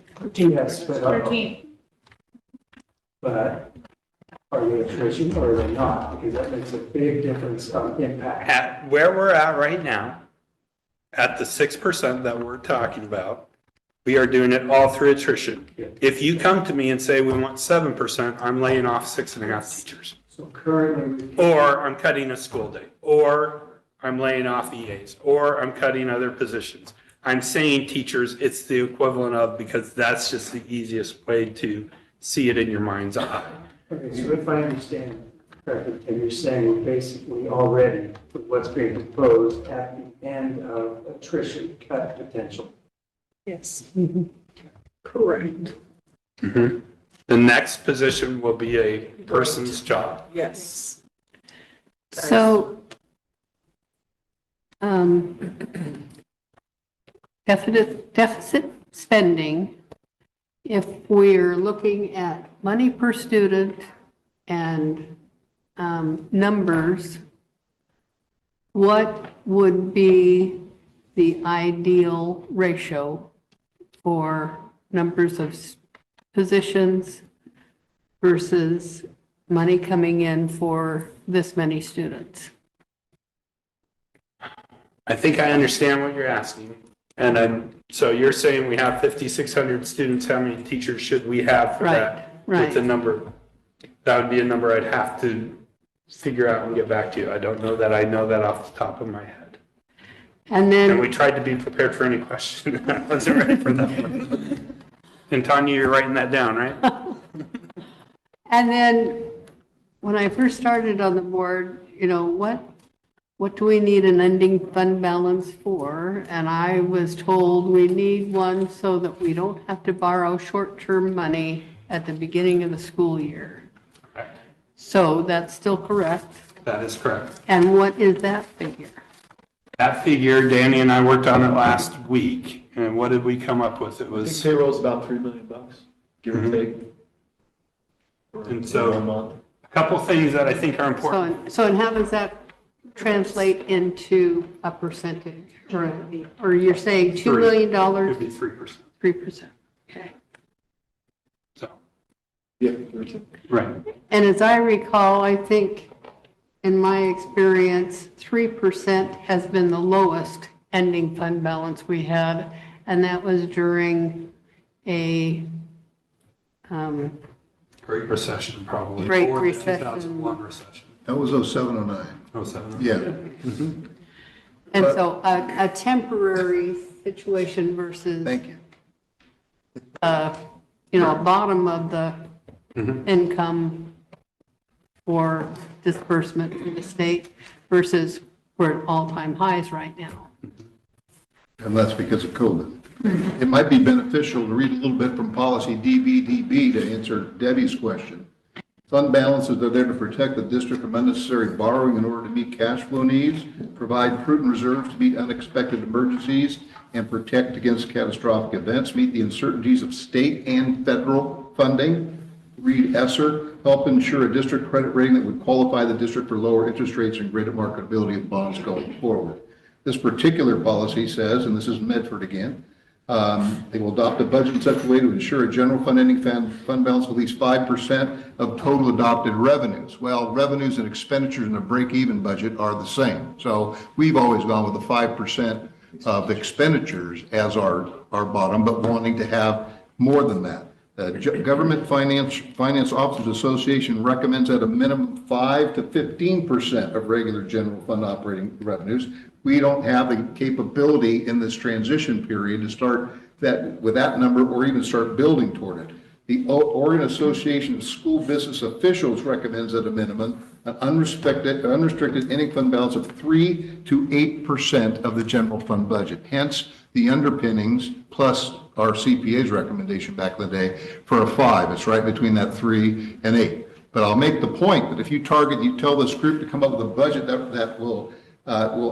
Yes, but, 13. but are they attrition or are they not? Because that makes a big difference on impact. At where we're at right now, at the 6% that we're talking about, we are doing it all through attrition. If you come to me and say we want 7%, I'm laying off 6.5 teachers. So currently, Or I'm cutting a school day, or I'm laying off EAs, or I'm cutting other positions. I'm saying teachers, it's the equivalent of, because that's just the easiest way to see it in your mind's eye. okay, so if I understand correctly, Tim, you're saying basically already with what's being proposed at the end of attrition cut potential. Yes. Correct. The next position will be a person's job. Yes. So, deficit spending, if we're looking at money per student and numbers, what would be the ideal ratio for numbers of positions versus money coming in for this many students? I think I understand what you're asking. And so you're saying we have 5,600 students, how many teachers should we have for that? Right. With the number, that would be a number I'd have to figure out and get back to you. I don't know that I know that off the top of my head. And then. And we tried to be prepared for any question. I wasn't ready for that one. And Tanya, you're writing that down, right? And then, when I first started on the board, you know, what do we need an ending fund balance for? And I was told we need one so that we don't have to borrow short-term money at the beginning of the school year. Correct. So that's still correct? That is correct. And what is that figure? That figure, Danny and I worked on it last week, and what did we come up with? It I was. think payroll's about $3 million, give or take. And so, a couple things that I think are important. So and how does that translate into a percentage? Or you're saying $2 million? It would be 3%. 3%, okay. So. Yeah. Right. And as I recall, I think in my experience, 3% has been the lowest ending fund balance we had, and that was during a Great recession, probably. Great Or the recession. 2001 recession. That was 07, 09. 07. Yeah. And so a temporary situation versus. Thank you. You know, a bottom of the income for disbursement from the state versus we're at all-time highs right now. And that's because of COVID. It might be beneficial to read a little bit from policy DBDB to answer Debbie's question. Fund balances are there to protect the district from unnecessary borrowing in order to meet cash flow needs, provide prudent reserves to meet unexpected emergencies, and protect against catastrophic events, meet the uncertainties of state and federal funding. Read ESSER, help ensure a district credit rating that would qualify the district for lower interest rates and greater marketability of bonds going forward. This particular policy says, and this is Medford again, they will adopt a budget in such a way to ensure a general fund ending fund balance of at least 5% of total adopted revenues. Well, revenues and expenditures in a break-even budget are the same. So we've always gone with the 5% of expenditures as our bottom, but wanting to have more than that. Government Finance Officers Association recommends at a minimum 5 to 15% of regular general fund operating revenues. We don't have the capability in this transition period to start that with that number or even start building toward it. The Oregon Association of School Business Officials recommends at a minimum an unrestricted ending fund balance of 3 to 8% of the general fund budget. Hence, the underpinnings plus our CPA's recommendation back in the day for a 5. It's right between that 3 and 8. But I'll make the point that if you target, you tell this group to come up with a budget that will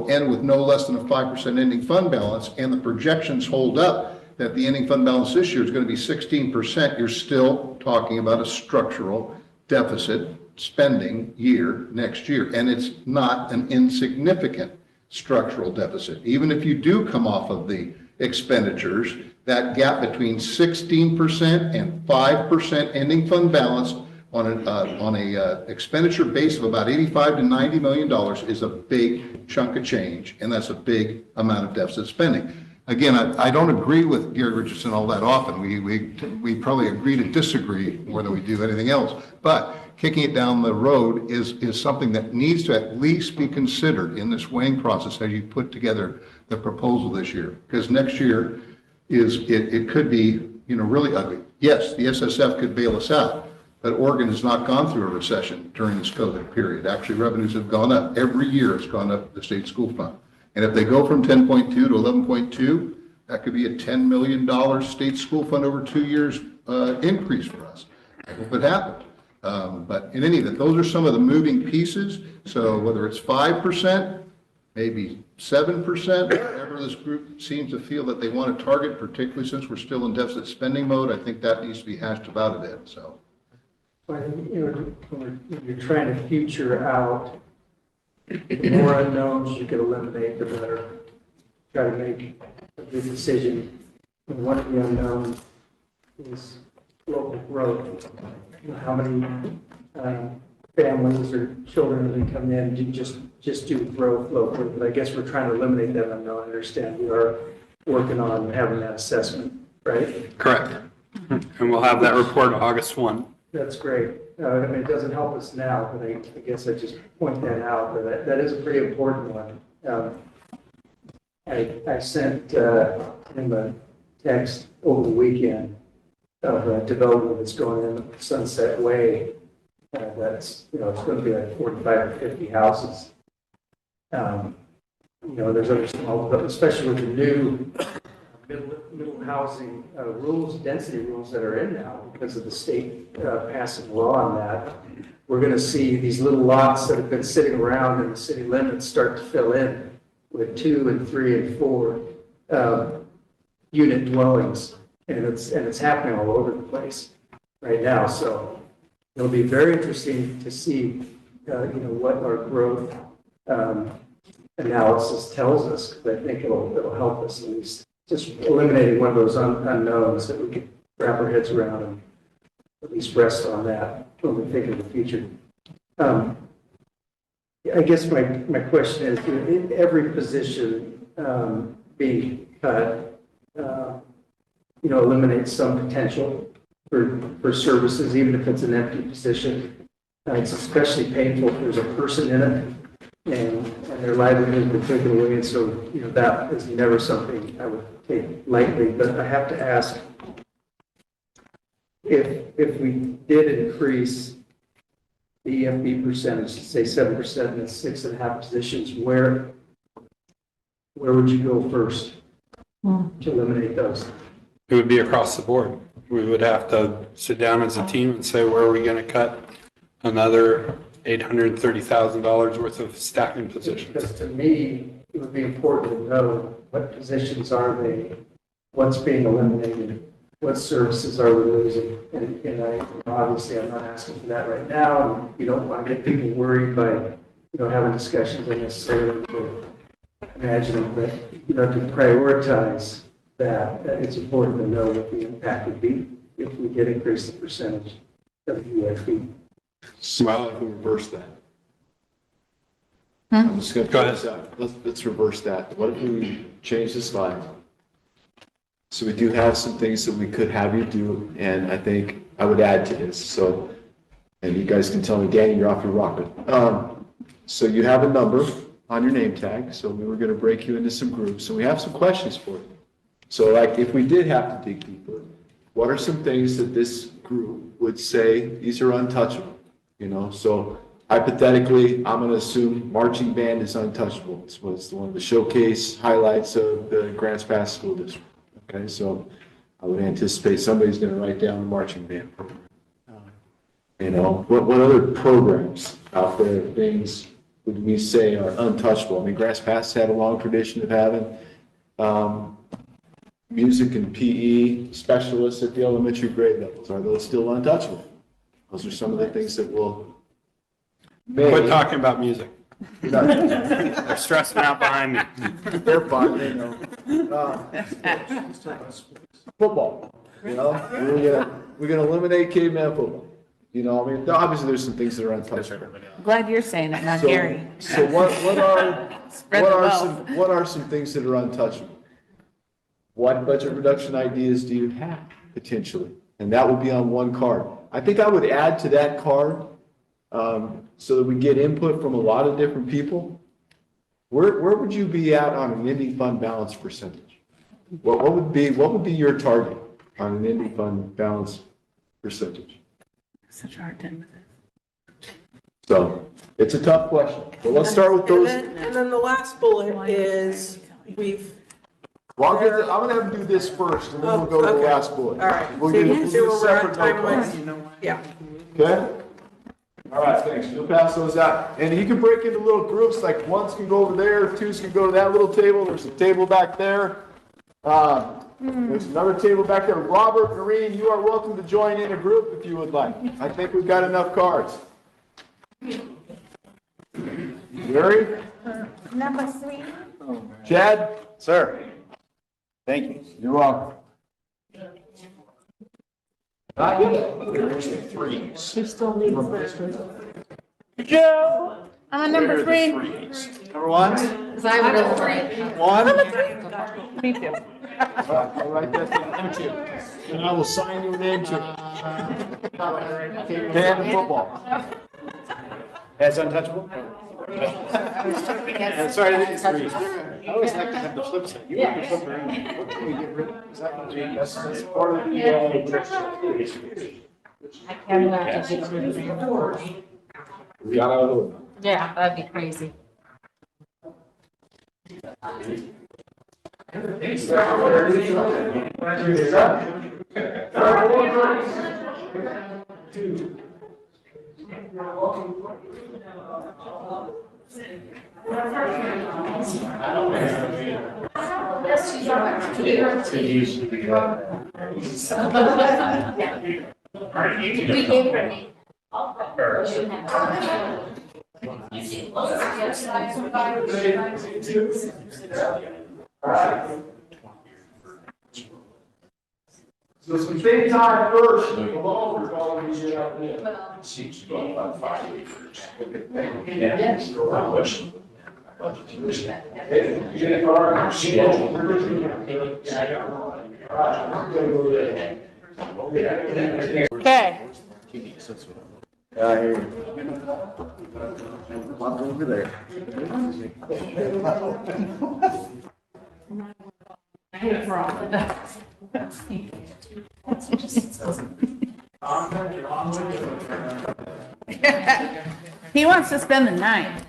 end with no less than a 5% ending fund balance, and the projections hold up that the ending fund balance this year is going to be 16%, you're still talking about a structural deficit spending year next year. And it's not an insignificant structural deficit. Even if you do come off of the expenditures, that gap between 16% and 5% ending fund balance on a expenditure base of about $85 to $90 million is a big chunk of change, and that's a big amount of deficit spending. Again, I don't agree with Gary Richardson all that often. We probably agree to disagree more than we do anything else. But kicking it down the road is something that needs to at least be considered in this weighing process as you put together the proposal this year. Because next year it could be really ugly. Yes, the SSF could bail us out, but Oregon has not gone through a recession during this COVID period. Actually, revenues have gone up. Every year it's gone up the state school fund. And if they go from 10.2 to 11.2, that could be a $10 million state school fund over 2 years increase for us. I hope it happened. But in any event, those are some of the moving pieces. So whether it's 5%, maybe 7%, whatever this group seems to feel that they want to target, particularly since we're still in deficit spending mode, I think that needs to be hashed about a bit. So, when you're trying to future out, the more unknowns you can eliminate, the better. Try to make a good decision. And one of the unknowns is local growth. How many families or children are they coming in to just do growth locally? But I guess we're trying to eliminate that unknown. I understand we are working on having that assessment, right? Correct. And we'll have that report August 1. That's great. I mean, it doesn't help us now, but I guess I just point that out, but that is a pretty important one. I sent him a text over the weekend of a development that's going in Sunset Way. That's, it's going to be like 45 or 50 houses. There's other small, but especially with the new middle housing rules, density rules that are in now because of the state passing law on that. We're going to see these little lots that have been sitting around in the city limits start to fill in with 2 and 3 and 4 unit dwellings, and it's happening all over the place right now. So it'll be very interesting to see what our growth analysis tells us, because I think it'll help us at least just eliminating one of those unknowns that we can wrap our heads around and at least rest on that when we think of the future. I guess my question is, in every position being cut, eliminates some potential for services, even if it's an empty position. It's especially painful if there's a person in it and their livelihood is taken away. And so, that is never something I would take lightly. But I have to ask, if we did increase the EFB percentage, say 7% and 6.5 positions, where would you go first to eliminate those? It would be across the board. We would have to sit down as a team and say, where are we going to cut another $830,000 worth of staffing positions? Because to me, it would be important to know what positions are they, what's being eliminated, what services are we losing. And obviously, I'm not asking for that right now. You don't want to get people worried by, having discussions unnecessarily to imagining, but, to prioritize that it's important to know what the impact would be if we did increase the percentage of the UFB. Well, if we reverse that. Hmm? I'm just going to try this out. Let's reverse that. What if we change the slide? So we do have some things that we could have you do, and I think I would add to this. So, and you guys can tell me, Danny, you're off your rocker. So you have a number on your name tag. So we were going to break you into some groups. So we have some questions for you. So like if we did have to dig deeper, what are some things that this group would say, these are untouchable? So hypothetically, I'm going to assume marching band is untouchable. It's one of the showcase highlights of the Grants Pass School District. Okay, so I would anticipate somebody's going to write down the marching band program. You know, what other programs out there, things would we say are untouchable? I mean, Grass Pass had a long tradition of having music and PE specialists at the elementary grade levels. Are those still untouchable? Those are some of the things that will. Quit talking about music. They're stressing out behind me. They're fine, they know. Football, you know, we're gonna eliminate caveman football. You know, I mean, obviously there's some things that are untouchable. Glad you're saying it, not So- Gary. So what Spread the wealth. are some things that are untouchable? What budget reduction ideas do you have potentially? And that would be on one card. I think I would add to that card, so that we get input from a lot of different people. Where would you be at on an ending fund balance percentage? What would be your target on an ending fund balance percentage? Such a hard time with it. So it's a tough question, but let's start with those. And then the last bullet is, Well, I'm gonna have to do this first, and then we'll go to the Okay. last bullet. all right. We'll So get you a can see where we're separate at note card. time-wise. Yeah. Okay? All right, thanks. You'll pass those out. And you can break into little groups, like ones can go over there, twos can go to that little table. There's a table back there. There's another table back there. Robert, Noreen, you are welcome to join in a group if you would like. I think we've got enough cards. Gary? Number 3. Chad? Sir, thank you. You're welcome. She still needs this. Joe? I'm on number 3. Number one? Because I would have right. One? Me too. I'll write that down. And I will sign your name to Band of football. That's untouchable? And sorry, I didn't agree. I always like to have the flip side. You want the flip around. What can we get rid of? Is that what we- that's part of the, I can't imagine. We got out of the way. Yeah, that'd be crazy. We gave her a So some big time first, the longer call we get out there. Seems to go about 5 years. Okay. Yeah, I hear you. Walk over there. He wants to spend the night,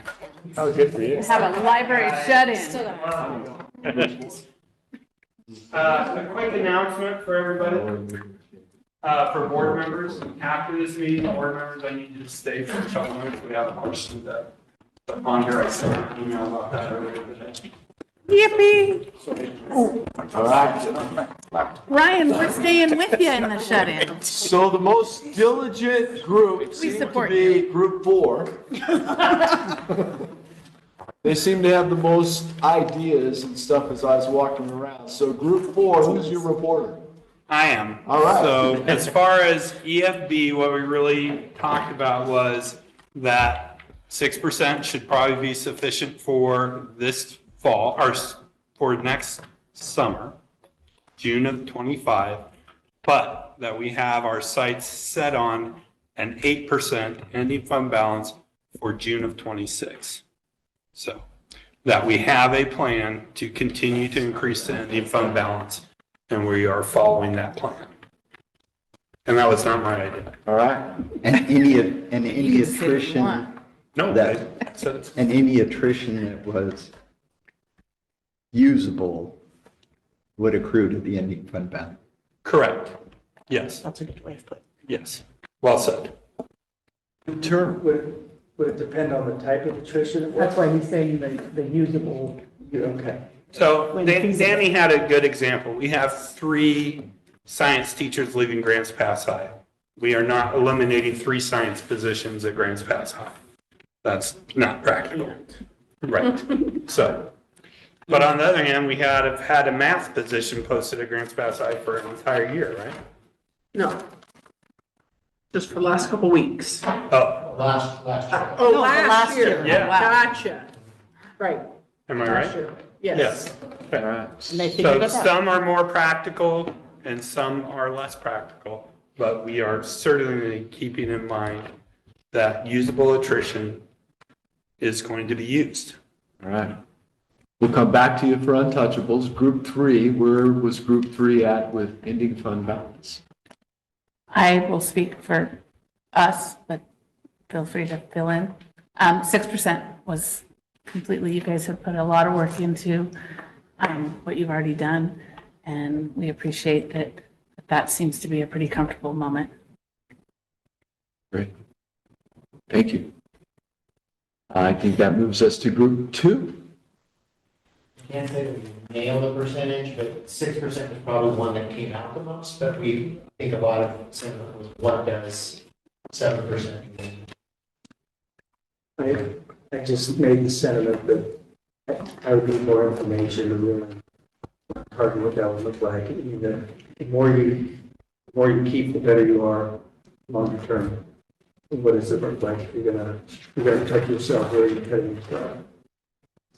Oh, good for you. have a library shut-in. A quick announcement for everybody, for board members. After this meeting, board members, I need you to stay for a couple minutes. We have a question that on here. I sent an email about that earlier today. Yippee! All right. Ryan, we're staying with you in the shut-in. So the most diligent group seemed to support be group 4. They seem to have the most ideas and stuff as I was walking around. So group 4, who's your reporter? I am. All right. So as far as EFB, what we really talked about was that 6% should probably be sufficient for this fall, or for next summer, June of 25, but that we have our sights set on an 8% ending fund balance for June of 26. So that we have a plan to continue to increase the ending fund balance, and we are following that plan. And that was not my idea. All right. And any attrition, No, that, I said it's- and any attrition that was usable would accrue to the ending fund balance. Correct. Yes. That's a good way of putting Yes. Well said. term. Would it depend on the type of attrition? That's why he's saying the usable, okay. So Danny had a good example. We have 3 science teachers leaving Grants Pass High. We are not eliminating 3 science positions at Grants Pass High. That's not practical. Right. So, but on the other hand, we had a math position posted at Grants Pass High for an entire year, right? No. Just for the last couple weeks. Oh, Last year. Oh, No, last year. Yeah. Gotcha. Right. am I Last right? year. Yes. Okay. And they figured So it out. some are more practical and some are less practical, but we are certainly keeping in mind that usable attrition is going to be used. All right. We'll come back to you for untouchables. Group 3, where was Group 3 at with ending fund balance? I will speak for us, but feel free to fill in. 6% was completely, you guys have put a lot of work into what you've already done, and we appreciate that. That seems to be a pretty comfortable moment. Great. Thank you. I think that moves us to Group 2. Can't say that we nailed a percentage, but 6% was probably one that came out the most, but I think a lot of sentiment was what does 7% mean? I just made the sentiment that I would need more information to really target what that would look like. Either the more you keep, the better you are longer term. What does it look like? You're gonna protect yourself where you're heading.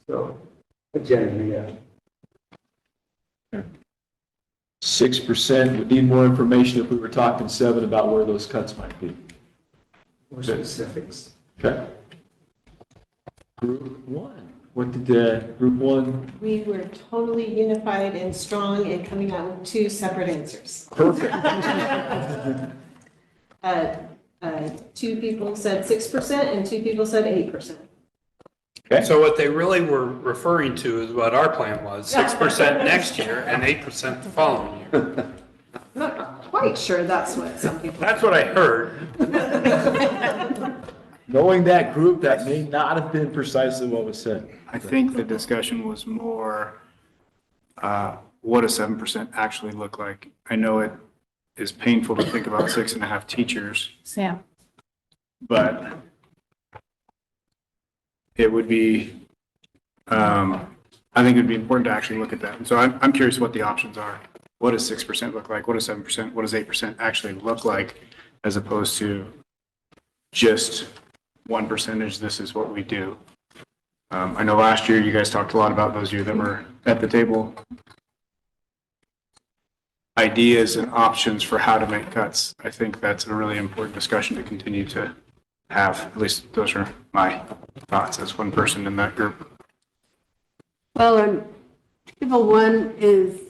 So, generally, yeah. 6%, would need more information if we were talking 7 about where those cuts might be. More specifics. Okay. Group 1, what did Group 1? We were totally unified and strong and coming out with 2 separate answers. Perfect. 2 people said 6% and 2 people said 8%. Okay. So what they really were referring to is what our plan was, 6% next year and 8% the following year. I'm not quite sure that's what some people. That's what I heard. Knowing that group, that may not have been precisely what was said. I think the discussion was more, what does 7% actually look like? I know it is painful to think about 6.5 teachers, Sam? but it would be, I think it'd be important to actually look at that. And so I'm curious what the options are. What does 6% look like? What does 7%? What does 8% actually look like? As opposed to just one percentage, this is what we do. I know last year you guys talked a lot about those of you that were at the table. Ideas and options for how to make cuts. I think that's a really important discussion to continue to have. At least those are my thoughts as one person in that group. Well, and Table 1 is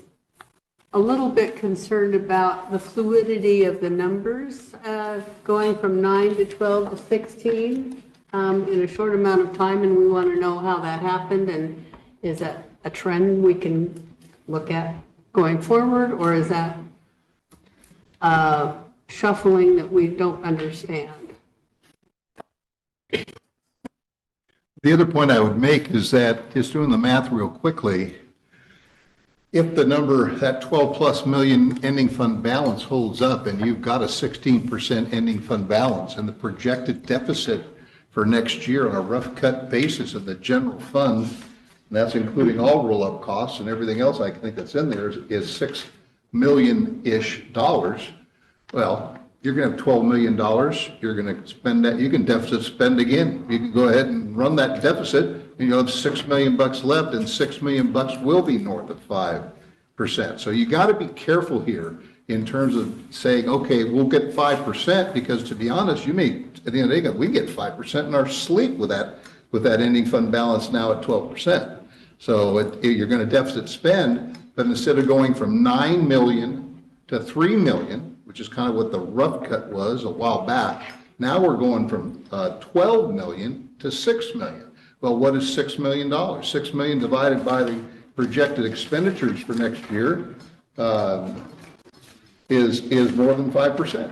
a little bit concerned about the fluidity of the numbers, going from 9 to 12 to 16 in a short amount of time, and we want to know how that happened, and is that a trend we can look at going forward, or is that shuffling that we don't understand? The other point I would make is that, just doing the math real quickly, if the number, that 12+ million ending fund balance holds up and you've got a 16% ending fund balance and the projected deficit for next year on a rough cut basis of the general fund, and that's including all roll-up costs and everything else I think that's in there, is $6 million-ish. Well, you're going to have $12 million. You're going to spend that. You can deficit spend again. You can go ahead and run that deficit, and you'll have $6 million left, and $6 million will be north of 5%. So you got to be careful here in terms of saying, okay, we'll get 5%, because to be honest, you may at the end of the day we get 5% in our sleep with that ending fund balance now at 12%. So you're going to deficit spend, but instead of going from 9 million to 3 million, which is kind of what the rough cut was a while back, now we're going from 12 million to 6 million. Well, what is $6 million? 6 million divided by the projected expenditures for next year is more than 5%.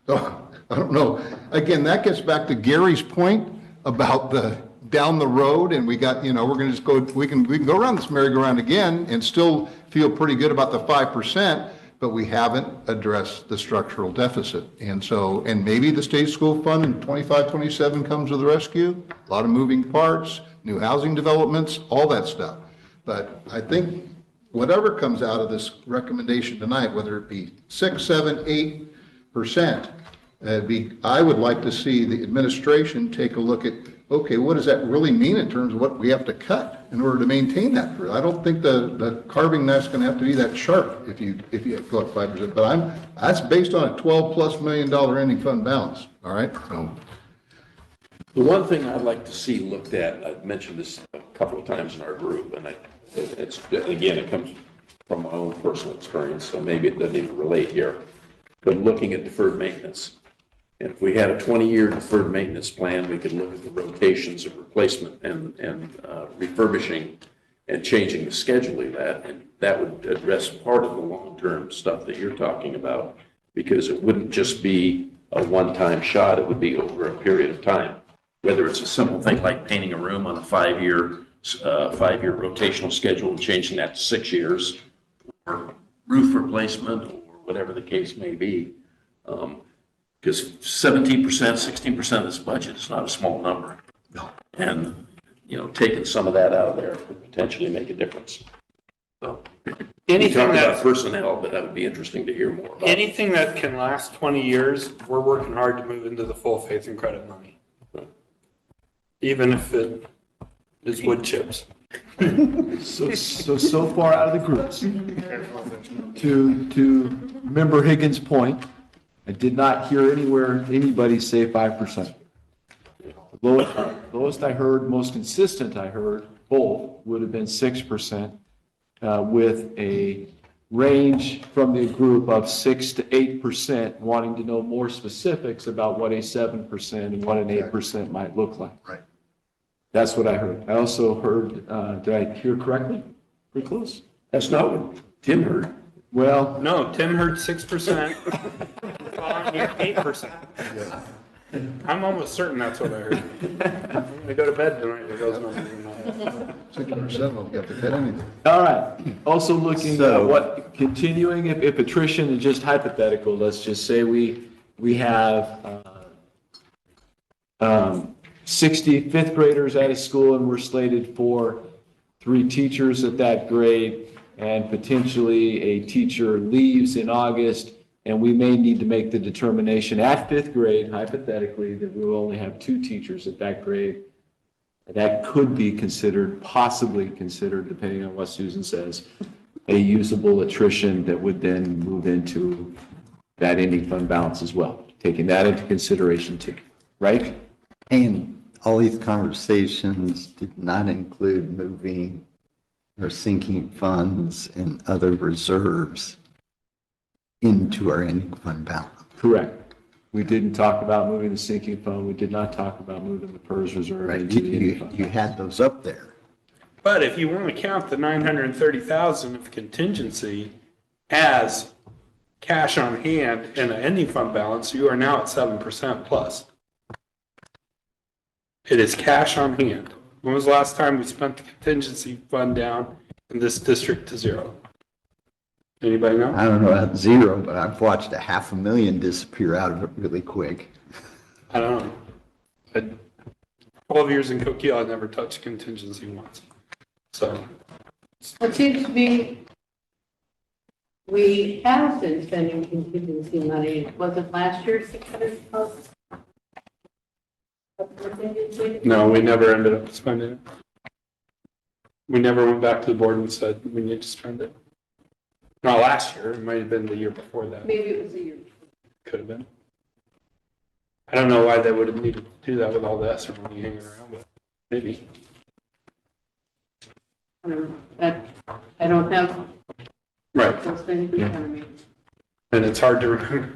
So I don't know. Again, that gets back to Gary's point about the down the road, and we got, we're going to just go, we can go around this merry-go-round again and still feel pretty good about the 5%, but we haven't addressed the structural deficit. And so, and maybe the state school fund in 25, 27 comes to the rescue, a lot of moving parts, new housing developments, all that stuff. But I think whatever comes out of this recommendation tonight, whether it be 6, 7, 8%, I would like to see the administration take a look at, okay, what does that really mean in terms of what we have to cut in order to maintain that? I don't think the carving knife's going to have to be that sharp if you go up 5%. But that's based on a $12+ million ending fund balance. All right. So, the one thing I'd like to see looked at, I've mentioned this a couple of times in our group, and it comes from my own personal experience, so maybe it doesn't even relate here, but looking at deferred maintenance. And if we had a 20-year deferred maintenance plan, we could look at the rotations of replacement and refurbishing and changing the scheduling of that, and that would address part of the long-term stuff that you're talking about, because it wouldn't just be a one-time shot, it would be over a period of time. Whether it's a simple thing like painting a room on a five-year rotational schedule and changing that to 6 years, or roof replacement, or whatever the case may be. Because 17%, 16% of this budget is not a small number. No. And, taking some of that out of there could potentially make a difference. So, Anything about personnel, but that would be interesting to hear more about. Anything that can last 20 years, we're working hard to move into the full faith and credit money. Even if it is wood chips. So far out of the groups. To Member Higgins' point, I did not hear anywhere anybody say 5%. The lowest I heard, most consistent I heard, both would have been 6%, with a range from the group of 6 to 8%, wanting to know more specifics about what a 7% and what an 8% might look like. Right. That's what I heard. I also heard, did I hear correctly? Pretty close. That's not what Tim heard. Well. No, Tim heard 6%. Following year 8%. I'm almost certain that's what I heard. I'm going to go to bed tonight with those numbers in my head. 6% will get to cut anything. All right. Also looking at continuing, if attrition is just hypothetical, let's just say we have 60 fifth graders at a school and we're slated for 3 teachers at that grade, and potentially a teacher leaves in August, and we may need to make the determination at 5th grade, hypothetically, that we will only have 2 teachers at that grade. That could be considered, possibly considered, depending on what Susan says, a usable attrition that would then move into that ending fund balance as well, taking that into consideration too, right? And all these conversations did not include moving or sinking funds and other reserves into our ending fund balance. Correct. We didn't talk about moving the sinking fund. We did not talk about moving the PERS reserve into the ending fund. You had those up there. But if you want to count the 930,000 of contingency as cash on hand and an ending fund balance, you are now at 7% plus. It is cash on hand. When was the last time we spent the contingency fund down in this district to 0? Anybody know? I don't know about 0, but I've watched $500,000 disappear out of it really quick. I don't know. 12 years in Coquille, I never touched contingency once. So. It seems to me we have been spending contingency money. Was it last year, 600 plus? No, we never ended up spending it. We never went back to the board and said, we need to spend it. Not last year, it might have been the year before that. Maybe it was a year. Could have been. I don't know why they would have needed to do that with all the ESSER money hanging around, but maybe. I don't have Right. those things in front of me. And it's hard to remember.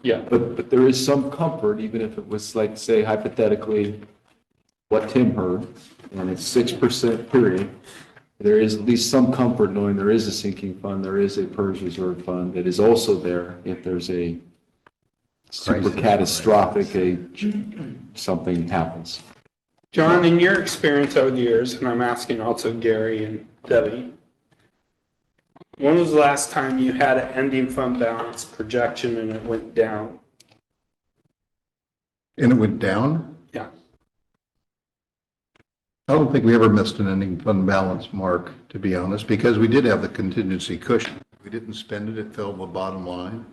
Yeah. But there is some comfort, even if it was like, say hypothetically, what Tim heard, and it's 6% period, there is at least some comfort knowing there is a sinking fund, there is a PERS reserve fund that is also there if there's a super catastrophic, something happens. John, in your experience over the years, and I'm asking also Gary and Debbie, when was the last time you had an ending fund balance projection and it went down? And it went down? Yeah. I don't think we ever missed an ending fund balance, Mark, to be honest, because we did have the contingency cushion. We didn't spend it, it fell to the bottom line.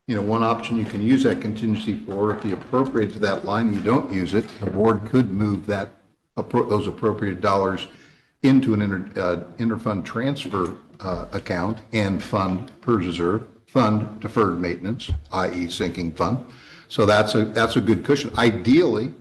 You know, one option you can use that contingency for, if you appropriate to that line and you don't use it, the board could move that, those appropriated dollars into an interfund transfer account and fund PERS reserve, fund deferred maintenance, i.e. sinking fund. So that's a good cushion. Ideally,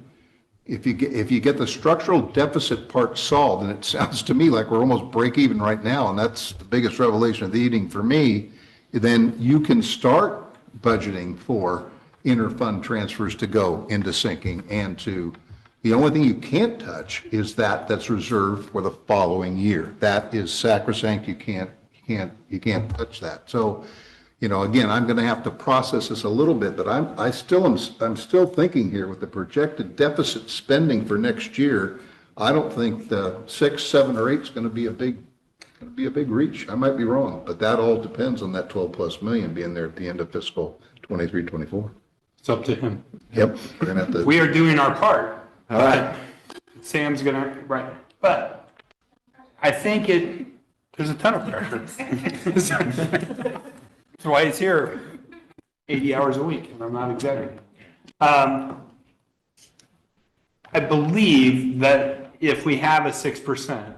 if you get the structural deficit part solved, and it sounds to me like we're almost break even right now, and that's the biggest revelation of the evening for me, then you can start budgeting for interfund transfers to go into sinking and to, the only thing you can't touch is that's reserved for the following year. That is sacrosanct. You can't touch that. So, you know, again, I'm going to have to process this a little bit, but I'm still thinking here with the projected deficit spending for next year. I don't think the 6, 7, or 8 is going to be a big reach. I might be wrong, but that all depends on that 12+ million being there at the end of fiscal 23, 24. It's up to him. Yep. We're going to have to. We are doing our part. All right. Sam's gonna, right, but I think there's a ton of pressure. That's why he's here 80 hours a week, and I'm not exaggerating. I believe that if we have a 6%,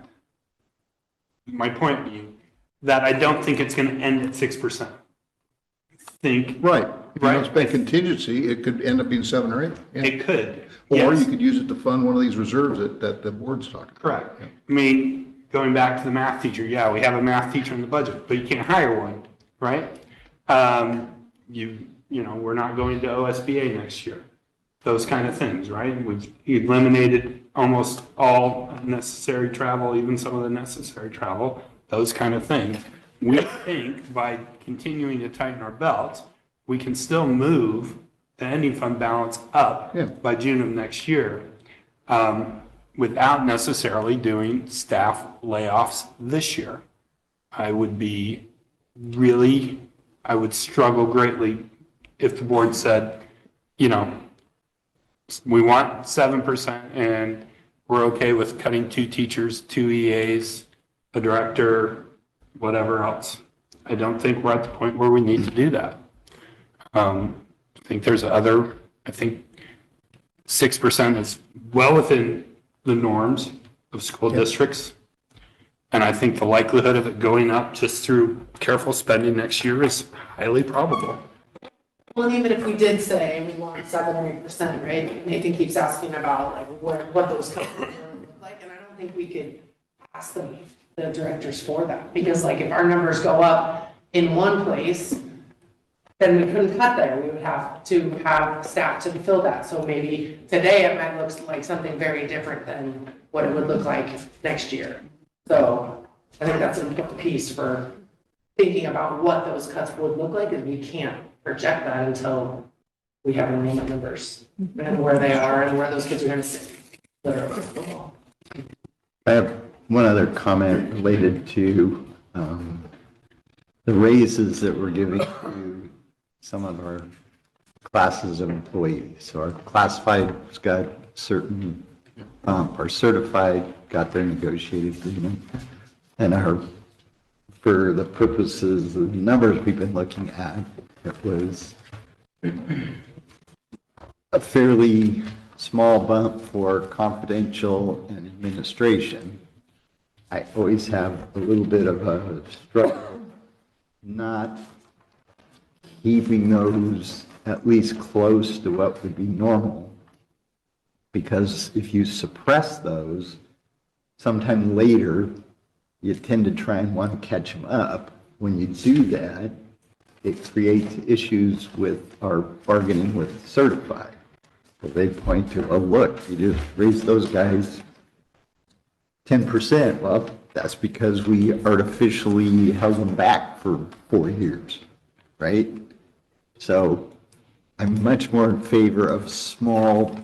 my point being that I don't think it's going to end at 6%. Right. If you don't spend contingency, it could end up being 7 or 8. Yeah. It could. Or yes. you could use it to fund one of these reserves that the board's talking about. Correct. I mean, going back to the math teacher, yeah, we have a math teacher in the budget, but you can't hire one, right? You know, we're not going to OSBA next year. Those kind of things, right? We've eliminated almost all necessary travel, even some of the necessary travel, those kind of things. We think by continuing to tighten our belts, we can still move the ending fund balance up by June of next year without necessarily doing staff layoffs this year. I would struggle greatly if the board said, you know, we want 7% and we're okay with cutting 2 teachers, 2 EAs, a director, whatever else. I don't think we're at the point where we need to do that. I think there's I think 6% is well within the norms of school districts. And I think the likelihood of it going up just through careful spending next year is highly probable. Well, and even if we did say we want 7 or 8%, right? Nathan keeps asking about like what those companies look like, and I don't think we could ask the directors for that, because like if our numbers go up in one place, then we couldn't cut there. We would have to have staff to fill that. So maybe today it might look like something very different than what it would look like next year. So I think that's an important piece for thinking about what those cuts would look like, is we can't project that until we have enrollment numbers and where they are and where those kids are going to sit. I have one other comment related to the raises that we're giving to some of our classes of employees. So our classified's got certain, our certified got their negotiated agreement, and for the purposes of the numbers we've been looking at, it was a fairly small bump for confidential and administration. I always have a little bit of a struggle not keeping those at least close to what would be normal, because if you suppress those, sometime later you tend to try and want to catch them up. When you do that, it creates issues with our bargaining with certified. So they point to, oh, look, you just raised those guys 10%. Well, that's because we artificially held them back for 4 years, right? So I'm much more in favor of small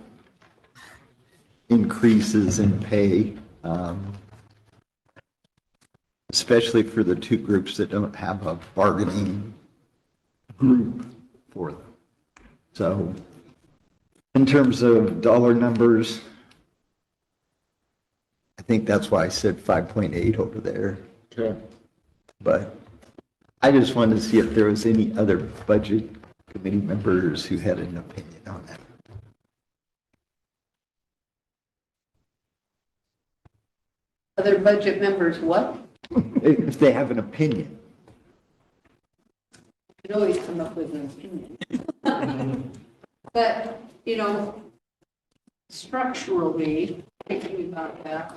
increases in pay, especially for the two groups that don't have a bargaining group for them. So in terms of dollar numbers, I think that's why I said 5.8 over there. Okay. But I just wanted to see if there was any other budget committee members who had an opinion on that. Other budget members, what? If they have an opinion. You can always come up with an opinion. But, you know, structurally, thinking about that,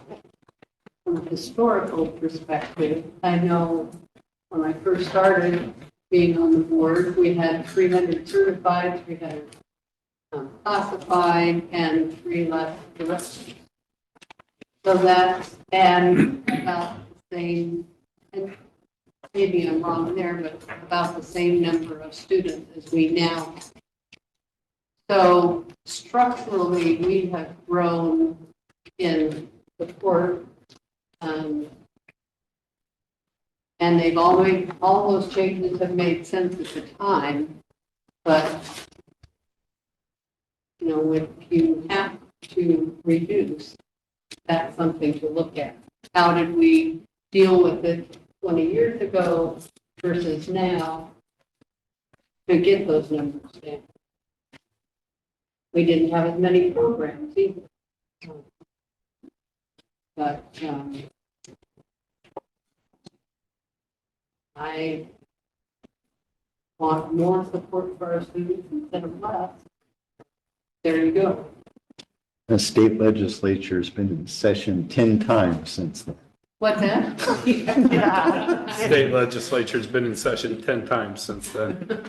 from a historical perspective, I know when I first started being on the board, we had 300 certified, 300 classified, and 3 left the rest. So that's, and about the same, and maybe I'm wrong there, but about the same number of students as we now have. So structurally, we have grown in support. And they've always, all those changes have made sense at the time, but, you know, if you have to reduce, that's something to look at. How did we deal with it 20 years ago versus now to get those numbers down? We didn't have as many programs either. But I want more support for our students instead of less. There you go. The state legislature has been in session 10 times since then. What's that? State legislature's been in session 10 times since then.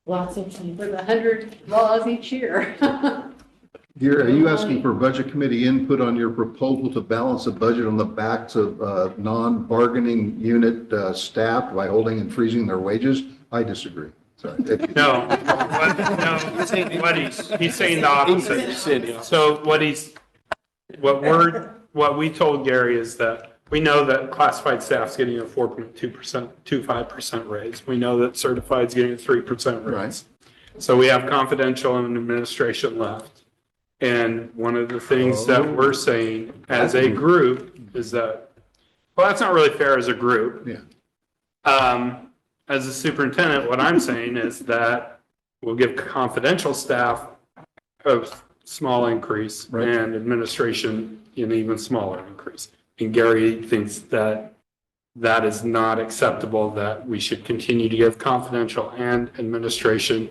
Lots of time. With 100 laws each year. Gary, are you asking for budget committee input on your proposal to balance the budget on the backs of non-bargaining unit staff by holding and freezing their wages? I disagree. Sorry. No, he's saying the opposite. So what we told Gary is that we know that classified staff's getting a 4.25% raise. We know that certified's getting a 3% raise. Right. So we have confidential and administration left. And one of the things that we're saying as a group is that, well, that's not really fair as a group. Yeah. As a superintendent, what I'm saying is that we'll give confidential staff a small increase and administration an even smaller increase. And Gary thinks that that is not acceptable, that we should continue to give confidential and administration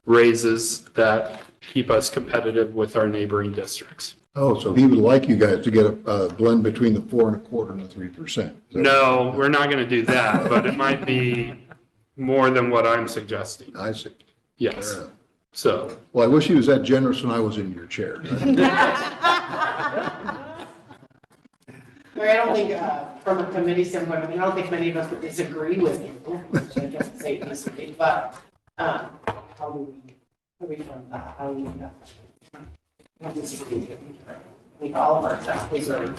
raises that keep us competitive with our neighboring districts. Oh, so he would like you guys to get a blend between the 4.25% and the 3%. No, we're not going to do that, but it might be more than what I'm suggesting. I see. Yes. So. Well, I wish he was that generous when I was in your chair. Mary, I don't think, from a committee standpoint, I don't think many of us would disagree with you, which I guess is safe to disagree, but, how do we from that? How do we, I disagree with you. I think all of our staff deserve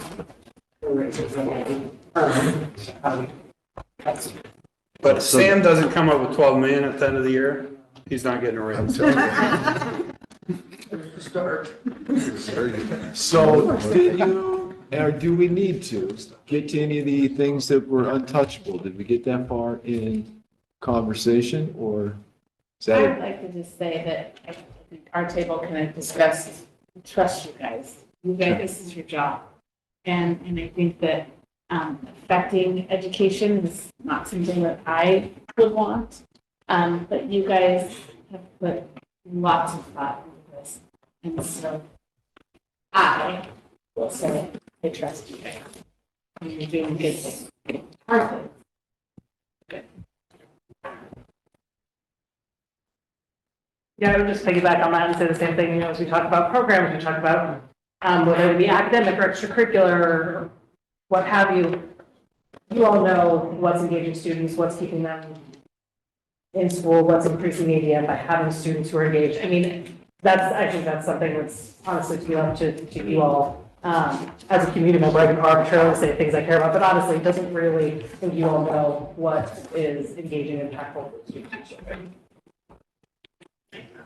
the raises that we But Sam doesn't come up with 12 million at the end of the year, he's not getting a raise. Start. So did you, or do we need to get to any of the things that were untouchable? Did we get that far in conversation, or is I that? would like to just say that I think our table can discuss, trust you guys. You guys, this is your job. And I think that affecting education is not something that I would want. But you guys have put lots of thought into this. And so I will say, I trust you guys. And you're doing good things. Hard things. Good. Yeah, I would just piggyback on that and say the same thing, as we talk about programs, we talk about whether it be academic or extracurricular or what have you. You all know what's engaging students, what's keeping them in school, what's increasing ADM by having students who are engaged. I mean, I think that's something that's honestly to be left to you all. As a community member, I can arbitrarily say things I care about, but honestly, it doesn't really, I think you all know what is engaging and impactful for students and children.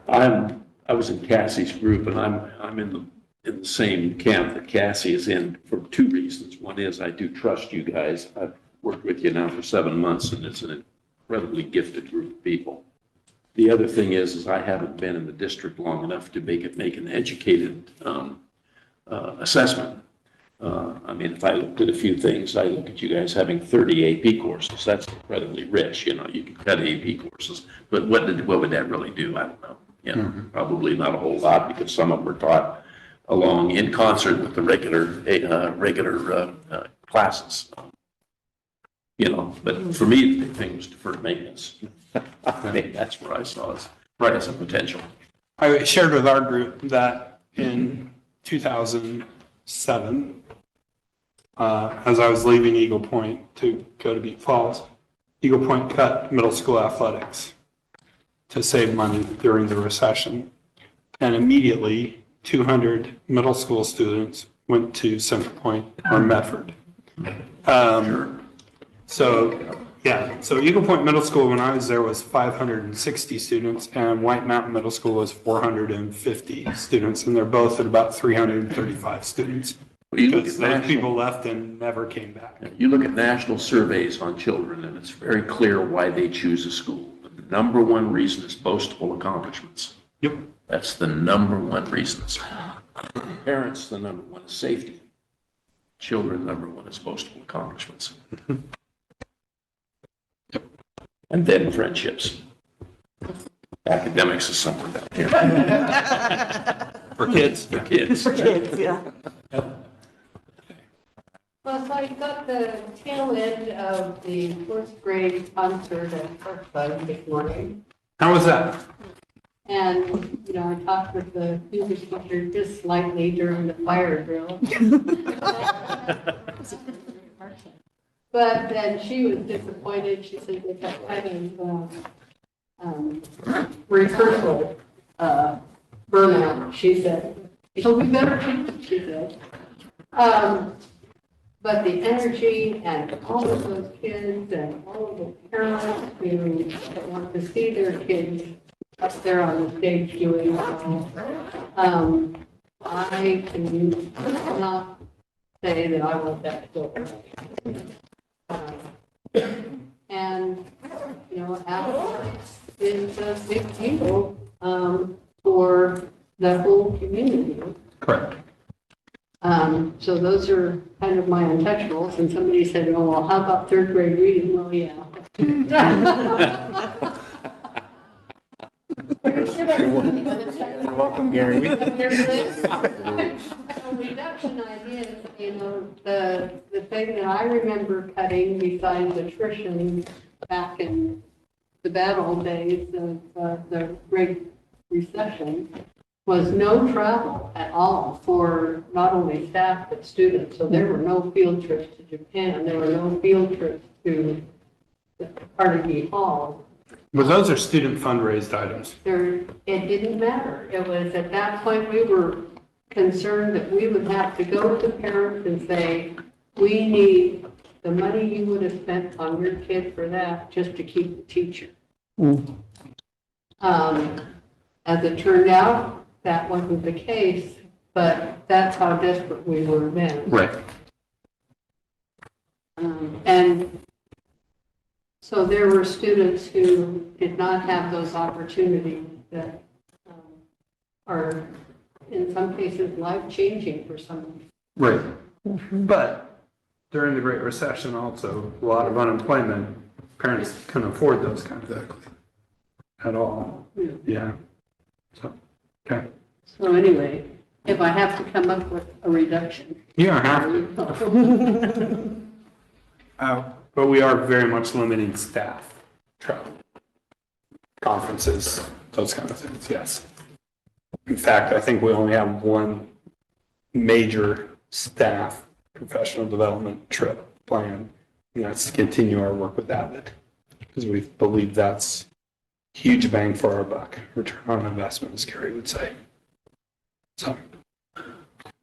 I was in Cassie's group, and I'm in the same camp that Cassie is in for two reasons. One is I do trust you guys. I've worked with you now for 7 months, and it's an incredibly gifted group of people. The other thing is I haven't been in the district long enough to make an educated assessment. I mean, if I looked at a few things, I look at you guys having 30 AP courses. That's incredibly rich. You know, you can cut AP courses, but what would that really do? I don't know. You know, probably not a whole lot, because some of them were taught along in concert with the regular classes. You know, but for me, the big thing was deferred maintenance. I think that's where I saw it right as a potential. I shared with our group that in 2007, as I was leaving Eagle Point to go to Beat Falls, Eagle Point cut middle school athletics to save money during the recession. And immediately, 200 middle school students went to Central Point or Medford. So Eagle Point Middle School, when I was there, was 560 students, and White Mountain Middle School was 450 students, and they're both at about 335 students. Because those people left and never came back. You look at national surveys on children, and it's very clear why they choose a school. The number one reason is boastful accomplishments. Yep. That's the number one reason. Parents, the number one is safety. Children, number one is boastful accomplishments. And then friendships. Academics is somewhere down here. For kids. For kids. For kids, yeah. Well, so I got the tail end of the fourth grade concert at Parkside this morning. How was that? And, you know, I talked with the music teacher just slightly during the fire drill. But then she was disappointed. She said they got kind of rehearsal burnout, she said. So we better keep it, she said. But the energy and all of those kids and all of the parents who want to see their kids up there on the stage doing well, I cannot say that I want that to go. And, you know, athletics is a big deal for the whole community. Correct. So those are kind of my untouchables. And somebody said, oh, well, how about third grade reading? Well, yeah. You're welcome, Gary. Reduction ideas, you know, the thing that I remember cutting besides attrition back in the bad old days of the Great Recession was no travel at all for not only staff but students. So there were no field trips to Japan. There were no field trips to Carnegie Hall. Well, those are student fundraised items. It didn't matter. It was at that point we were concerned that we would have to go to parents and say, we need the money you would have spent on your kid for that just to keep the teacher. As it turned out, that wasn't the case, but that's how desperate we were then. Right. And so there were students who did not have those opportunities that are in some cases life-changing for someone. Right. But during the Great Recession also, a lot of unemployment, parents couldn't afford those kind of things at all. Yeah. So, okay. So anyway, if I have to come up with a reduction. You don't have to. But we are very much limiting staff, travel, conferences, those kind of things, yes. In fact, I think we only have one major staff professional development trip planned, and that's to continue our work with Avid, because we believe that's huge bang for our buck, return on investment, as Gary would say. So.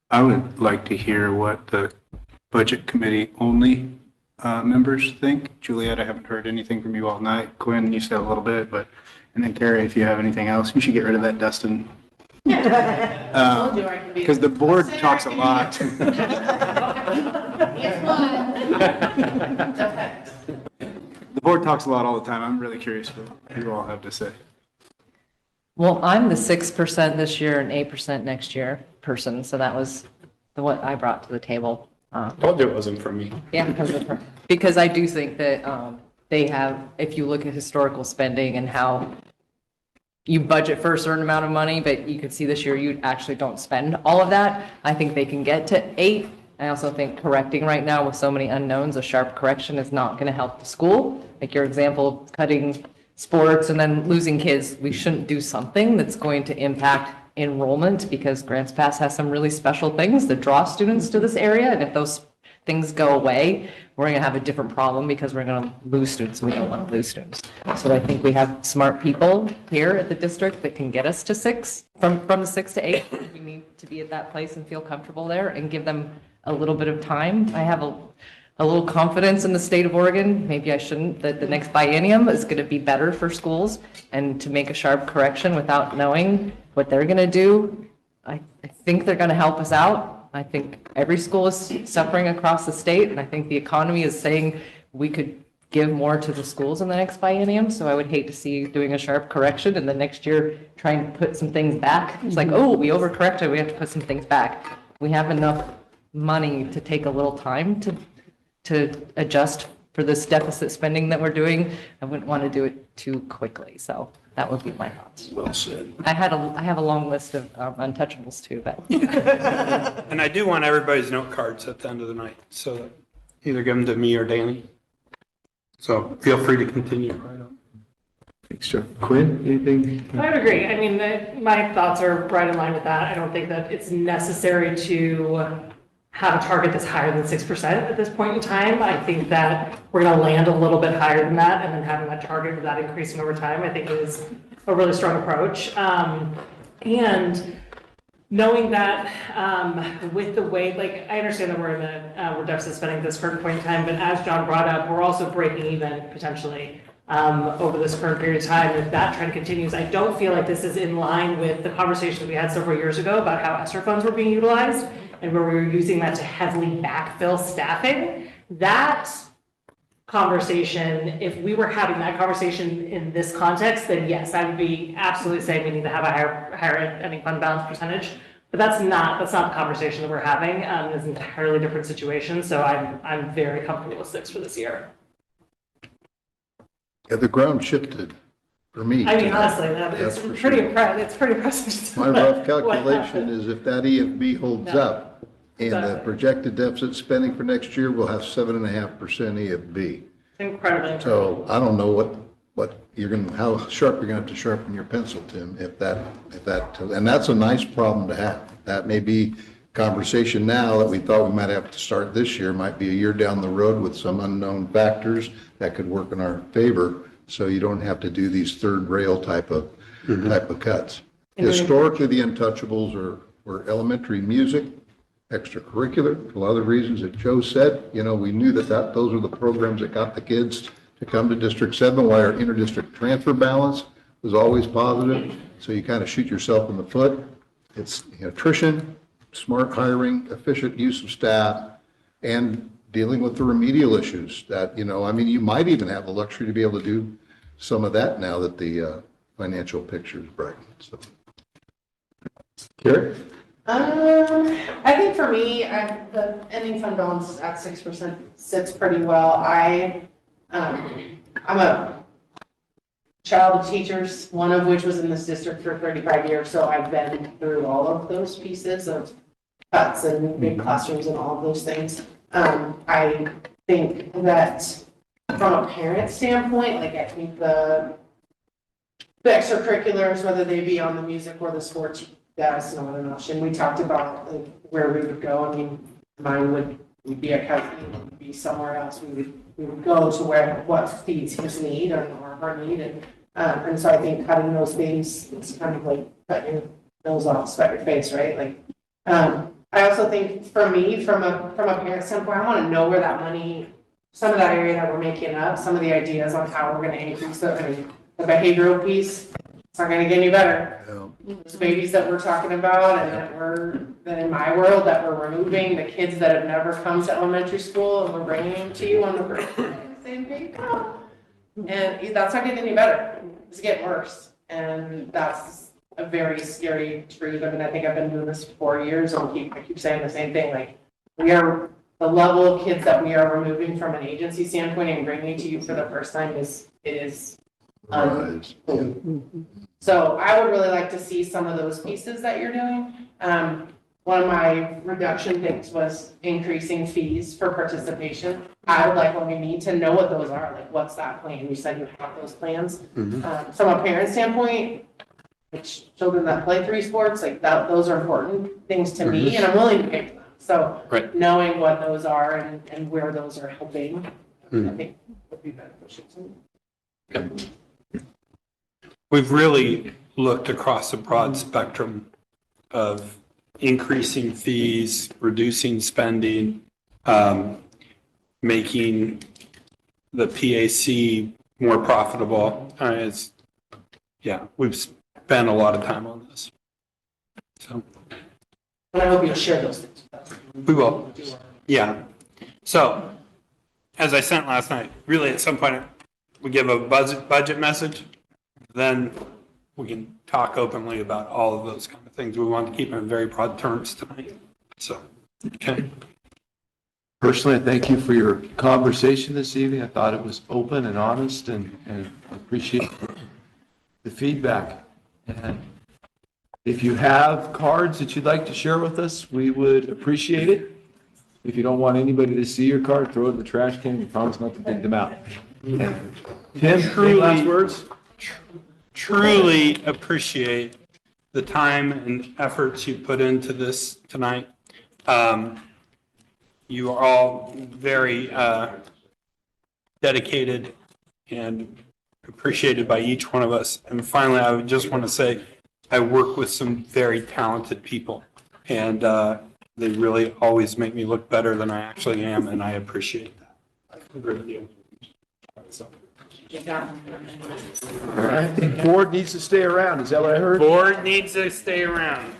I would like to hear what the budget committee only members think. Juliet, I haven't heard anything from you all night. Quinn, you said a little bit, but, and then Carrie, if you have anything else, you should get rid of that Dustin. Because the board talks a lot. The board talks a lot all the time. I'm really curious what you all have to say. Well, I'm the 6% this year and 8% next year person, so that was what I brought to the table. Told you it wasn't from me. Yeah, because I do think that they have, if you look at historical spending and how you budget for a certain amount of money, but you can see this year you actually don't spend all of that. I think they can get to 8. I also think correcting right now with so many unknowns, a sharp correction is not going to help the school. Like your example of cutting sports and then losing kids, we shouldn't do something that's going to impact enrollment, because Grants Pass has some really special things that draw students to this area. And if those things go away, we're going to have a different problem because we're going to lose students. We don't want to lose students. So I think we have smart people here at the district that can get us to 6, from the 6 to 8. We need to be at that place and feel comfortable there and give them a little bit of time. I have a little confidence in the state of Oregon, maybe I shouldn't, that the next biennium is going to be better for schools, and to make a sharp correction without knowing what they're going to do, I think they're going to help us out. I think every school is suffering across the state, and I think the economy is saying we could give more to the schools in the next biennium, so I would hate to see doing a sharp correction and the next year trying to put some things back. It's like, oh, we overcorrected, we have to put some things back. We have enough money to take a little time to adjust for this deficit spending that we're doing. I wouldn't want to do it too quickly. So that would be my thoughts. Well said. I have a long list of untouchables too, but. And I do want everybody's note cards at the end of the night, so either give them to me or Danny. So feel free to continue right on. Thanks, John. Quinn, anything? I would agree. I mean, my thoughts are right in line with that. I don't think that it's necessary to have a target that's higher than 6% at this point in time. I think that we're going to land a little bit higher than that, and then having that target of that increasing over time, I think is a really strong approach. And knowing that with the way, like, I understand that we're deficit spending at this current point in time, but as John brought up, we're also breaking even potentially over this current period of time. If that trend continues, I don't feel like this is in line with the conversation we had several years ago about how ESSER funds were being utilized, and where we were using that to heavily backfill staffing. That conversation, if we were having that conversation in this context, then yes, I would be absolutely saying we need to have a higher ending fund balance percentage. But that's not the conversation that we're having. It's an entirely different situation. So I'm very comfortable with 6 for this year. Yeah, the ground shifted for me. I mean, honestly, it's pretty impressive. It's pretty impressive. My rough calculation is if that EFB holds up and the projected deficit spending for next year, we'll have 7.5% EFB. Incredibly. So I don't know what you're going to, how sharp you're going to have to sharpen your pencil, Tim, if that, and that's a nice problem to have. That may be conversation now that we thought we might have to start this year, might be a year down the road with some unknown factors that could work in our favor. So you don't have to do these third rail type of cuts. Historically, the untouchables were elementary music, extracurricular, for a lot of the reasons that Joe said. You know, we knew that those were the programs that got the kids to come to District 7, why our interdistrict transfer balance was always positive. So you kind of shoot yourself in the foot. It's attrition, smart hiring, efficient use of staff, and dealing with the remedial issues that, I mean, you might even have the luxury to be able to do some of that now that the financial picture is bright. So, Carrie? I think for me, the ending fund balance at 6% sits pretty well. I'm a child of teachers, one of which was in this district for 35 years, so I've been through all of those pieces of cuts and big classrooms and all of those things. I think that from a parent standpoint, like I think the extracurriculars, whether they be on the music or the sports, that's not an option. We talked about like where we would go. I mean, mine would be a company, would be somewhere else. We would go to where what feeds his need or her need, and And so I think cutting those things, it's kind of like cutting your nose off, sweat your face, right? Like, I also think for me, from a parent standpoint, I want to know where that money, some of that area that we're making up, some of the ideas on how we're going to increase it. I mean, the behavioral piece, it's not going to get any better. Those babies that we're talking about and that in my world, that we're removing, the kids that have never come to elementary school and we're bringing them to you on the first day and saying, here you go. And that's not getting any better. It's getting worse. And that's a very scary truth. I mean, I think I've been doing this for 4 years and I keep saying the same thing. Like, the level of kids that we are removing from an agency standpoint and bringing to you for the first time is so I would really like to see some of those pieces that you're doing. One of my reduction things was increasing fees for participation. I would like when we meet to know what those are, like what's that plan? You said you have those plans. From a parent standpoint, which children that play 3 sports, like that, those are important things to me and I'm willing to pay for them. So knowing what those are and where those are helping, I think would be beneficial to me. We've really looked across a broad spectrum of increasing fees, reducing spending, making the PAC more profitable. We've spent a lot of time on this. So. And I hope you'll share those things with us. We will. Yeah. So, as I sent last night, really at some point we give a budget message, then we can talk openly about all of those kind of things. We want to keep it in very broad terms tonight. So, okay. Personally, I thank you for your conversation this evening. I thought it was open and honest and appreciate the feedback. And if you have cards that you'd like to share with us, we would appreciate it. If you don't want anybody to see your card, throw it in the trash can. We promise not to dig them out. And Tim, any last words? Truly appreciate the time and efforts you put into this tonight. You are all very dedicated and appreciated by each one of us. And finally, I would just want to say, I work with some very talented people, and they really always make me look better than I actually am, and I appreciate that. I agree with you. So. All right, I think board needs to stay around. Is that what I heard? Board needs to stay around.